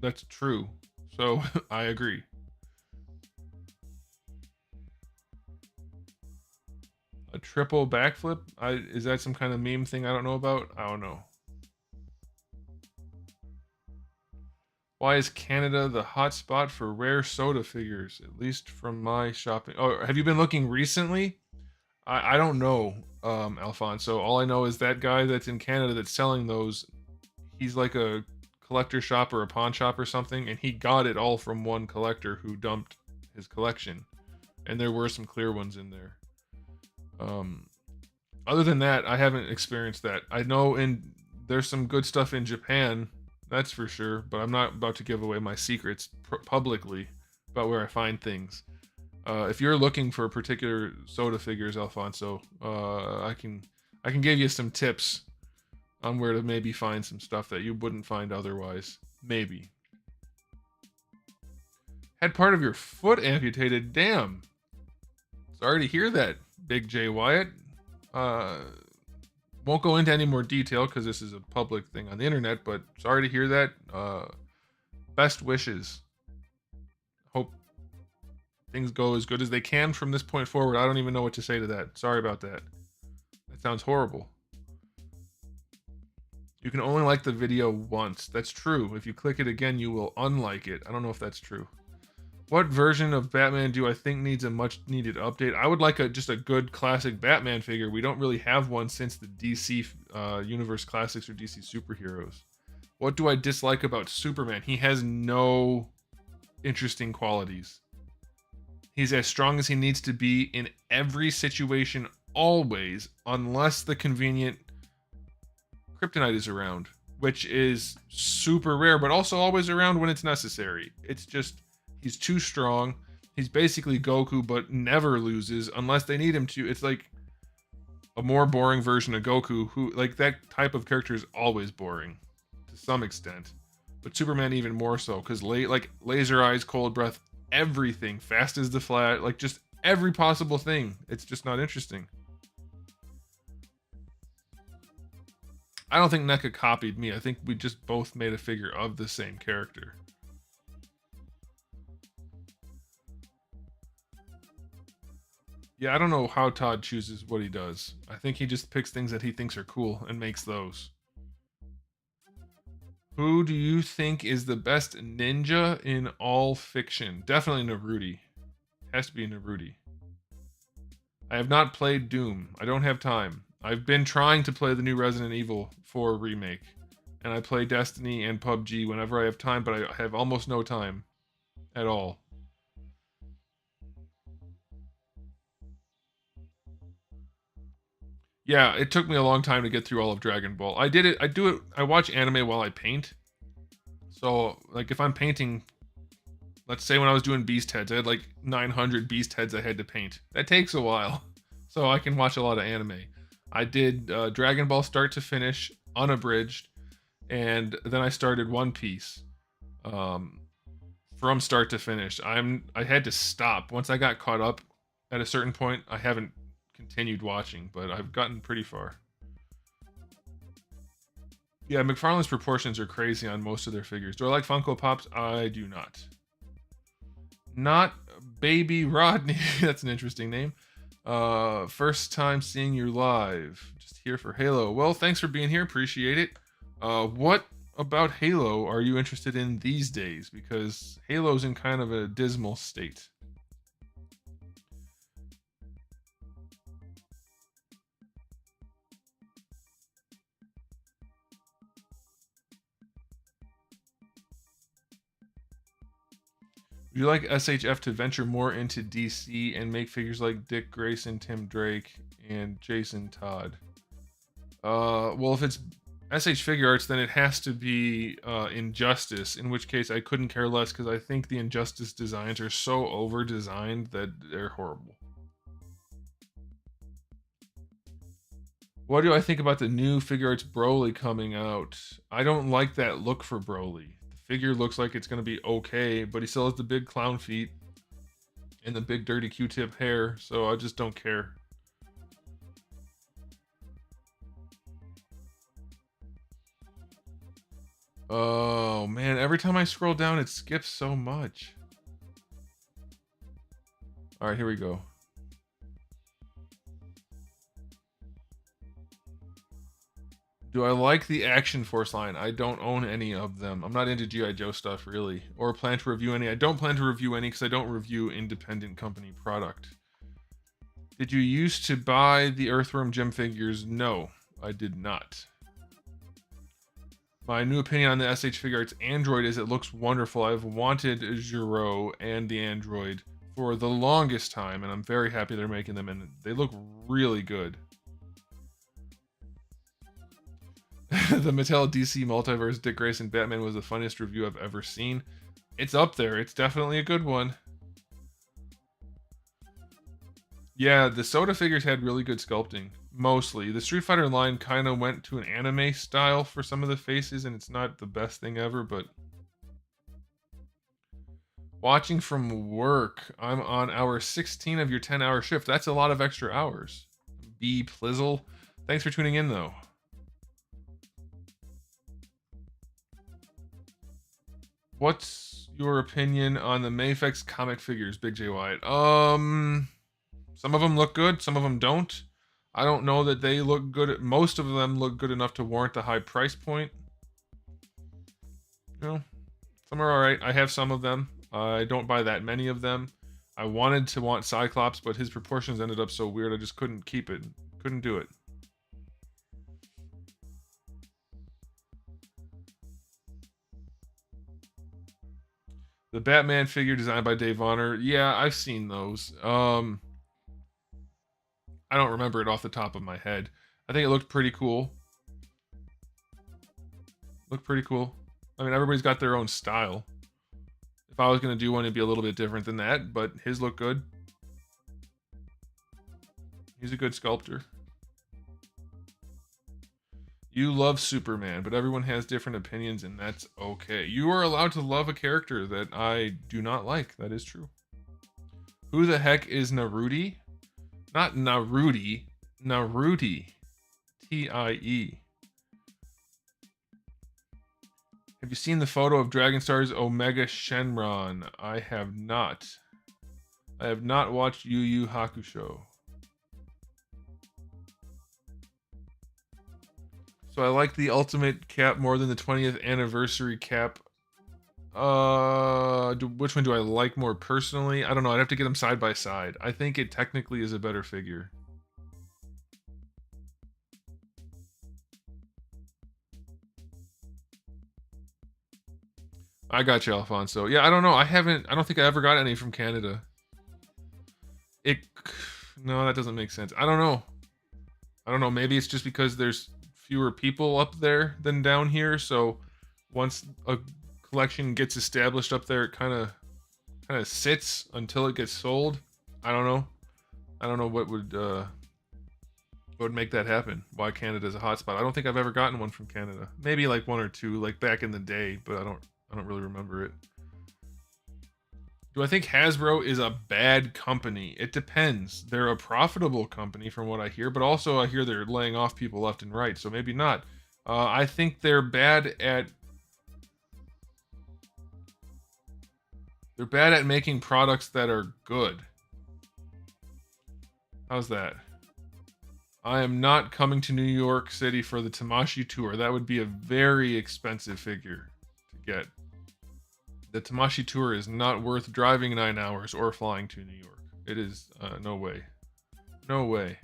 Speaker 1: That's true. So I agree. A triple backflip? Is that some kind of meme thing I don't know about? I don't know. Why is Canada the hot spot for rare soda figures? At least from my shopping. Oh, have you been looking recently? I don't know, Alfonso. All I know is that guy that's in Canada that's selling those, he's like a collector shop or a pawn shop or something, and he got it all from one collector who dumped his collection. And there were some clear ones in there. Other than that, I haven't experienced that. I know there's some good stuff in Japan, that's for sure, but I'm not about to give away my secrets publicly about where I find things. If you're looking for particular soda figures, Alfonso, I can give you some tips on where to maybe find some stuff that you wouldn't find otherwise. Maybe. Had part of your foot amputated. Damn. Sorry to hear that, Big J Wyatt. Won't go into any more detail because this is a public thing on the internet, but sorry to hear that. Best wishes. Hope things go as good as they can from this point forward. I don't even know what to say to that. Sorry about that. That sounds horrible. You can only like the video once. That's true. If you click it again, you will unlike it. I don't know if that's true. What version of Batman do I think needs a much needed update? I would like just a good classic Batman figure. We don't really have one since the DC Universe Classics or DC Superheroes. What do I dislike about Superman? He has no interesting qualities. He's as strong as he needs to be in every situation, always, unless the convenient kryptonite is around, which is super rare, but also always around when it's necessary. It's just, he's too strong. He's basically Goku, but never loses unless they need him to. It's like a more boring version of Goku, who, like, that type of character is always boring to some extent, but Superman even more so, because like laser eyes, cold breath, everything, fast as the Flash, like just every possible thing. It's just not interesting. I don't think NECA copied me. I think we just both made a figure of the same character. Yeah, I don't know how Todd chooses what he does. I think he just picks things that he thinks are cool and makes those. Who do you think is the best ninja in all fiction? Definitely Naruti. Has to be Naruti. I have not played Doom. I don't have time. I've been trying to play the new Resident Evil 4 remake. And I play Destiny and PUBG whenever I have time, but I have almost no time at all. Yeah, it took me a long time to get through all of Dragon Ball. I watch anime while I paint. So, like, if I'm painting, let's say when I was doing Beast Heads, I had like 900 Beast Heads I had to paint. That takes a while. So I can watch a lot of anime. I did Dragon Ball start to finish, unabridged, and then I started One Piece um, from start to finish. I had to stop once I got caught up at a certain point. I haven't continued watching, but I've gotten pretty far. Yeah, McFarlane's proportions are crazy on most of their figures. Do I like Funko Pops? I do not. Not Baby Rodney. That's an interesting name. First time seeing you live. Just here for Halo. Well, thanks for being here. Appreciate it. What about Halo are you interested in these days? Because Halo's in kind of a dismal state. Would you like SHF to venture more into DC and make figures like Dick Grayson, Tim Drake, and Jason Todd? Well, if it's SH Figure Arts, then it has to be Injustice, in which case I couldn't care less because I think the Injustice designs are so over-designed that they're horrible. What do I think about the new Figure Arts Broly coming out? I don't like that look for Broly. The figure looks like it's going to be okay, but he still has the big clown feet and the big dirty Q-tip hair, so I just don't care. Oh man, every time I scroll down it skips so much. Alright, here we go. Do I like the Action Force line? I don't own any of them. I'm not into G.I. Joe stuff, really. Or plan to review any. I don't plan to review any because I don't review independent company product. Did you used to buy the Earthworm Gem figures? No, I did not. My new opinion on the SH Figure Arts Android is it looks wonderful. I've wanted Giro and the Android for the longest time, and I'm very happy they're making them, and they look really good. The Mattel DC Multiverse Dick Grayson Batman was the funniest review I've ever seen. It's up there. It's definitely a good one. Yeah, the Soda figures had really good sculpting. Mostly. The Street Fighter line kind of went to an anime style for some of the faces, and it's not the best thing ever, but... Watching from work. I'm on hour 16 of your 10-hour shift. That's a lot of extra hours. B. Plizzle. Thanks for tuning in, though. What's your opinion on the Mayfex comic figures, Big J Wyatt? Some of them look good, some of them don't. I don't know that they look good. Most of them look good enough to warrant the high price point. You know, some are alright. I have some of them. I don't buy that many of them. I wanted to want Cyclops, but his proportions ended up so weird I just couldn't keep it. Couldn't do it. The Batman figure designed by Dave Honor. Yeah, I've seen those. I don't remember it off the top of my head. I think it looked pretty cool. Looked pretty cool. I mean, everybody's got their own style. If I was going to do one, it'd be a little bit different than that, but his looked good. He's a good sculptor. You love Superman, but everyone has different opinions, and that's okay. You are allowed to love a character that I do not like. That is true. Who the heck is Naruti? Not Naruti. Naruti. T-I-E. Have you seen the photo of Dragonstar's Omega Shenron? I have not. I have not watched Yu Yu Hakusho. So I like the Ultimate Cap more than the 20th Anniversary Cap. Which one do I like more personally? I don't know. I'd have to get them side by side. I think it technically is a better figure. I got you, Alfonso. Yeah, I don't know. I don't think I ever got any from Canada. No, that doesn't make sense. I don't know. Maybe it's just because there's fewer people up there than down here, so once a collection gets established up there, it kind of sits until it gets sold. I don't know what would What would make that happen? Why Canada's a hotspot? I don't think I've ever gotten one from Canada. Maybe like one or two, like back in the day, but I don't really remember it. Do I think Hasbro is a bad company? It depends. They're a profitable company from what I hear, but also I hear they're laying off people left and right, so maybe not. I think they're bad at making products that are good. How's that? I am not coming to New York City for the Tamashii tour. That would be a very expensive figure to get. The Tamashii tour is not worth driving 9 hours or flying to New York. It is no way. No way.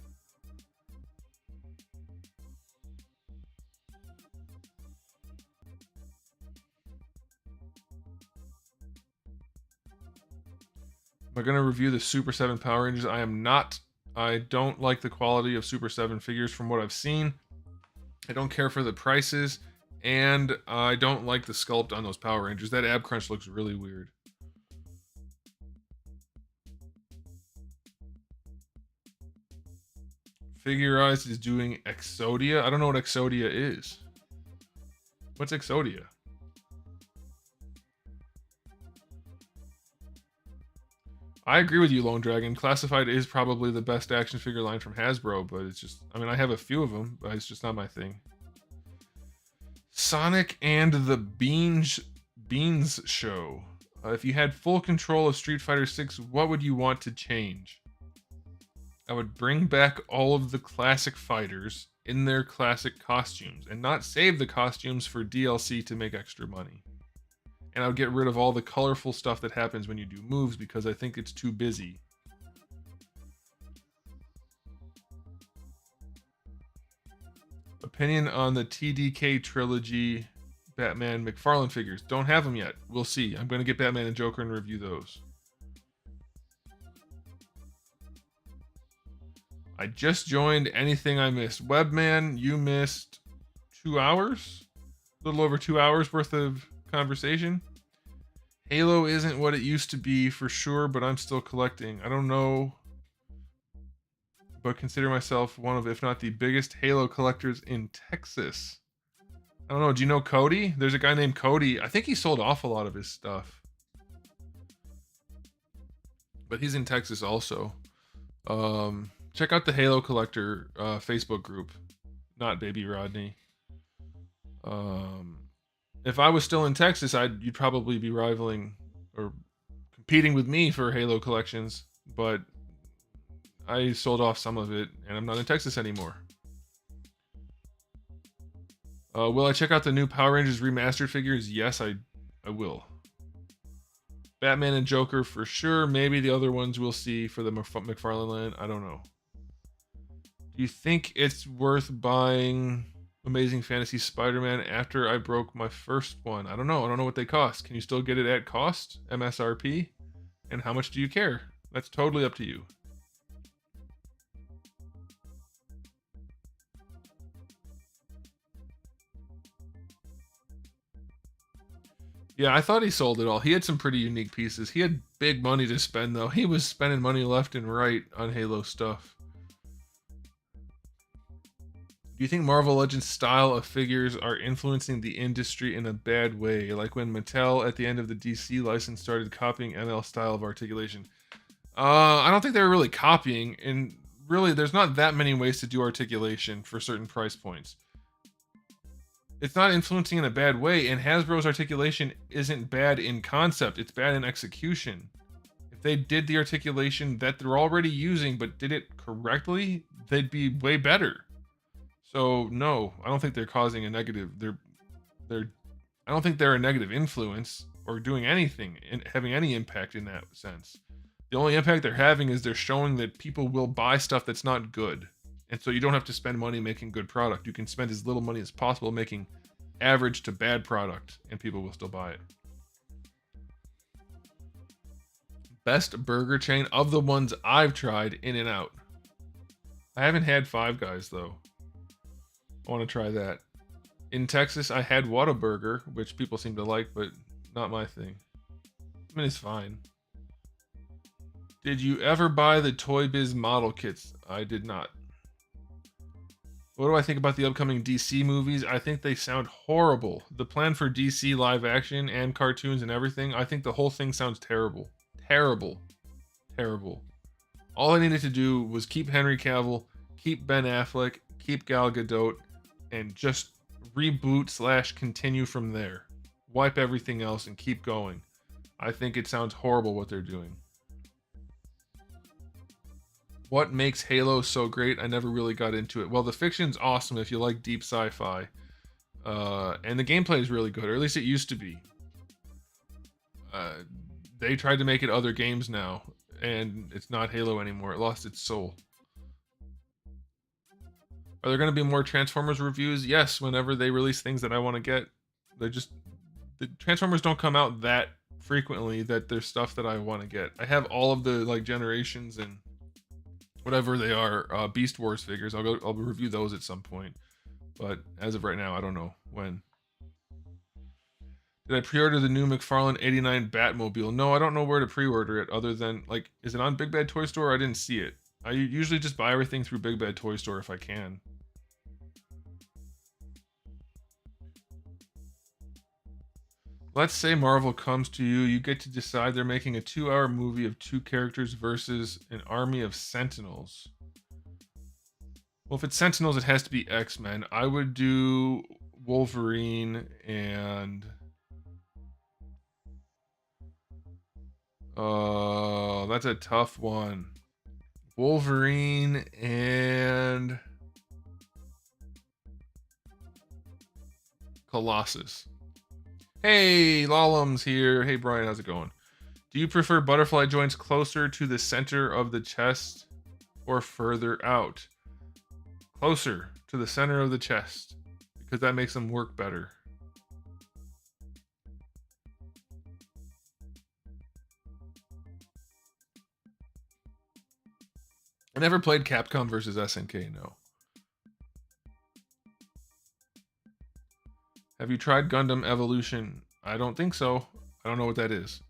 Speaker 1: Am I going to review the Super 7 Power Rangers? I am not. I don't like the quality of Super 7 figures from what I've seen. I don't care for the prices, and I don't like the sculpt on those Power Rangers. That ab crunch looks really weird. Figurized is doing Exodia. I don't know what Exodia is. What's Exodia? I agree with you, Lone Dragon. Classified is probably the best action figure line from Hasbro, but it's just, I mean, I have a few of them, but it's just not my thing. Sonic and the Beans Show. If you had full control of Street Fighter 6, what would you want to change? I would bring back all of the classic fighters in their classic costumes and not save the costumes for DLC to make extra money. And I would get rid of all the colorful stuff that happens when you do moves because I think it's too busy. Opinion on the TDK trilogy Batman McFarlane figures. Don't have them yet. We'll see. I'm going to get Batman and Joker and review those. I just joined. Anything I missed? Webman, you missed 2 hours? A little over 2 hours worth of conversation. Halo isn't what it used to be for sure, but I'm still collecting. I don't know, but consider myself one of, if not the biggest Halo collectors in Texas. I don't know. Do you know Cody? There's a guy named Cody. I think he sold off a lot of his stuff, but he's in Texas also. Check out the Halo Collector Facebook group. Not Baby Rodney. If I was still in Texas, you'd probably be rivaling or competing with me for Halo collections, but I sold off some of it, and I'm not in Texas anymore. Will I check out the new Power Rangers remastered figures? Yes, I will. Batman and Joker for sure. Maybe the other ones we'll see for the McFarlane line. I don't know. Do you think it's worth buying Amazing Fantasy Spider-Man after I broke my first one? I don't know. I don't know what they cost. Can you still get it at cost? MSRP? And how much do you care? That's totally up to you. Yeah, I thought he sold it all. He had some pretty unique pieces. He had big money to spend, though. He was spending money left and right on Halo stuff. Do you think Marvel Legends style of figures are influencing the industry in a bad way? Like when Mattel at the end of the DC license started copying ML style of articulation? I don't think they were really copying, and really there's not that many ways to do articulation for certain price points. It's not influencing in a bad way, and Hasbro's articulation isn't bad in concept, it's bad in execution. If they did the articulation that they're already using but did it correctly, they'd be way better. So no, I don't think they're causing a negative. I don't think they're a negative influence or doing anything and having any impact in that sense. The only impact they're having is they're showing that people will buy stuff that's not good. And so you don't have to spend money making good product. You can spend as little money as possible making average to bad product, and people will still buy it. Best burger chain of the ones I've tried, In-N-Out. I haven't had Five Guys though. I want to try that. In Texas, I had Whataburger, which people seem to like, but not my thing. I mean, it's fine. Did you ever buy the Toy Biz model kits? I did not. What do I think about the upcoming DC movies? I think they sound horrible. The plan for DC live action and cartoons and everything, I think the whole thing sounds terrible. Terrible. Terrible. All I needed to do was keep Henry Cavill, keep Ben Affleck, keep Gal Gadot, and just reboot / continue from there. Wipe everything else and keep going. I think it sounds horrible what they're doing. What makes Halo so great? I never really got into it. Well, the fiction's awesome if you like deep sci-fi. And the gameplay is really good, or at least it used to be. They tried to make it other games now, and it's not Halo anymore. It lost its soul. Are there going to be more Transformers reviews? Yes, whenever they release things that I want to get. The Transformers don't come out that frequently that there's stuff that I want to get. I have all of the generations and whatever they are, Beast Wars figures. I'll review those at some point. But as of right now, I don't know when. Did I pre-order the new McFarlane 89 Batmobile? No, I don't know where to pre-order it other than, is it on Big Bad Toy Store? I didn't see it. I usually just buy everything through Big Bad Toy Store if I can. Let's say Marvel comes to you. You get to decide they're making a 2-hour movie of 2 characters versus an army of Sentinels. Well, if it's Sentinels, it has to be X-Men. I would do Wolverine and... that's a tough one. Wolverine and... Colossus. Hey, Lalum's here. Hey, Brian, how's it going? Do you prefer butterfly joints closer to the center of the chest or further out? Closer to the center of the chest, because that makes them work better. I never played Capcom versus SNK, no. Have you tried Gundam Evolution? I don't think so. I don't know what that is.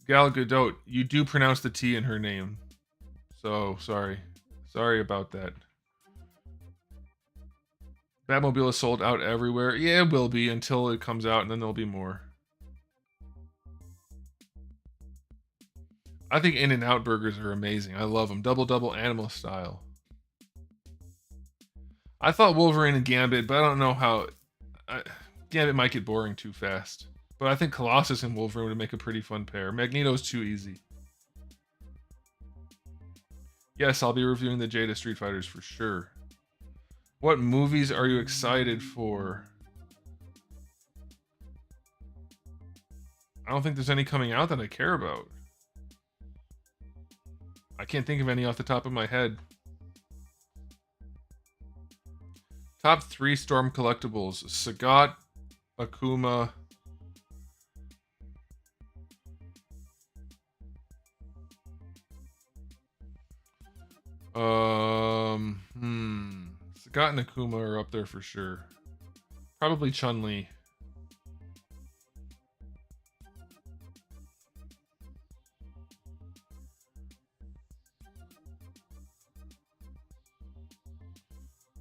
Speaker 1: Gal Gadot, you do pronounce the T in her name. So, sorry. Sorry about that. Batmobile is sold out everywhere. Yeah, it will be until it comes out, and then there'll be more. I think In-N-Out burgers are amazing. I love them. Double animal style. I thought Wolverine and Gambit, but I don't know how... Gambit might get boring too fast. But I think Colossus and Wolverine would make a pretty fun pair. Magneto's too easy. Yes, I'll be reviewing the Jada Street Fighters for sure. What movies are you excited for? I don't think there's any coming out that I care about. I can't think of any off the top of my head. Top 3 Storm collectibles. Sagat, Akuma. Sagat and Akuma are up there for sure. Probably Chun-Li.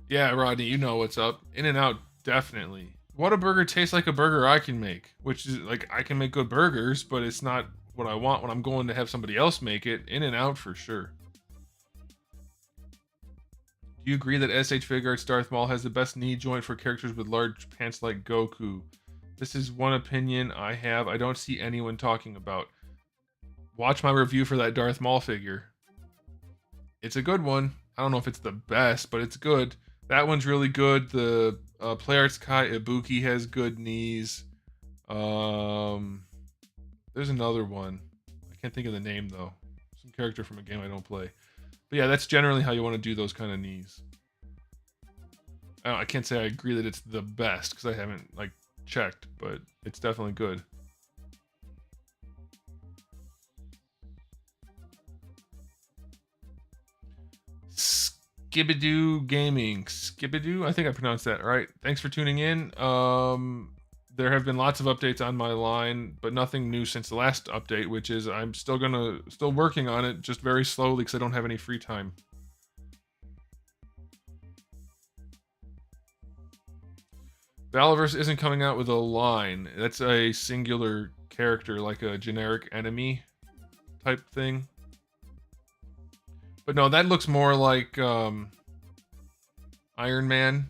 Speaker 1: Yeah, Rodney, you know what's up. In-N-Out, definitely. Whataburger tastes like a burger I can make, which is I can make good burgers, but it's not what I want when I'm going to have somebody else make it. In-N-Out for sure. Do you agree that SH Figuarts Darth Maul has the best knee joint for characters with large pants like Goku? This is one opinion I have. I don't see anyone talking about. Watch my review for that Darth Maul figure. It's a good one. I don't know if it's the best, but it's good. That one's really good. The PlayArts Kai Ibuki has good knees. There's another one. I can't think of the name though. Some character from a game I don't play. But yeah, that's generally how you want to do those kind of knees. I can't say I agree that it's the best because I haven't checked, but it's definitely good. Skibidoo Gaming. Skibidoo? I think I pronounced that right. Thanks for tuning in. There have been lots of updates on my line, but nothing new since the last update, which is I'm still working on it, just very slowly because I don't have any free time. Balaverse isn't coming out with a line. That's a singular character, like a generic enemy type thing. But no, that looks more like Iron Man.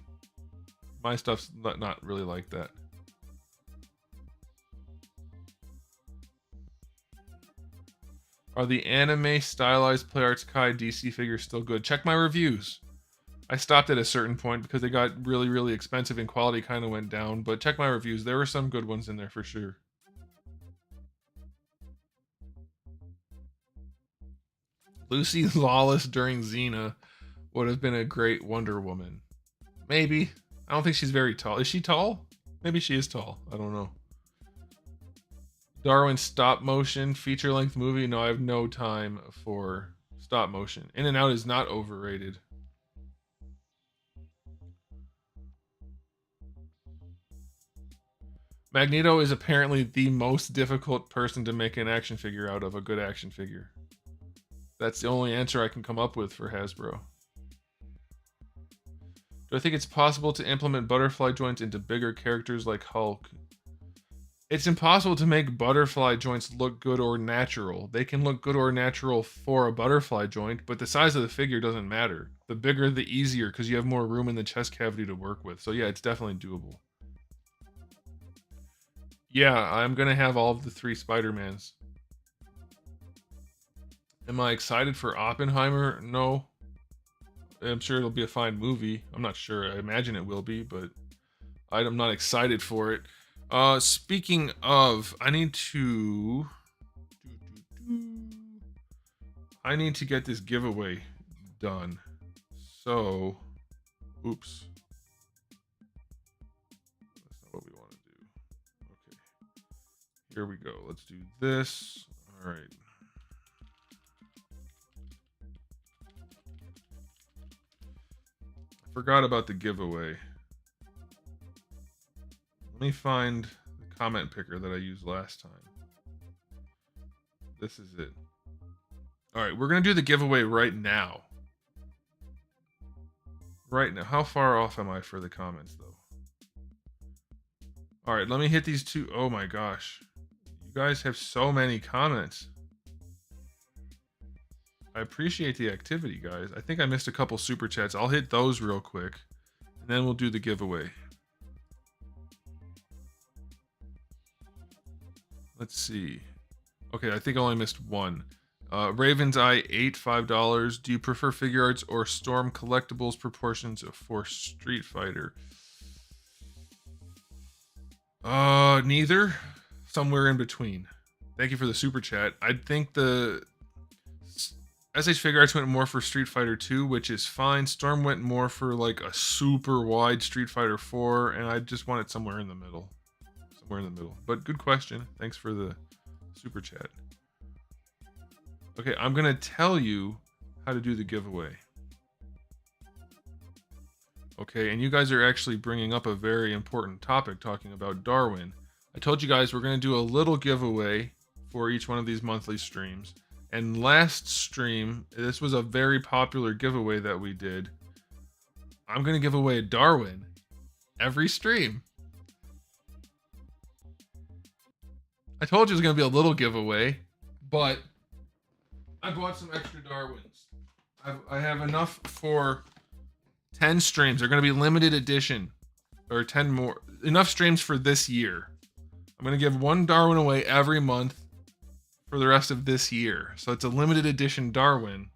Speaker 1: My stuff's not really like that. Are the anime stylized Play Arts Kai DC figures still good? Check my reviews. I stopped at a certain point because they got really, really expensive and quality kind of went down. But check my reviews. There were some good ones in there for sure. Lucy Lawless during Xena would have been a great Wonder Woman. Maybe. I don't think she's very tall. Is she tall? Maybe she is tall. I don't know. Darwin stop motion feature length movie. No, I have no time for stop motion. In and Out is not overrated. Magneto is apparently the most difficult person to make an action figure out of, a good action figure. That's the only answer I can come up with for Hasbro. Do I think it's possible to implement butterfly joints into bigger characters like Hulk? It's impossible to make butterfly joints look good or natural. They can look good or natural for a butterfly joint, but the size of the figure doesn't matter. The bigger, the easier, because you have more room in the chest cavity to work with. So yeah, it's definitely doable. Yeah, I'm going to have all of the 3 Spider-Mans. Am I excited for Oppenheimer? No. I'm sure it'll be a fine movie. I'm not sure. I imagine it will be, but I'm not excited for it. Speaking of, I need to get this giveaway done. So, oops. That's not what we want to do. Okay. Here we go. Let's do this. All right. I forgot about the giveaway. Let me find the comment picker that I used last time. This is it. All right, we're going to do the giveaway right now. Right now. How far off am I for the comments, though? All right, let me hit these 2. Oh my gosh. You guys have so many comments. I appreciate the activity, guys. I think I missed a couple super chats. I'll hit those real quick, and then we'll do the giveaway. Let's see. Okay, I think I only missed one. Raven's Eye 8, $5. Do you prefer figure arts or Storm collectibles proportions for Street Fighter? Neither. Somewhere in between. Thank you for the super chat. I think the SH Figure Arts went more for Street Fighter 2, which is fine. Storm went more for like a super wide Street Fighter 4, and I just want it somewhere in the middle. Somewhere in the middle. But good question. Thanks for the super chat. Okay, I'm going to tell you how to do the giveaway. Okay, and you guys are actually bringing up a very important topic talking about Darwin. I told you guys we're going to do a little giveaway for each one of these monthly streams. And last stream, this was a very popular giveaway that we did. I'm going to give away a Darwin every stream. I told you it was going to be a little giveaway, but I bought some extra Darwins. I have enough for 10 streams. They're going to be limited edition, or 10 more. Enough streams for this year. I'm going to give one Darwin away every month for the rest of this year. So it's a limited edition Darwin.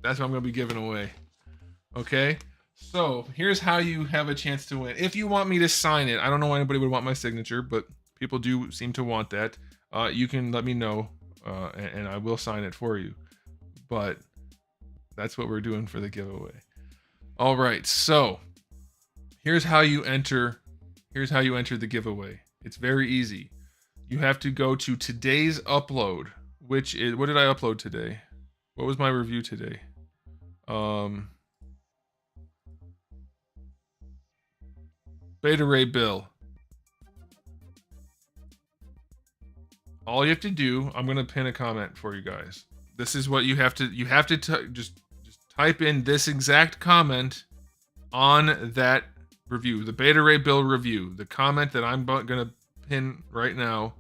Speaker 1: That's what I'm going to be giving away. Okay? So here's how you have a chance to win. If you want me to sign it, I don't know why anybody would want my signature, but people do seem to want that. You can let me know, and I will sign it for you. But that's what we're doing for the giveaway. All right, so here's how you enter. Here's how you enter the giveaway. It's very easy. You have to go to today's upload, which is, what did I upload today? What was my review today? Beta Ray Bill. All you have to do, I'm going to pin a comment for you guys. This is what you have to just type in this exact comment on that review, the Beta Ray Bill review, the comment that I'm gonna pin right now.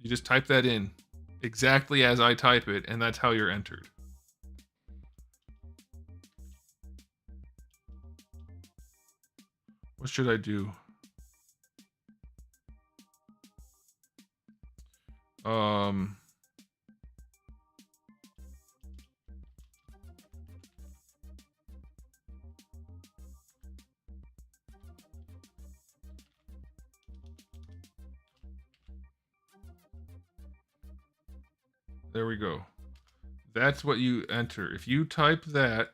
Speaker 1: You just type that in exactly as I type it, and that's how you're entered. What should I do? There we go. That's what you enter. If you type that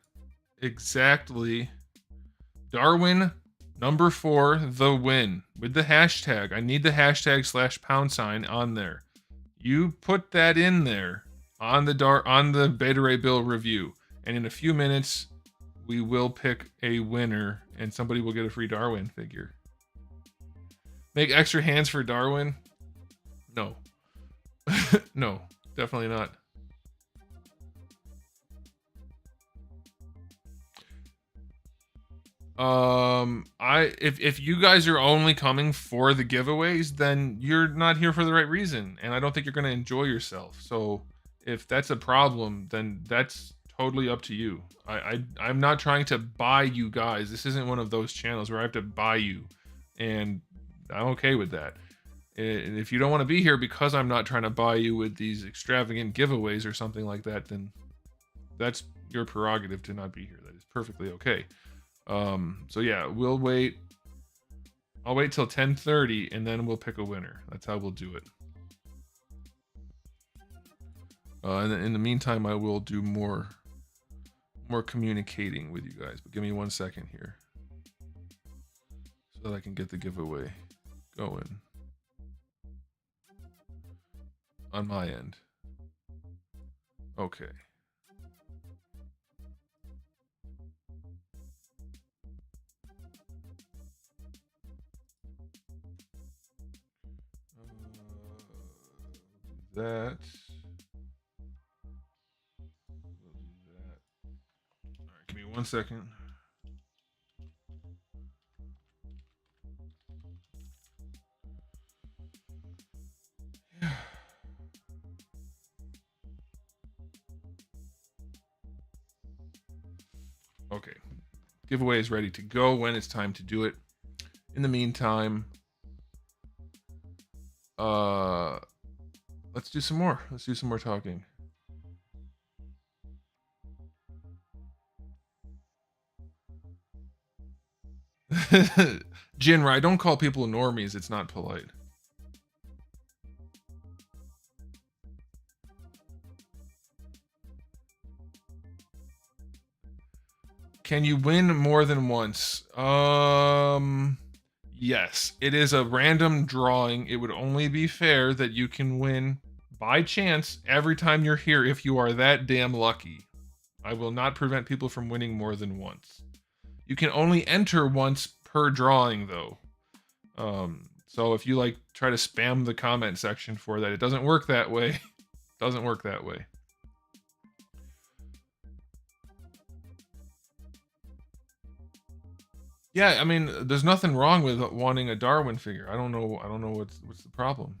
Speaker 1: exactly, Darwin number 4, the win, with the hashtag. I need the hashtag /# on there. You put that in there on the Beta Ray Bill review, and in a few minutes we will pick a winner, and somebody will get a free Darwin figure. Make extra hands for Darwin? No. No, definitely not. If you guys are only coming for the giveaways, then you're not here for the right reason, and I don't think you're going to enjoy yourself. So if that's a problem, then that's totally up to you. I'm not trying to buy you guys. This isn't one of those channels where I have to buy you, and I'm okay with that. And if you don't want to be here because I'm not trying to buy you with these extravagant giveaways or something like that, then that's your prerogative to not be here. That is perfectly okay. So yeah, we'll wait. I'll wait till 10:30 and then we'll pick a winner. That's how we'll do it. And in the meantime, I will do more communicating with you guys. But give me 1 second here, so that I can get the giveaway going on my end. Okay. That. We'll do that. All right, give me 1 second. Okay. Giveaway is ready to go when it's time to do it. In the meantime, let's do some more. Let's do some more talking. Jinra, don't call people normies. It's not polite. Can you win more than once? Yes. It is a random drawing. It would only be fair that you can win by chance every time you're here if you are that damn lucky. I will not prevent people from winning more than once. You can only enter once per drawing, though. So if you try to spam the comment section for that, it doesn't work that way. It doesn't work that way. Yeah, I mean, there's nothing wrong with wanting a Darwin figure. I don't know what's the problem.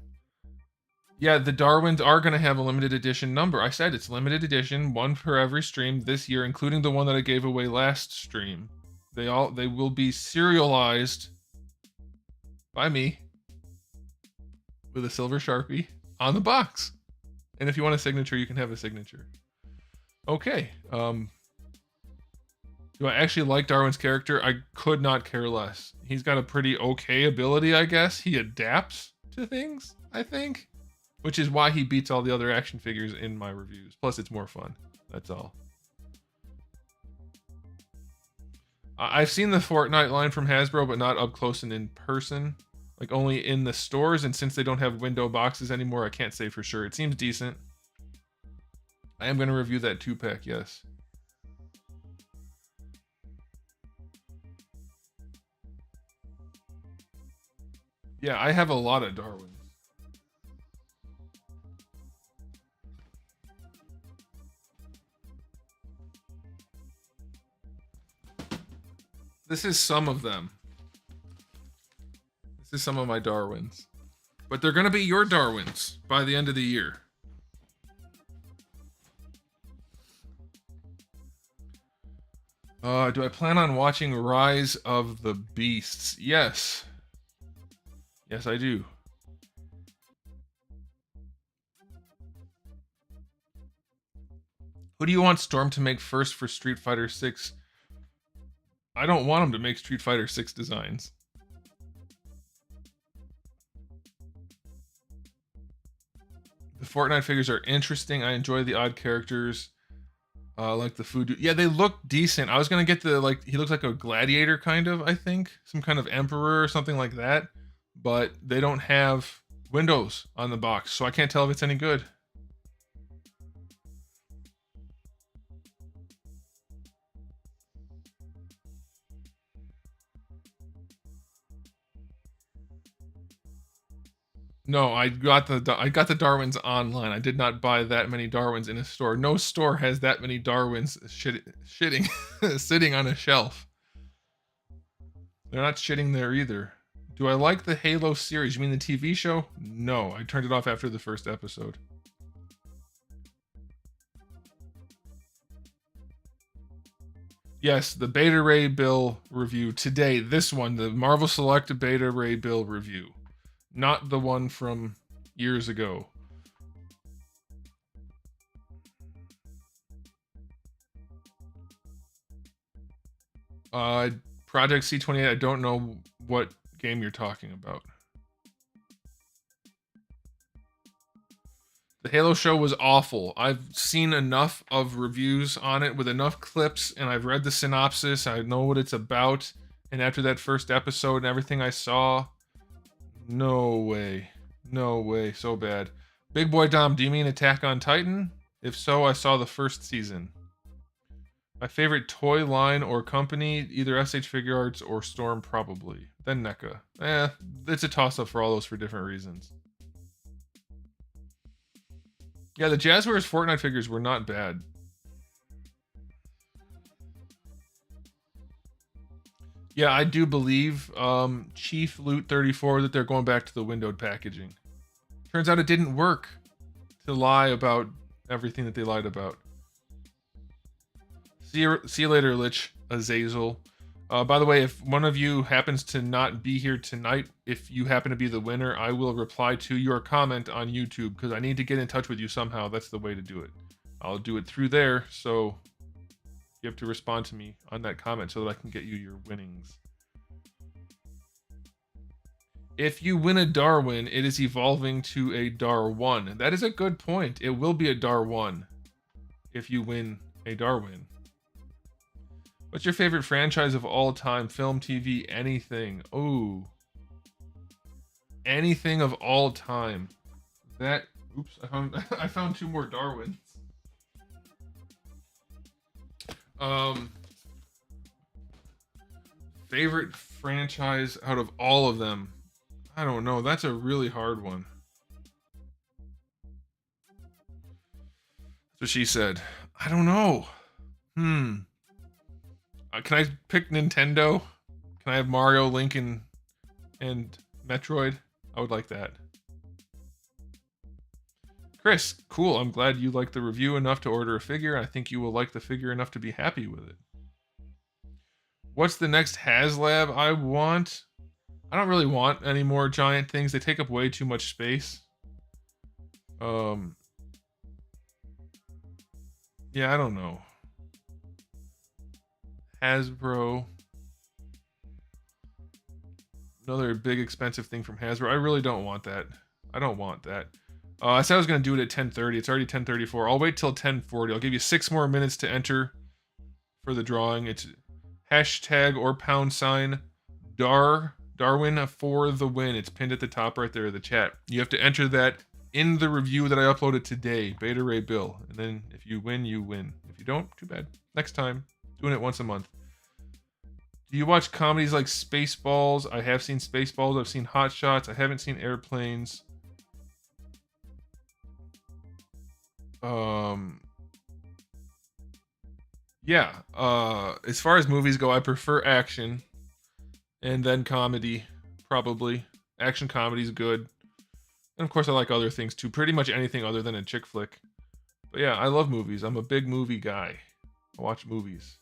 Speaker 1: Yeah, the Darwins are going to have a limited edition number. I said it's limited edition, one per every stream this year, including the one that I gave away last stream. They will be serialized by me with a silver Sharpie on the box. And if you want a signature, you can have a signature. Okay. Do I actually like Darwin's character? I could not care less. He's got a pretty okay ability, I guess. He adapts to things, I think. Which is why he beats all the other action figures in my reviews. Plus, it's more fun. That's all. I've seen the Fortnite line from Hasbro, but not up close and in person. Like, only in the stores, and since they don't have window boxes anymore, I can't say for sure. It seems decent. I am going to review that 2-pack, yes. Yeah, I have a lot of Darwins. This is some of them. This is some of my Darwins. But they're going to be your Darwins by the end of the year. Do I plan on watching Rise of the Beasts? Yes. Yes, I do. Who do you want Storm to make first for Street Fighter 6? I don't want him to make Street Fighter 6 designs. The Fortnite figures are interesting. I enjoy the odd characters. Like the food. Yeah, they look decent. I was gonna get the, like, he looks like a gladiator kind of, I think. Some kind of emperor or something like that. But they don't have windows on the box, so I can't tell if it's any good. No, I got the Darwins online. I did not buy that many Darwins in a store. No store has that many Darwins shitting sitting on a shelf. They're not shitting there either. Do I like the Halo series? You mean the TV show? No, I turned it off after the first episode. Yes, the Beta Ray Bill review today. This one, the Marvel Select Beta Ray Bill review. Not the one from years ago. Project C28, I don't know what game you're talking about. The Halo show was awful. I've seen enough of reviews on it with enough clips, and I've read the synopsis. I know what it's about. And after that first episode and everything I saw, no way. No way. So bad. Big Boy Dom, do you mean Attack on Titan? If so, I saw the first season. My favorite toy line or company, either SH Figure Arts or Storm, probably. Then NECA. It's a toss-up for all those for different reasons. Yeah, the Jazzwares Fortnite figures were not bad. Yeah, I do believe Chief Loot 34 that they're going back to the windowed packaging. Turns out it didn't work to lie about everything that they lied about. See you later, Lich Azazel. By the way, if one of you happens to not be here tonight, if you happen to be the winner, I will reply to your comment on YouTube because I need to get in touch with you somehow. That's the way to do it. I'll do it through there, so you have to respond to me on that comment so that I can get you your winnings. If you win a Darwin, it is evolving to a Dar1. That is a good point. It will be a Dar1 if you win a Darwin. What's your favorite franchise of all time? Film, TV, anything. Oh. Anything of all time. That, oops, I found two more Darwins. Favorite franchise out of all of them? I don't know. That's a really hard one. That's what she said. I don't know. Can I pick Nintendo? Can I have Mario, Link, and Metroid? I would like that. Chris, cool. I'm glad you liked the review enough to order a figure. I think you will like the figure enough to be happy with it. What's the next HasLab I want? I don't really want any more giant things. They take up way too much space. Yeah, I don't know. Hasbro. Another big expensive thing from Hasbro. I really don't want that. I don't want that. I said I was going to do it at 10:30. It's already 10:34. I'll wait till 10:40. I'll give you 6 more minutes to enter for the drawing. It's hashtag or #, Darwin for the win. It's pinned at the top right there of the chat. You have to enter that in the review that I uploaded today, Beta Ray Bill. And then if you win, you win. If you don't, too bad. Next time. Doing it once a month. Do you watch comedies like Spaceballs? I have seen Spaceballs. I've seen Hot Shots. I haven't seen Airplanes. Yeah. As far as movies go, I prefer action and then comedy, probably. Action comedy's good. And of course, I like other things too. Pretty much anything other than a chick flick. But yeah, I love movies. I'm a big movie guy. I watch movies.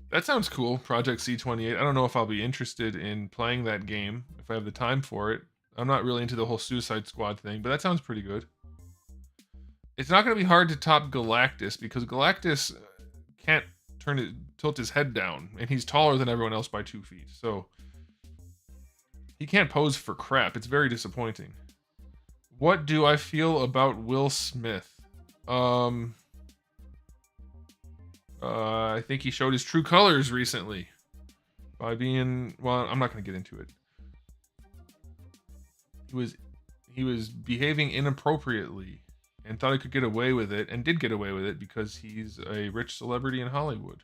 Speaker 1: That sounds cool, Project C28. I don't know if I'll be interested in playing that game if I have the time for it. I'm not really into the whole Suicide Squad thing, but that sounds pretty good. It's not going to be hard to top Galactus because Galactus can't tilt his head down, and he's taller than everyone else by 2 feet. So he can't pose for crap. It's very disappointing. What do I feel about Will Smith? I think he showed his true colors recently by being, well, I'm not going to get into it. He was behaving inappropriately and thought he could get away with it, and did get away with it because he's a rich celebrity in Hollywood.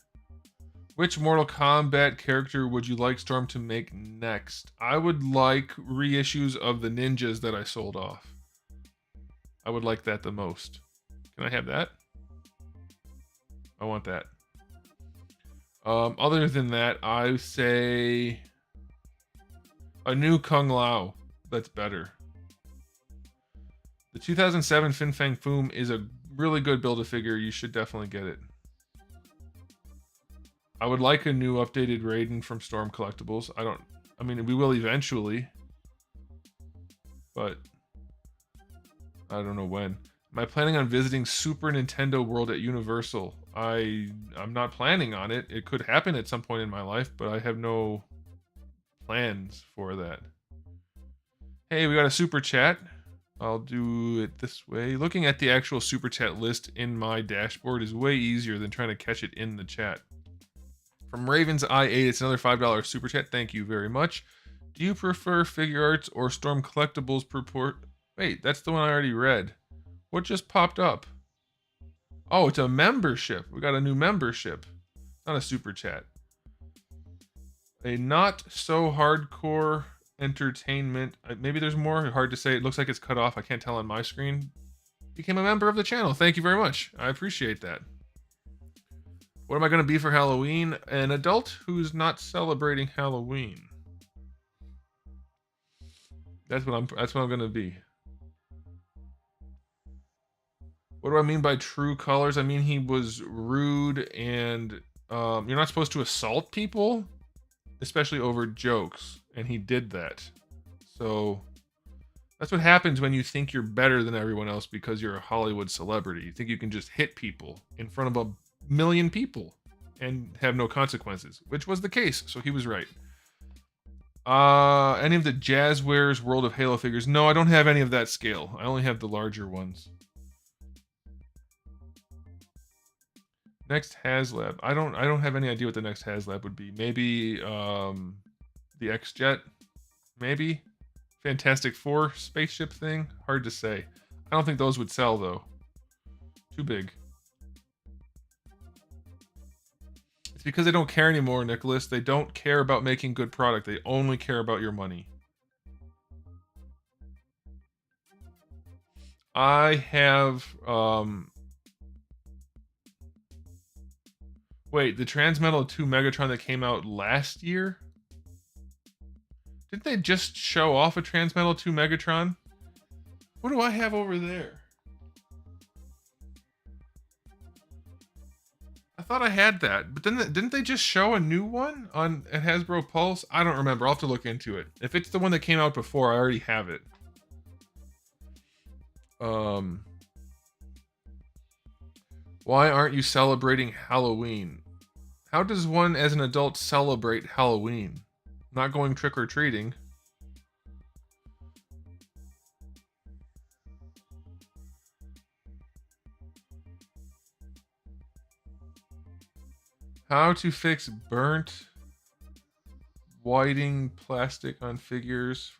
Speaker 1: Which Mortal Kombat character would you like Storm to make next? I would like reissues of the ninjas that I sold off. I would like that the most. Can I have that? I want that. Other than that, I say a new Kung Lao. That's better. The 2007 Fin Fang Foom is a really good Build-A-Figure. You should definitely get it. I would like a new updated Raiden from Storm Collectibles. I mean, we will eventually, but I don't know when. Am I planning on visiting Super Nintendo World at Universal? I'm not planning on it. It could happen at some point in my life, but I have no plans for that. Hey, we got a super chat. I'll do it this way. Looking at the actual super chat list in my dashboard is way easier than trying to catch it in the chat. From Ravens I8, it's another $5 super chat. Thank you very much. Do you prefer figure arts or Storm Collectibles purport? Wait, that's the one I already read. What just popped up? Oh, it's a membership. We got a new membership. Not a super chat. A not so hardcore entertainment. Maybe there's more. Hard to say. It looks like it's cut off. I can't tell on my screen. Became a member of the channel. Thank you very much. I appreciate that. What am I going to be for Halloween? An adult who's not celebrating Halloween. That's what I'm going to be. What do I mean by true colors? I mean he was rude, and you're not supposed to assault people, especially over jokes, and he did that. So that's what happens when you think you're better than everyone else because you're a Hollywood celebrity. You think you can just hit people in front of a million people and have no consequences, which was the case. So he was right. Any of the Jazzwares World of Halo figures? No, I don't have any of that scale. I only have the larger ones. Next HasLab. I don't have any idea what the next HasLab would be. Maybe the X-Jet? Maybe? Fantastic Four spaceship thing? Hard to say. I don't think those would sell though. Too big. It's because they don't care anymore, Nicholas. They don't care about making good product. They only care about your money. I have wait, the Transmetal 2 Megatron that came out last year? Didn't they just show off a Transmetal 2 Megatron? What do I have over there? I thought I had that, but didn't they just show a new one on at Hasbro Pulse? I don't remember. I'll have to look into it. If it's the one that came out before, I already have it. Why aren't you celebrating Halloween? How does one as an adult celebrate Halloween? Not going trick-or-treating. How to fix burnt whiting plastic on figures.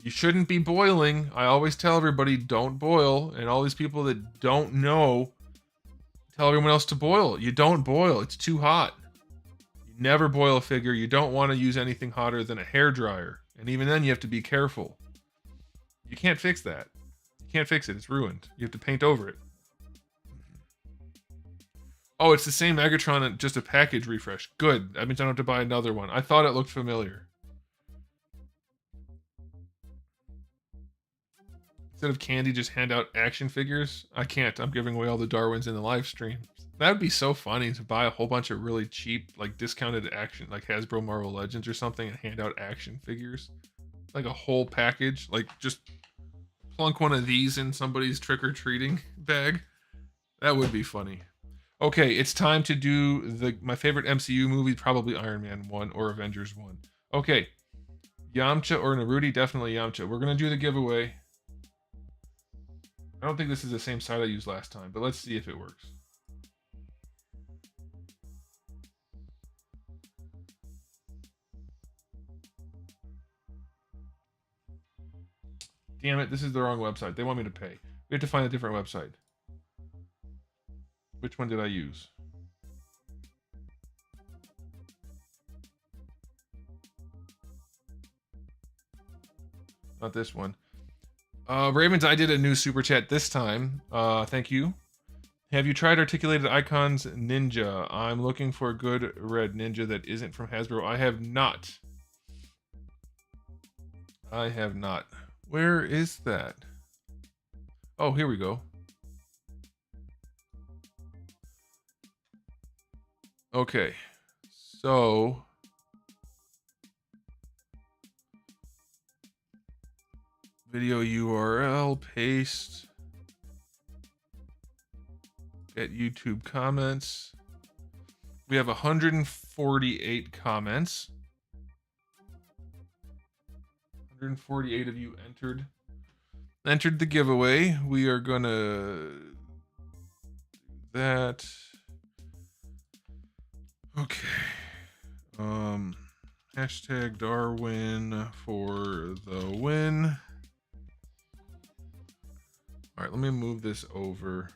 Speaker 1: You shouldn't be boiling. I always tell everybody don't boil, and all these people that don't know tell everyone else to boil. You don't boil. It's too hot. You never boil a figure. You don't want to use anything hotter than a hairdryer. And even then, you have to be careful. You can't fix that. You can't fix it. It's ruined. You have to paint over it. Oh, it's the same Megatron, just a package refresh. Good. That means I don't have to buy another one. I thought it looked familiar. Instead of candy, just hand out action figures? I can't. I'm giving away all the Darwins in the live stream. That would be so funny to buy a whole bunch of really cheap, like discounted action, like Hasbro Marvel Legends or something, and hand out action figures. Like a whole package. Like just plunk one of these in somebody's trick-or-treating bag. That would be funny. Okay, it's time to do my favorite MCU movie, probably Iron Man 1 or Avengers 1. Okay, Yamcha or Naruto? Definitely Yamcha. We're going to do the giveaway. I don't think this is the same site I used last time, but let's see if it works. Damn it, this is the wrong website. They want me to pay. We have to find a different website. Which one did I use? Not this one. Ravens, I did a new super chat this time. Thank you. Have you tried Articulated Icons Ninja? I'm looking for a good red ninja that isn't from Hasbro. I have not. I have not. Where is that? Oh, here we go. Okay. So video URL, paste. Get YouTube comments. We have 148 comments. 148 of you entered the giveaway. We are gonna do that. Okay. Hashtag Darwin for the win. All right, let me move this over.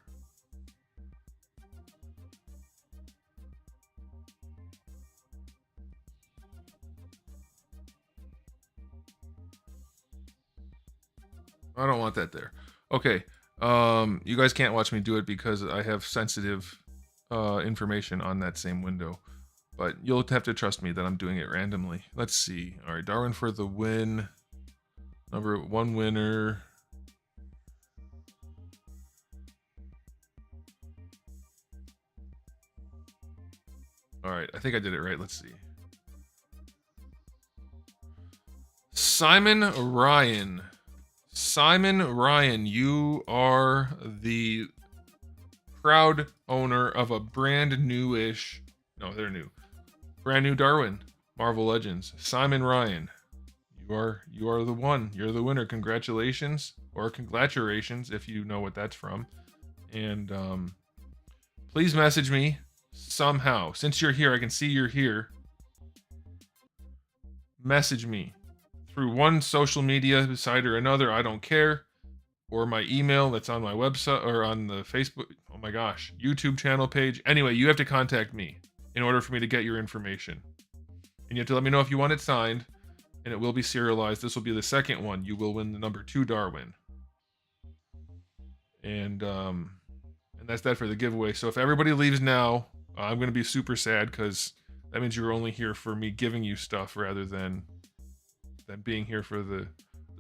Speaker 1: I don't want that there. Okay. You guys can't watch me do it because I have sensitive information on that same window. But you'll have to trust me that I'm doing it randomly. Let's see. All right, Darwin for the win. Number 1 winner. All right, I think I did it right. Let's see. Simon Ryan. Simon Ryan, you are the proud owner of a brand new-ish, no, they're new, brand new Darwin Marvel Legends. Simon Ryan, you are the one. You're the winner. Congratulations, or congratulations if you know what that's from. And please message me somehow. Since you're here, I can see you're here. Message me through one social media site or another, I don't care, or my email that's on my website or on the Facebook, oh my gosh, YouTube channel page. Anyway, you have to contact me in order for me to get your information. And you have to let me know if you want it signed, and it will be serialized. This will be the second one. You will win the number 2 Darwin. And that's that for the giveaway. So if everybody leaves now, I'm going to be super sad because that means you're only here for me giving you stuff rather than being here for the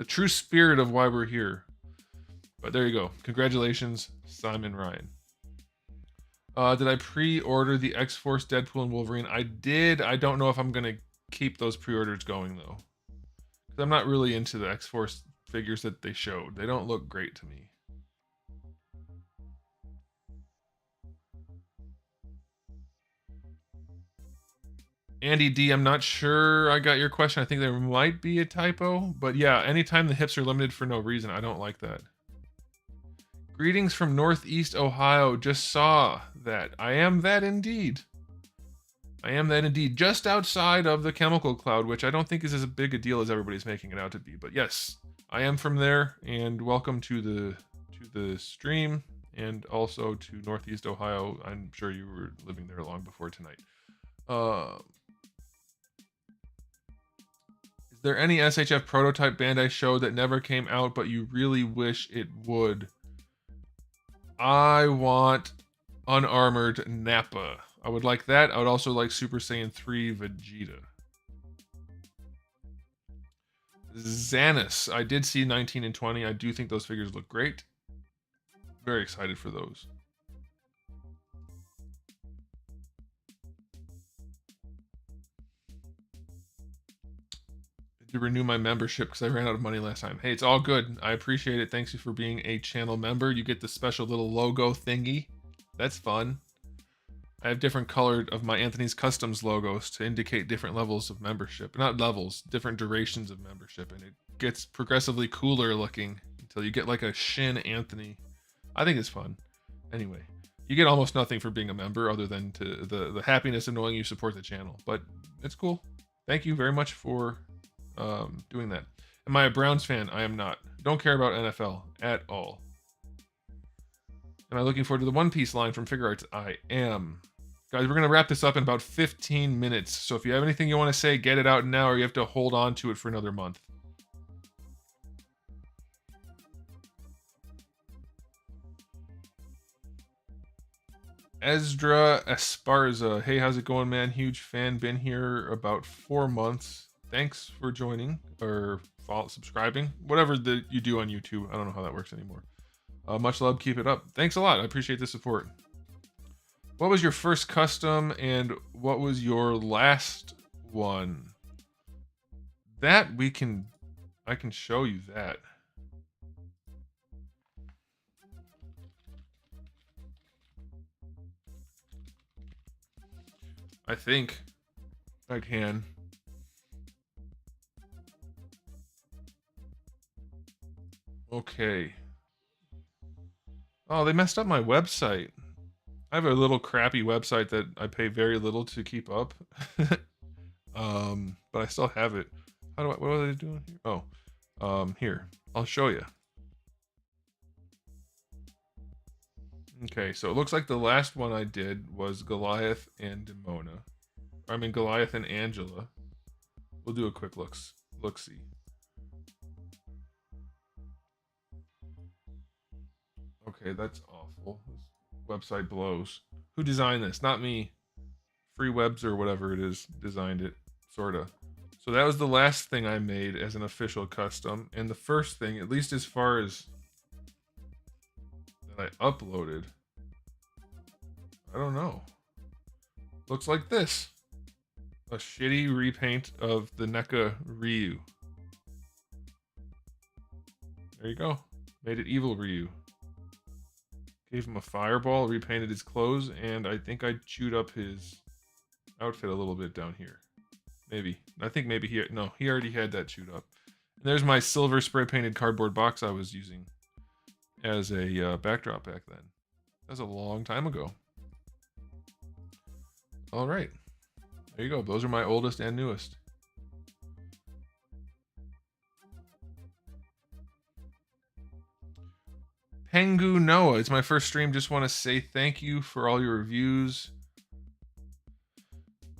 Speaker 1: true spirit of why we're here. But there you go. Congratulations, Simon Ryan. Did I pre-order the X-Force, Deadpool, and Wolverine? I did. I don't know if I'm going to keep those pre-orders going, though. Because I'm not really into the X-Force figures that they showed. They don't look great to me. Andy D, I'm not sure I got your question. I think there might be a typo. But yeah, anytime the hips are limited for no reason, I don't like that. Greetings from Northeast Ohio. Just saw that. I am that indeed. I am that indeed. Just outside of the chemical cloud, which I don't think is as big a deal as everybody's making it out to be. But yes, I am from there. And welcome to the stream. And also to Northeast Ohio. I'm sure you were living there long before tonight. there any SHF prototype Bandai show that never came out, but you really wish it would? I want unarmored Nappa. I would like that. I would also like Super Saiyan 3 Vegeta. Xanus. I did see 19 and 20. I do think those figures look great. Very excited for those. To renew my membership because I ran out of money last time. Hey, it's all good. I appreciate it. Thanks you for being a channel member. You get the special little logo thingy. That's fun. I have different colored of my Anthony's Customs logos to indicate different levels of membership. Not levels, different durations of membership. And it gets progressively cooler looking until you get like a Shin Anthony. I think it's fun. Anyway, you get almost nothing for being a member other than to the happiness of knowing you support the channel. But it's cool. Thank you very much for doing that. Am I a Browns fan? I am not. Don't care about NFL at all. Am I looking forward to the One Piece line from Figure Arts? I am. Guys, we're going to wrap this up in about 15 minutes. So if you have anything you want to say, get it out now, or you have to hold on to it for another month. Ezra Esparza. Hey, how's it going, man? Huge fan. Been here about 4 months. Thanks for joining or subscribing, whatever that you do on YouTube. I don't know how that works anymore. Much love. Keep it up. Thanks a lot. I appreciate the support. What was your first custom and what was your last one? That I can show you that. I think I can. Okay. Oh, they messed up my website. I have a little crappy website that I pay very little to keep up. But I still have it. What are they doing here? Oh, here, I'll show you. Okay, so it looks like the last one I did was Goliath and Demona. I mean, Goliath and Angela. We'll do a quick look-see. Okay, that's awful. This website blows. Who designed this? Not me. Free Webs or whatever it is designed it, sorta. So that was the last thing I made as an official custom, and the first thing, at least as far as that I uploaded, I don't know. Looks like this. A shitty repaint of the NECA Ryu. There you go. Made it evil Ryu. Gave him a fireball, repainted his clothes, and I think I chewed up his outfit a little bit down here. Maybe. I think maybe he already had that chewed up. And there's my silver spray painted cardboard box I was using as a backdrop back then. That was a long time ago. All right. There you go. Those are my oldest and newest. Pengu Noah, it's my first stream. Just want to say thank you for all your reviews.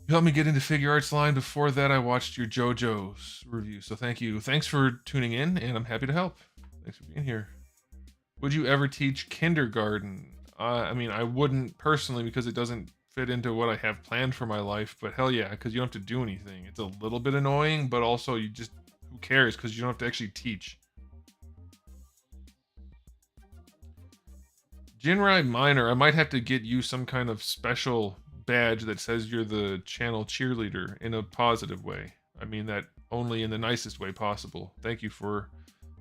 Speaker 1: You helped me get into Figure Arts line. Before that, I watched your JoJo's review, so thank you. Thanks for tuning in, and I'm happy to help. Thanks for being here. Would you ever teach kindergarten? I mean, I wouldn't personally because it doesn't fit into what I have planned for my life, but hell yeah, because you don't have to do anything. It's a little bit annoying, but also who cares, because you don't have to actually teach. Jinrai Minor, I might have to get you some kind of special badge that says you're the channel cheerleader in a positive way. I mean that only in the nicest way possible. Thank you for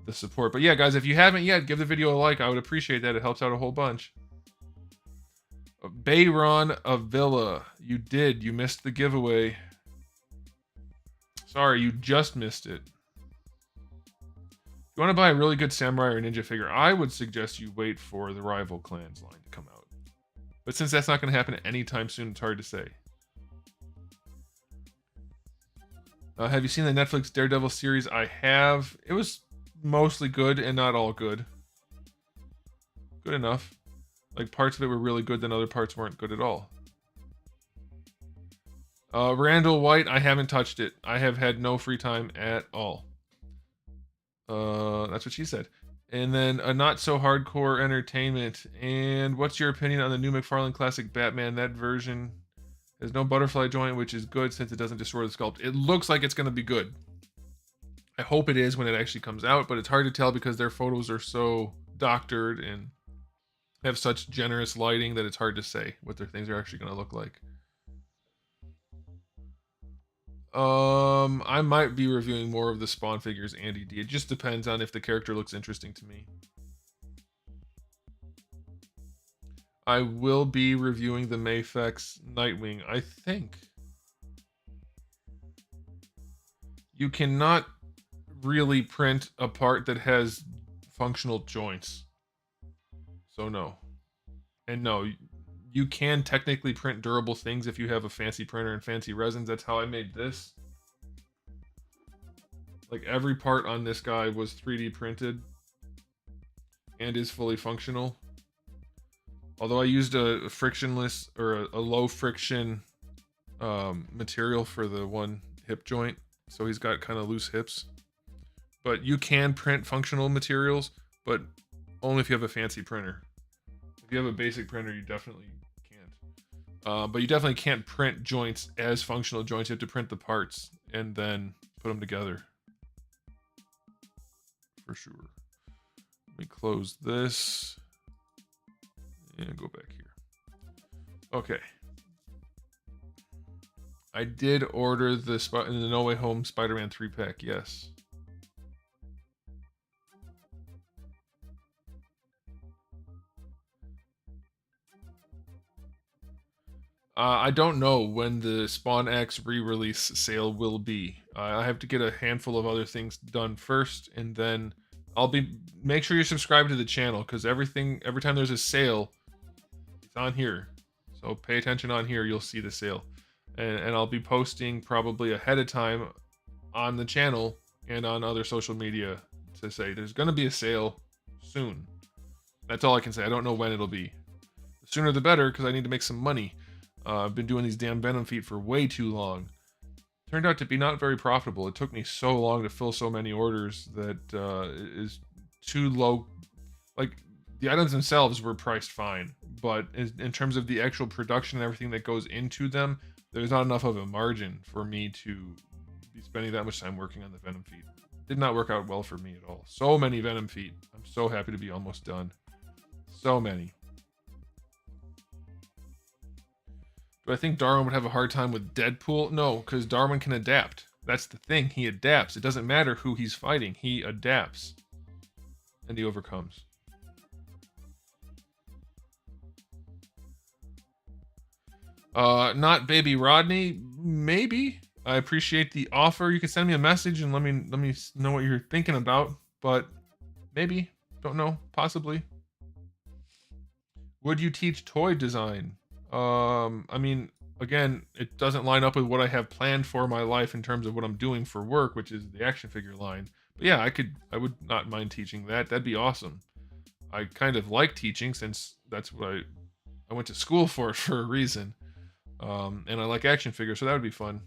Speaker 1: the support. But yeah, guys, if you haven't yet, give the video a like. I would appreciate that. It helps out a whole bunch. Bayron Avila, you missed the giveaway. Sorry, you just missed it. If you want to buy a really good samurai or ninja figure, I would suggest you wait for the Rival Clans line to come out. But since that's not going to happen anytime soon, it's hard to say. Have you seen the Netflix Daredevil series? I have. It was mostly good and not all good. Good enough. Like, parts of it were really good, then other parts weren't good at all. Randall White, I haven't touched it. I have had no free time at all. That's what she said. And then a not so hardcore entertainment. And what's your opinion on the new McFarlane Classic Batman? That version has no butterfly joint, which is good since it doesn't destroy the sculpt. It looks like it's going to be good. I hope it is when it actually comes out, but it's hard to tell because their photos are so doctored and have such generous lighting that it's hard to say what their things are actually going to look like. I might be reviewing more of the Spawn figures and ED. It just depends on if the character looks interesting to me. I will be reviewing the Mafex Nightwing, I think. You cannot really print a part that has functional joints. So no. And no, you can technically print durable things if you have a fancy printer and fancy resins. That's how I made this. Like every part on this guy was 3D printed and is fully functional. Although I used a frictionless or a low friction material for the one hip joint. So he's got kind of loose hips. But you can print functional materials, but only if you have a fancy printer. If you have a basic printer, you definitely can't. But you definitely can't print joints as functional joints. You have to print the parts and then put them together. For sure. Let me close this and go back here. Okay. I did order the No Way Home Spider-Man 3-pack, yes. I don't know when the Spawn X re-release sale will be. I have to get a handful of other things done first, and then make sure you're subscribed to the channel, because every time there's a sale, it's on here. So pay attention on here, you'll see the sale. And I'll be posting probably ahead of time on the channel and on other social media to say there's going to be a sale soon. That's all I can say. I don't know when it'll be. The sooner the better, because I need to make some money. I've been doing these damn Venom feet for way too long. Turned out to be not very profitable. It took me so long to fill so many orders that is too low. Like, the items themselves were priced fine, but in terms of the actual production and everything that goes into them, there's not enough of a margin for me to be spending that much time working on the Venom feet. Did not work out well for me at all. So many Venom feet. I'm so happy to be almost done. So many. Do I think Darwin would have a hard time with Deadpool? No, because Darwin can adapt. That's the thing. He adapts. It doesn't matter who he's fighting. He adapts. And he overcomes. Not Baby Rodney. Maybe. I appreciate the offer. You can send me a message and let me know what you're thinking about. But maybe. Don't know. Possibly. Would you teach toy design? I mean, again, it doesn't line up with what I have planned for my life in terms of what I'm doing for work, which is the action figure line. But yeah, I would not mind teaching that. That'd be awesome. I kind of like teaching since that's what I went to school for a reason. And I like action figures, so that would be fun.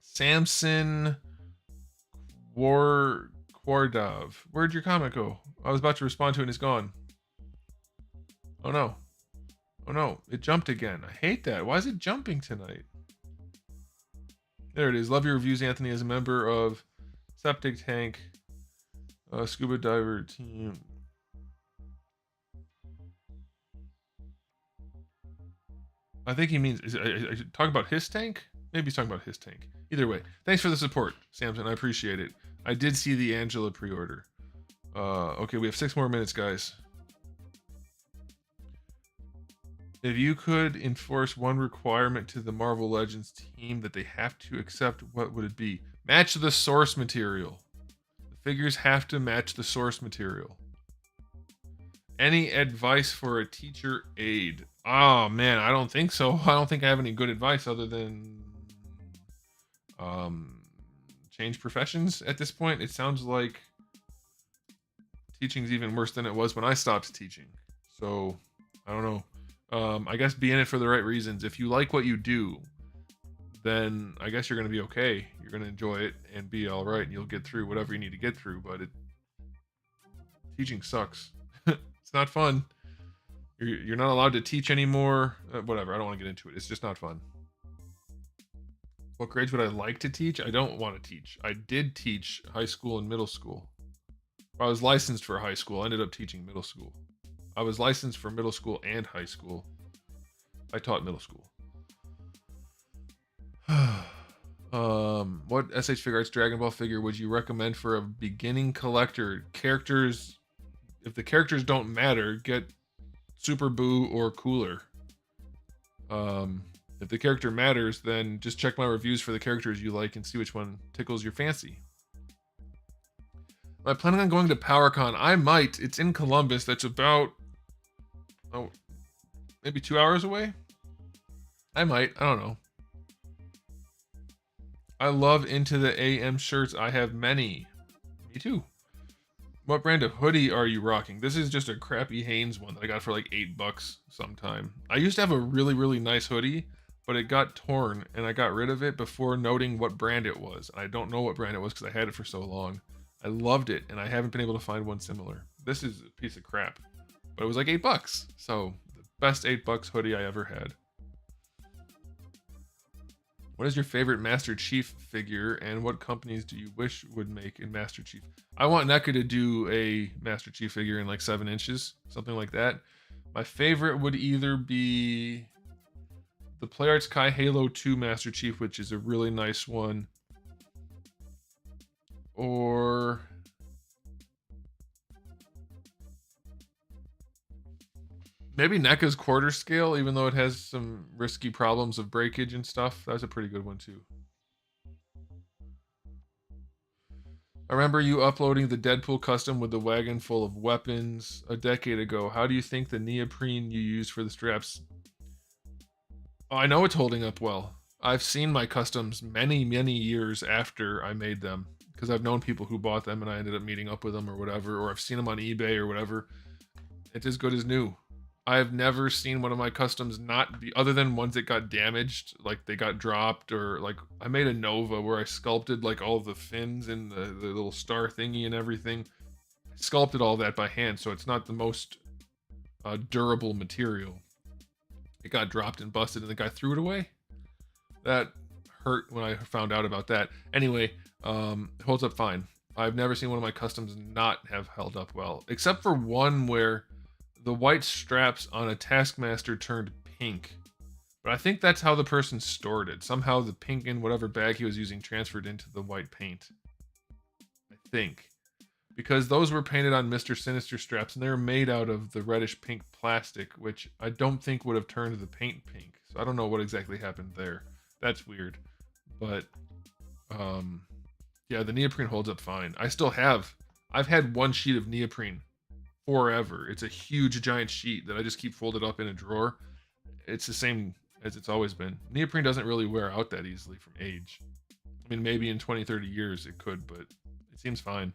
Speaker 1: Samson Quardov. Where'd your comment go? I was about to respond to it and it's gone. Oh no. Oh no, it jumped again. I hate that. Why is it jumping tonight? There it is. Love your reviews, Anthony, as a member of Septic Tank Scuba Diver Team. I think he means, I should talk about his tank? Maybe he's talking about his tank. Either way, thanks for the support, Samson. I appreciate it. I did see the Angela pre-order. Okay, we have 6 more minutes, guys. If you could enforce one requirement to the Marvel Legends team that they have to accept, what would it be? Match the source material. The figures have to match the source material. Any advice for a teacher aide? Oh man, I don't think so. I don't think I have any good advice other than change professions at this point. It sounds like teaching's even worse than it was when I stopped teaching. So I don't know. I guess be in it for the right reasons. If you like what you do, then I guess you're going to be okay. You're going to enjoy it and be all right, and you'll get through whatever you need to get through. But teaching sucks. It's not fun. You're not allowed to teach anymore. Whatever. I don't want to get into it. It's just not fun. What grades would I like to teach? I don't want to teach. I did teach high school and middle school. I was licensed for high school. I ended up teaching middle school. I was licensed for middle school and high school. I taught middle school. What SH Figure Arts Dragon Ball figure would you recommend for a beginning collector? Characters, if the characters don't matter, get Super Boo or Cooler. If the character matters, then just check my reviews for the characters you like and see which one tickles your fancy. Am I planning on going to PowerCon? I might. It's in Columbus. That's about, maybe 2 hours away? I might. I don't know. I love Into the AM shirts. I have many. Me too. What brand of hoodie are you rocking? This is just a crappy Hanes one that I got for like $8 sometime. I used to have a really, really nice hoodie, but it got torn and I got rid of it before noting what brand it was. I don't know what brand it was because I had it for so long. I loved it and I haven't been able to find one similar. This is a piece of crap, but it was like $8. So the best $8 hoodie I ever had. What is your favorite Master Chief figure and what companies do you wish would make a Master Chief? I want NECA to do a Master Chief figure in like 7 inches, something like that. My favorite would either be the PlayArts Kai Halo 2 Master Chief, which is a really nice one, or maybe NECA's quarter scale, even though it has some risky problems of breakage and stuff. That's a pretty good one too. I remember you uploading the Deadpool custom with the wagon full of weapons a decade ago. How do you think the neoprene you use for the straps? Oh, I know it's holding up well. I've seen my customs many, many years after I made them because I've known people who bought them and I ended up meeting up with them or whatever, or I've seen them on eBay or whatever. It's as good as new. I've never seen one of my customs not be, other than ones that got damaged, like they got dropped, or like I made a Nova where I sculpted like all the fins and the little star thingy and everything. I sculpted all that by hand, so it's not the most durable material. It got dropped and busted and the guy threw it away. That hurt when I found out about that. Anyway, it holds up fine. I've never seen one of my customs not have held up well, except for one where the white straps on a Taskmaster turned pink. But I think that's how the person stored it. Somehow the pink in whatever bag he was using transferred into the white paint. I think. Because those were painted on Mr. Sinister straps and they're made out of the reddish pink plastic, which I don't think would have turned the paint pink. So I don't know what exactly happened there. That's weird. But yeah, the neoprene holds up fine. I've had one sheet of neoprene forever. It's a huge giant sheet that I just keep folded up in a drawer. It's the same as it's always been. Neoprene doesn't really wear out that easily from age. I mean, maybe in 20, 30 years it could, but it seems fine.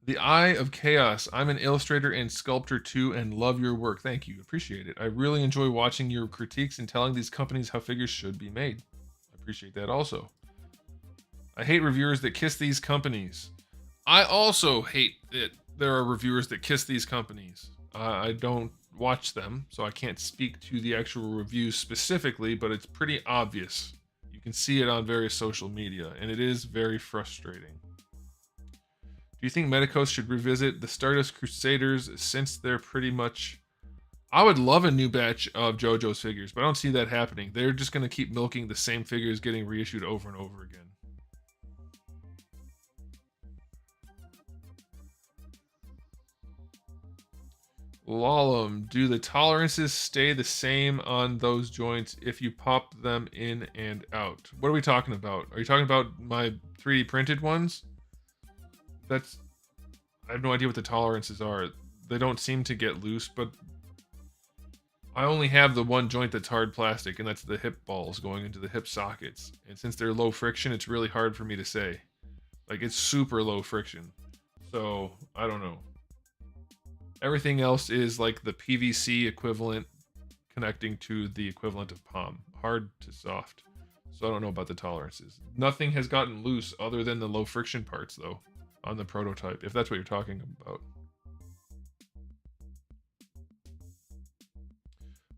Speaker 1: The Eye of Chaos. I'm an illustrator and sculptor too and love your work. Thank you. Appreciate it. I really enjoy watching your critiques and telling these companies how figures should be made. I appreciate that also. I hate reviewers that kiss these companies. I also hate that there are reviewers that kiss these companies. I don't watch them, so I can't speak to the actual reviews specifically, but it's pretty obvious. You can see it on various social media, and it is very frustrating. Do you think Medicos should revisit the Stardust Crusaders since they're pretty much... I would love a new batch of JoJo's figures, but I don't see that happening. They're just going to keep milking the same figures getting reissued over and over again. Lalum, do the tolerances stay the same on those joints if you pop them in and out? What are we talking about? Are you talking about my 3D printed ones? I have no idea what the tolerances are. They don't seem to get loose, but I only have the one joint that's hard plastic, and that's the hip balls going into the hip sockets. And since they're low friction, it's really hard for me to say. Like, it's super low friction. So, I don't know. Everything else is like the PVC equivalent connecting to the equivalent of palm. Hard to soft. So I don't know about the tolerances. Nothing has gotten loose other than the low friction parts, though, on the prototype, if that's what you're talking about.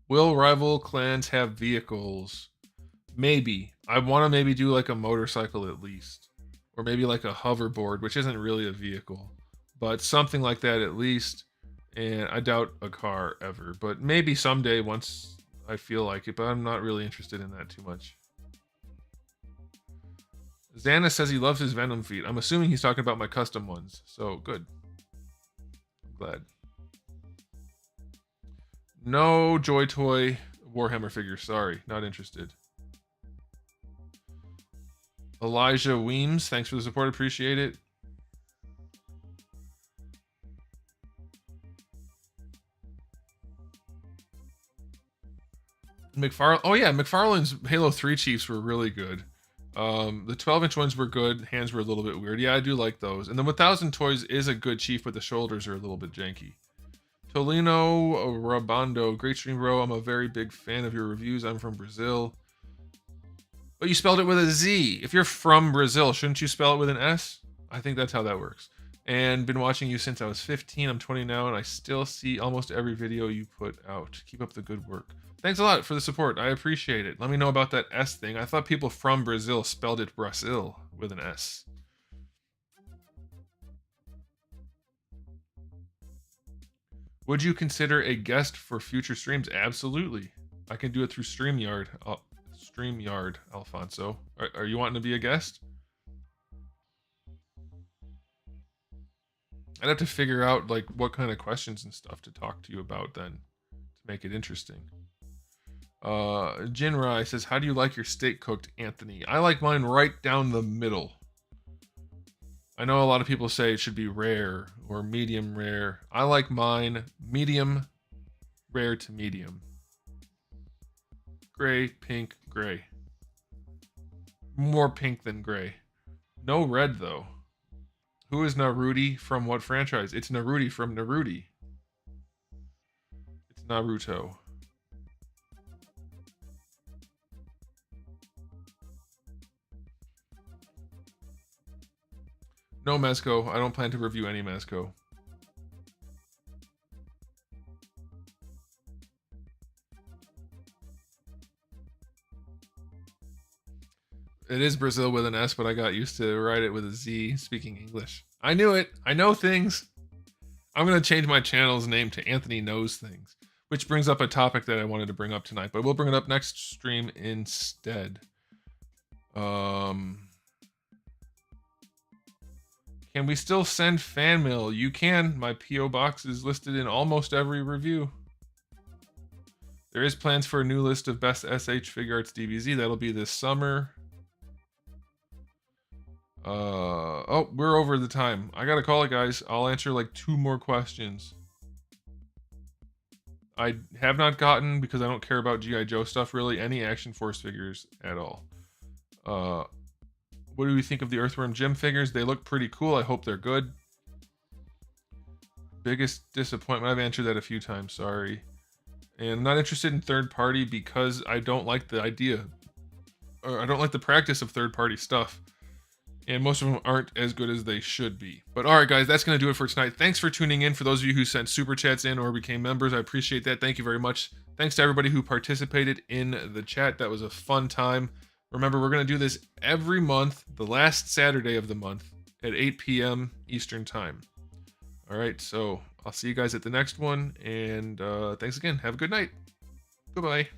Speaker 1: Will rival clans have vehicles? Maybe. I want to maybe do like a motorcycle at least. Or maybe like a hoverboard, which isn't really a vehicle. But something like that at least. And I doubt a car ever. But maybe someday once I feel like it. But I'm not really interested in that too much. Xana says he loves his Venom feet. I'm assuming he's talking about my custom ones. So good. I'm glad. No Joy Toy Warhammer figures. Sorry, not interested. Elijah Weems, thanks for the support. Appreciate it. Oh yeah, McFarlane's Halo 3 Chiefs were really good. The 12-inch ones were good. Hands were a little bit weird. Yeah, I do like those. And the 1000 Toys is a good Chief, but the shoulders are a little bit janky. Tolino Rabando, great stream, bro. I'm a very big fan of your reviews. I'm from Brazil. But you spelled it with a Z. If you're from Brazil, shouldn't you spell it with an S? I think that's how that works. And been watching you since I was 15. I'm 20 now, and I still see almost every video you put out. Keep up the good work. Thanks a lot for the support. I appreciate it. Let me know about that S thing. I thought people from Brazil spelled it Brasil with an S. Would you consider a guest for future streams? Absolutely. I can do it through StreamYard. StreamYard, Alfonso. Are you wanting to be a guest? I'd have to figure out like what kind of questions and stuff to talk to you about then to make it interesting. Jinrai says, how do you like your steak cooked, Anthony? I like mine right down the middle. I know a lot of people say it should be rare or medium rare. I like mine medium, rare to medium. Gray, pink, gray. More pink than gray. No red, though. Who is Naruti from what franchise? It's Naruti from Naruti. It's Naruto. No Mezco. I don't plan to review any Mezco. It is Brazil with an S, but I got used to write it with a Z, speaking English. I knew it. I know things. I'm going to change my channel's name to Anthony Knows Things, which brings up a topic that I wanted to bring up tonight, but we'll bring it up next stream instead. Can we still send fan mail? You can. My P.O. box is listed in almost every review. There is plans for a new list of best SH Figure Arts DBZ. That'll be this summer. Oh, we're over the time. I gotta call it, guys. I'll answer like 2 more questions. I have not gotten, because I don't care about G.I. Joe stuff really, any Action Force figures at all. What do we think of the Earthworm Jim figures? They look pretty cool. I hope they're good. Biggest disappointment? I've answered that a few times, sorry. And I'm not interested in third party because I don't like the idea, or I don't like the practice of third party stuff. And most of them aren't as good as they should be. But all right, guys, that's going to do it for tonight. Thanks for tuning in. For those of you who sent super chats in or became members, I appreciate that. Thank you very much. Thanks to everybody who participated in the chat. That was a fun time. Remember, we're going to do this every month, the last Saturday of the month at 8 p.m. Eastern Time. All right, so I'll see you guys at the next one. And thanks again. Have a good night. Goodbye.